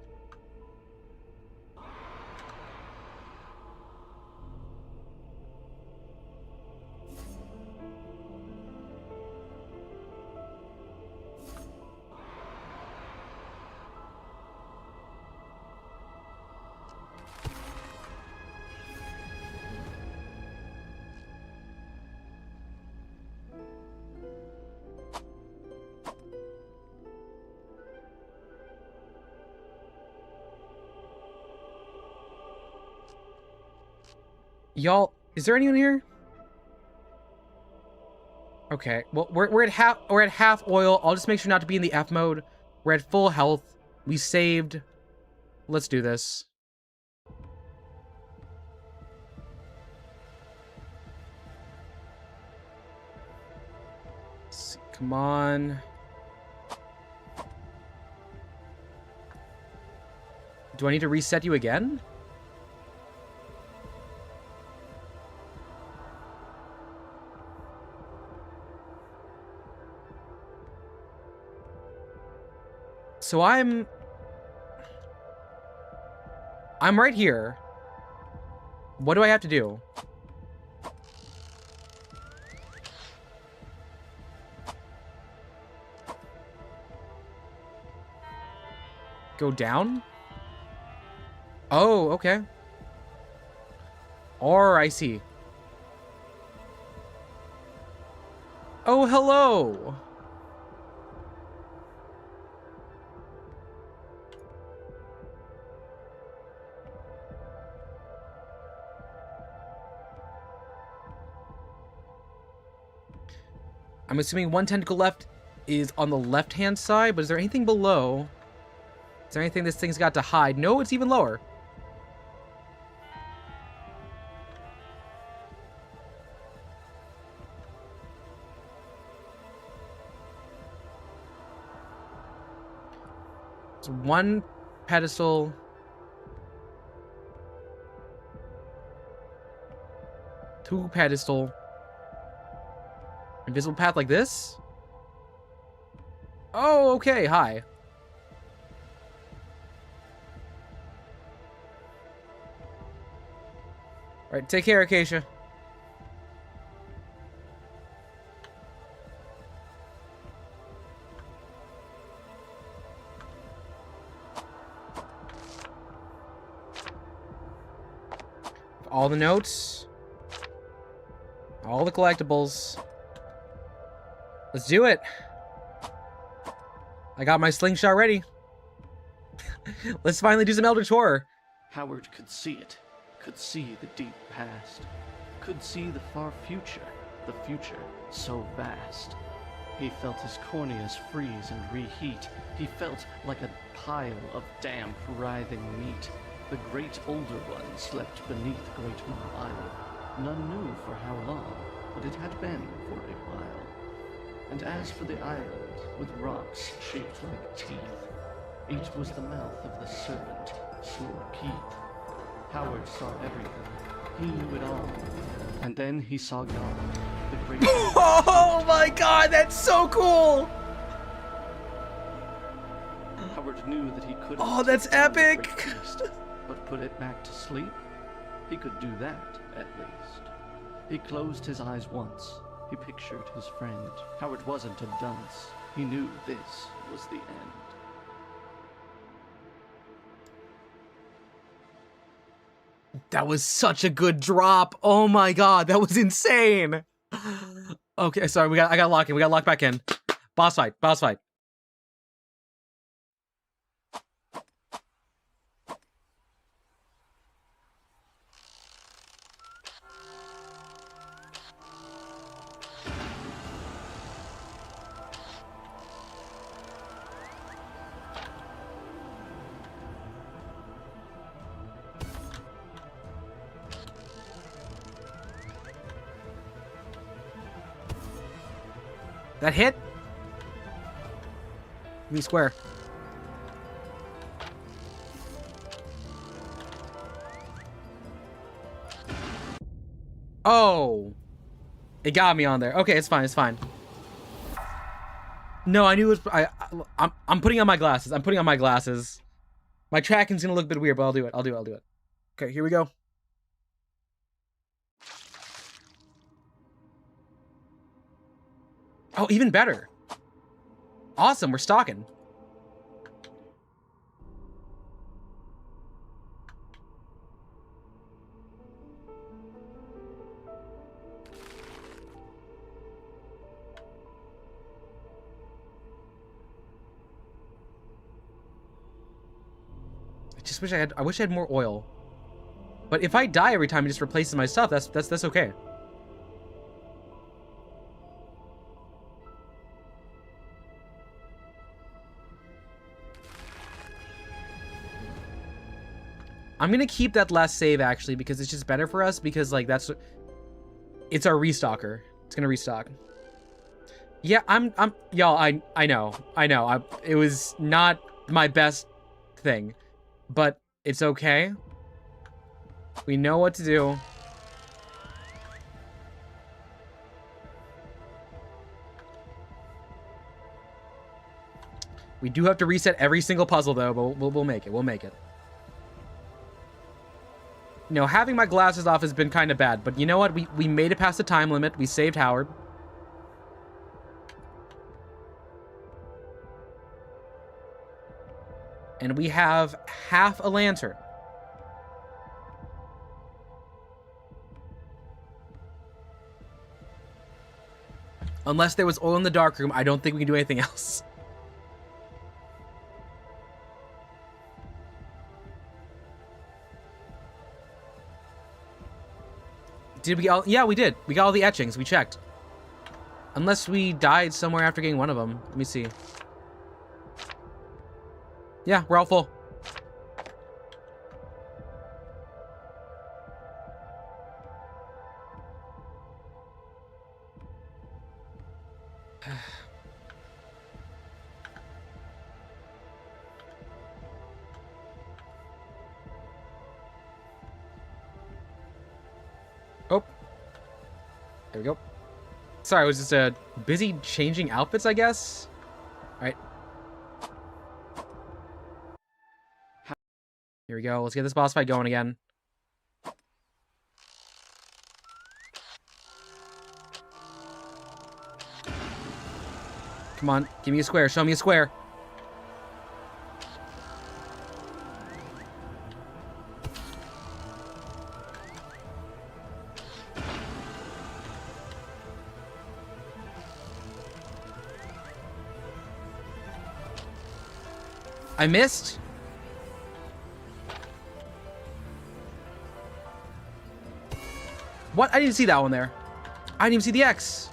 Y'all, is there anyone here? Okay, well, we're at half oil. I'll just make sure not to be in the F mode. We're at full health. We saved. Let's do this. Let's see, come on. Do I need to reset you again? So I'm right here. What do I have to do? Go down? Oh, okay. Or I see. Oh, hello. I'm assuming one tentacle left is on the left-hand side, but is there anything below? Is there anything this thing's got to hide? No, it's even lower. It's one pedestal. Two pedestal. Invisible path like this? Oh, okay, hi. Alright, take care, Acacia. All the notes. All the collectibles. Let's do it. I got my slingshot ready. Let's finally do some Eldritch Horror. Howard could see it, could see the deep past, could see the far future, the future so vast. He felt his corneas freeze and reheat. He felt like a pile of damp, writhing meat. The great older ones slept beneath Great Mile Isle. None knew for how long, but it had been for a while. And as for the island, with rocks shaped like teeth, each was the mouth of the serpent, swore Keith. Howard saw everything. He knew it all. And then he saw God, the great... Oh my god, that's so cool! Howard knew that he couldn't... Oh, that's epic! But put it back to sleep? He could do that, at least. He closed his eyes once. He pictured his friend. Howard wasn't a dunce. He knew this was the end. That was such a good drop. Oh my god, that was insane. Okay, sorry, I got locked in. We got locked back in. Boss fight, boss fight. That hit? Give me square. Oh. It got me on there. Okay, it's fine, it's fine. No, I knew it was... I'm putting on my glasses. I'm putting on my glasses. My tracking's gonna look a bit weird, but I'll do it. I'll do it. Okay, here we go. Oh, even better. Awesome, we're stalking. I wish I had more oil. But if I die every time it just replaces my stuff, that's okay. I'm gonna keep that last save actually because it's just better for us because like it's our restocker. It's gonna restock. Yeah, y'all. I know. It was not my best thing, but it's okay. We know what to do. We do have to reset every single puzzle though, but we'll make it. We'll make it. You know, having my glasses off has been kind of bad, but you know what? We made it past the time limit. We saved Howard. And we have half a lantern. Unless there was oil in the dark room, I don't think we can do anything else. Did we all? Yeah, we did. We got all the etchings. We checked. Unless we died somewhere after getting one of them. Let me see. Yeah, we're all full. Oh. There we go. Sorry, I was just busy changing outfits, I guess. All right. Here we go. Let's get this boss fight going again. Come on, give me a square. Show me a square. I missed. What? I didn't see that one there. I didn't even see the X.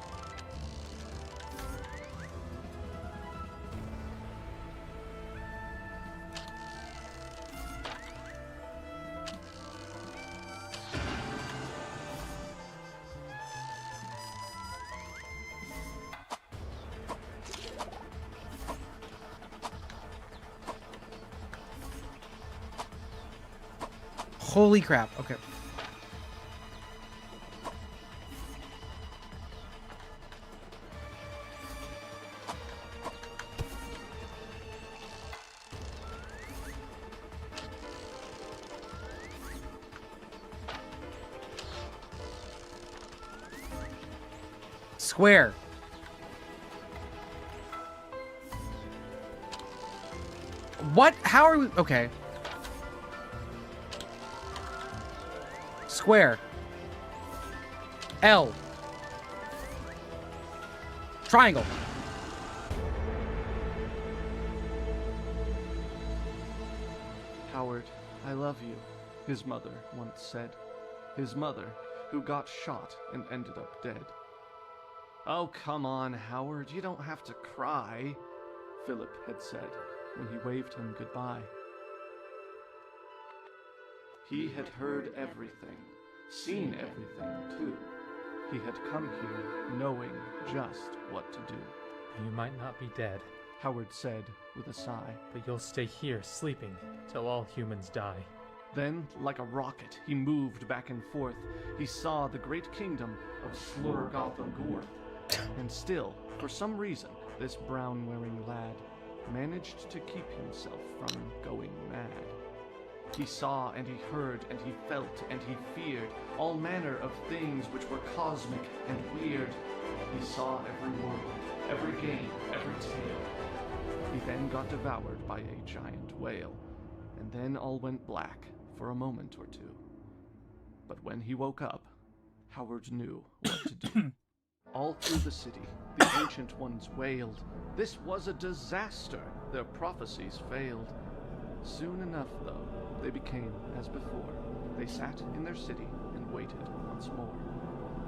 Holy crap. Okay. Square. What? How are we? Okay. Square. L. Triangle. Howard, I love you, his mother once said. His mother, who got shot and ended up dead. Oh, come on, Howard, you don't have to cry, Philip had said when he waved him goodbye. He had heard everything, seen everything, too. He had come here knowing just what to do. You might not be dead, Howard said with a sigh. but you'll stay here sleeping till all humans die. Then, like a rocket, he moved back and forth. He saw the great kingdom of Slurgotham-Gore. And still, for some reason, this brown-wearing lad managed to keep himself from going mad. He saw and he heard and he felt and he feared all manner of things which were cosmic and weird. He saw every world, every game, every tale. He then got devoured by a giant whale, and then all went black for a moment or two. But when he woke up, Howard knew what to do. All through the city, the Ancient Ones wailed. This was a disaster. Their prophecies failed. Soon enough, though, they became as before. They sat in their city and waited once more.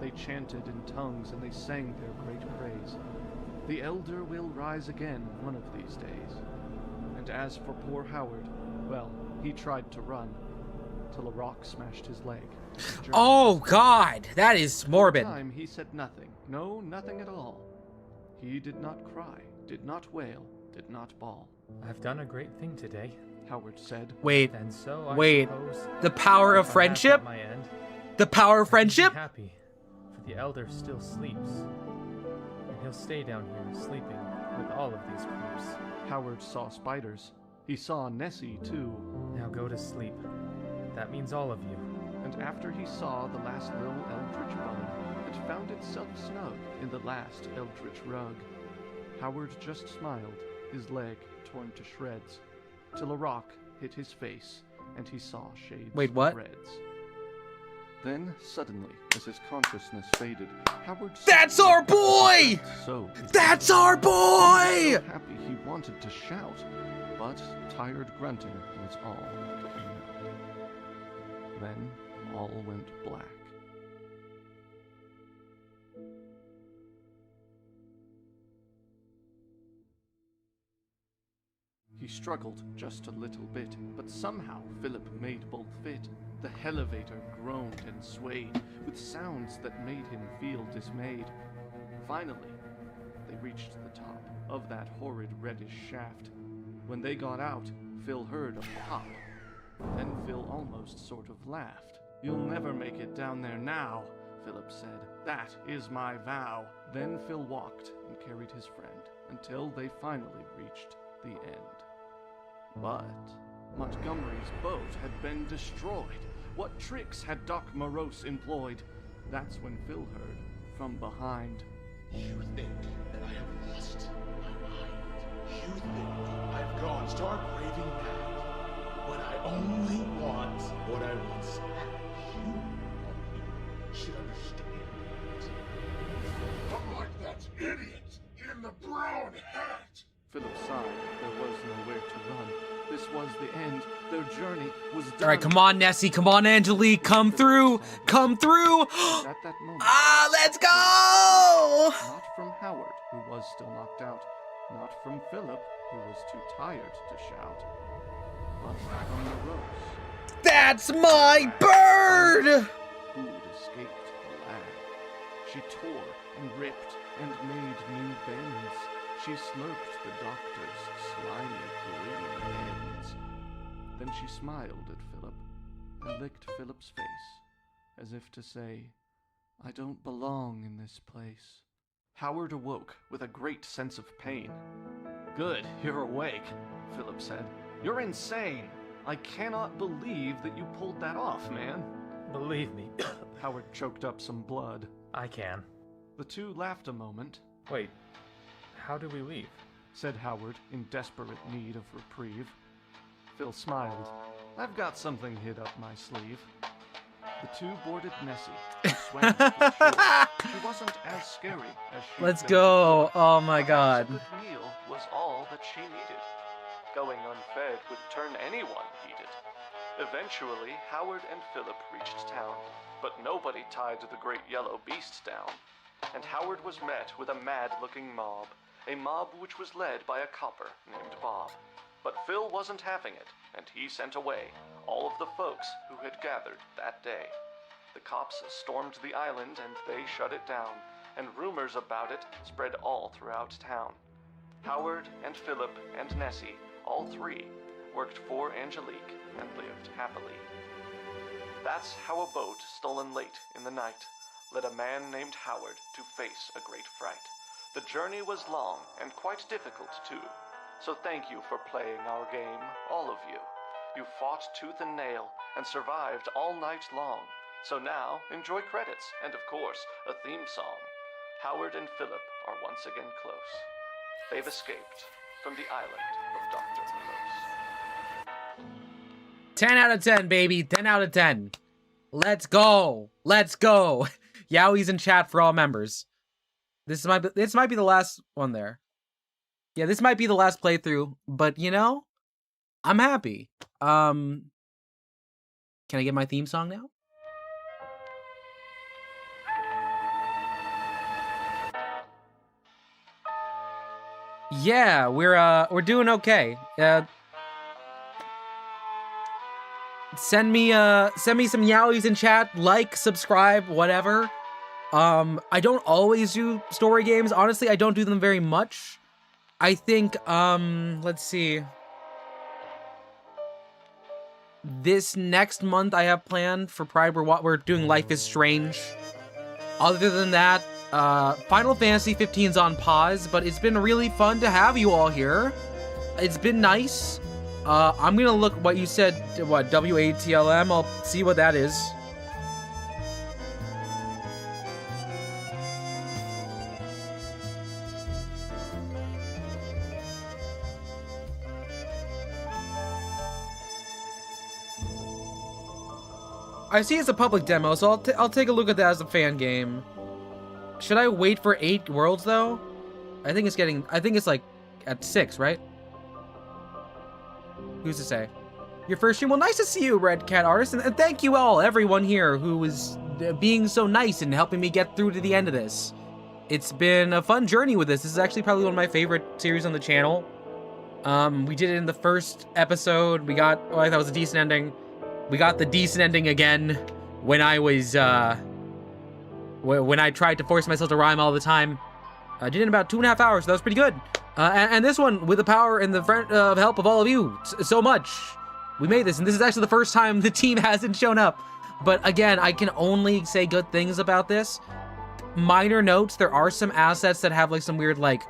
They chanted in tongues and they sang their great praise. The Elder will rise again one of these days. And as for poor Howard, well, he tried to run, till a rock smashed his leg. Oh, God. That is morbid. For a time, he said nothing. No, nothing at all. He did not cry, did not wail, did not bawl. I've done a great thing today, Howard said. Wait. and so I Wait. suppose The power of if I have friendship? at my end, The power of I can be friendship? happy, for the Elder still sleeps, and he'll stay down here sleeping with all of these creeps. Howard saw spiders. He saw Nessie, too. Now go to sleep. That means all of you. And after he saw the last little eldritch bone, it found itself snug in the last eldritch rug. Howard just smiled, his leg torn to shreds, till a rock hit his face, and he saw shades Wait, what? of reds. Then, suddenly, as his consciousness faded, Howard saw That's our boy! So That's our boy! so happy he wanted to shout, but tired grunting was all that came out. Then all went black. He struggled just a little bit, but somehow Philip made both fit. The elevator groaned and swayed, with sounds that made him feel dismayed. Finally, they reached the top of that horrid reddish shaft. When they got out, Phil heard a pop. Then Phil almost sort of laughed. "You'll never make it down there now," Philip said. "That is my vow." Then Phil walked and carried his friend until they finally reached the end. But Montgomery's boat had been destroyed. What tricks had Doc Morose employed? That's when Phil heard from behind. You think that I have lost my You think I've gone stark raving mad when I only want what I once had. You should understand that. Unlike that idiot in the brown hat. Philip sighed. There was nowhere to run. This was the end. Their journey was done. All right, come on, Nessie. Come on, Angelique. Come through. Come through. At that moment, Let's go. not from Howard, who was still knocked out, not from Philip, who was too tired to shout, but from Morose, That's my bird. who'd escaped the lab. She tore and ripped and made new bends. She slurped the doctor's slimy green ends. Then she smiled at Philip and licked Philip's face, as if to say, I don't belong in this place. Howard awoke with a great sense of pain. Good, you're awake, Philip said. You're insane. I cannot believe that you pulled that off, man. Believe me, Howard choked up some blood. I can. The two laughed a moment, Wait, how do we leave? said Howard, in desperate need of reprieve. Phil smiled. I've got something hid up my sleeve. The two boarded Nessie, who swam to the shore. She wasn't as scary as she Let's go. Oh my God. A good meal was all that she needed. Going unfed would turn anyone heated. Eventually, Howard and Philip reached town, but nobody tied the great yellow beast down. And Howard was met with a mad-looking mob, a mob which was led by a copper named Bob. But Phil wasn't having it, and he sent away all of the folks who had gathered that day. The cops stormed the island and they shut it down, and rumors about it spread all throughout town. Howard and Philip and Nessie, all three, worked for Angelique and lived happily. That's how a boat stolen late in the night led a man named Howard to face a great fright. The journey was long and quite difficult too, so thank you for playing our game, all of you. You fought tooth and nail and survived all night long, so now enjoy credits and of course a theme song. Howard and Philip are once again close. They've escaped from the island of Dr. Morose. 10 out of 10, baby. 10 out of 10. Let's go. Let's go. Yowie's in chat for all members. This might be the last one there. Yeah, this might be the last playthrough, but you know, I'm happy. Can I get my theme song now? Yeah, we're doing okay. Send me some yowies in chat, like, subscribe, whatever. I don't always do story games. Honestly, I don't do them very much. I think, let's see. This next month I have planned for Pride, we're doing Life is Strange. Other than that, Final Fantasy 15's on pause, but it's been really fun to have you all here. It's been nice. I'm gonna look what you said, what, WATLM, I'll see what that is. I see it's a public demo, so I'll take a look at that as a fan game. Should I wait for 8 worlds though? I think it's like at 6, right? Who's to say? Your first stream? Well, nice to see you, Red Cat Artist, and thank you all, everyone here who is being so nice and helping me get through to the end of this. It's been a fun journey with this. This is actually probably one of my favorite series on the channel. We did it in the first episode. We got, oh, I thought it was a decent ending. We got the decent ending again when I was, when I tried to force myself to rhyme all the time. I did it in about 2.5 hours, so that was pretty good. And this one, with the power and the help of all of you, so much. We made this, and this is actually the first time the team hasn't shown up. But again, I can only say good things about this. Minor notes, there are some assets that have like some weird like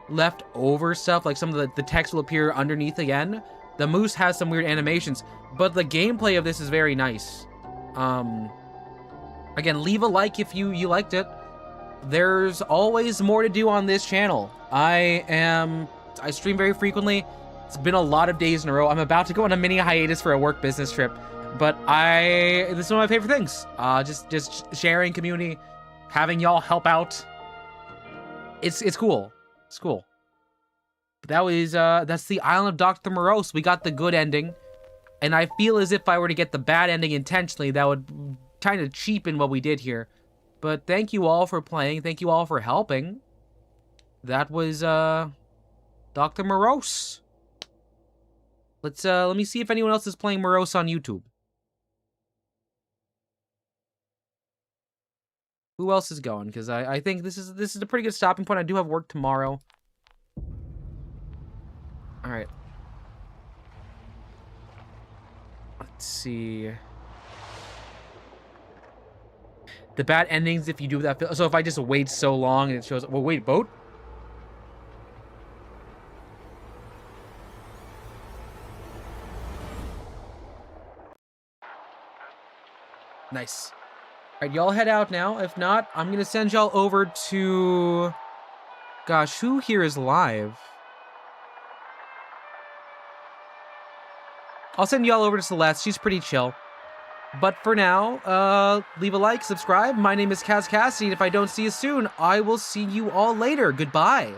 leftover stuff, like some of the text will appear underneath again. The moose has some weird animations, but the gameplay of this is very nice. Again, leave a like if you liked it. There's always more to do on this channel. I am I stream very frequently. It's been a lot of days in a row. I'm about to go on a mini hiatus for a work business trip, but this is one of my favorite things. Just sharing community, having y'all help out. It's cool. It's cool. But that was that's the Island of Dr. Morose. We got the good ending, and I feel as if I were to get the bad ending intentionally, that would kind of cheapen what we did here. But thank you all for playing. Thank you all for helping. That was Dr. Morose. Let me see if anyone else is playing Morose on YouTube. Who else is going? Because I think this is a pretty good stopping point. I do have work tomorrow. All right. Let's see. The bad endings if you do that. So if I just wait so long and it shows. Well, wait, boat. Nice. All right, y'all head out now. If not, I'm going to send y'all over to... Gosh, who here is live? I'll send y'all over to Celeste. She's pretty chill. But for now, leave a like, subscribe. My name is KazCassidy, and if I don't see you soon, I will see you all later. Goodbye.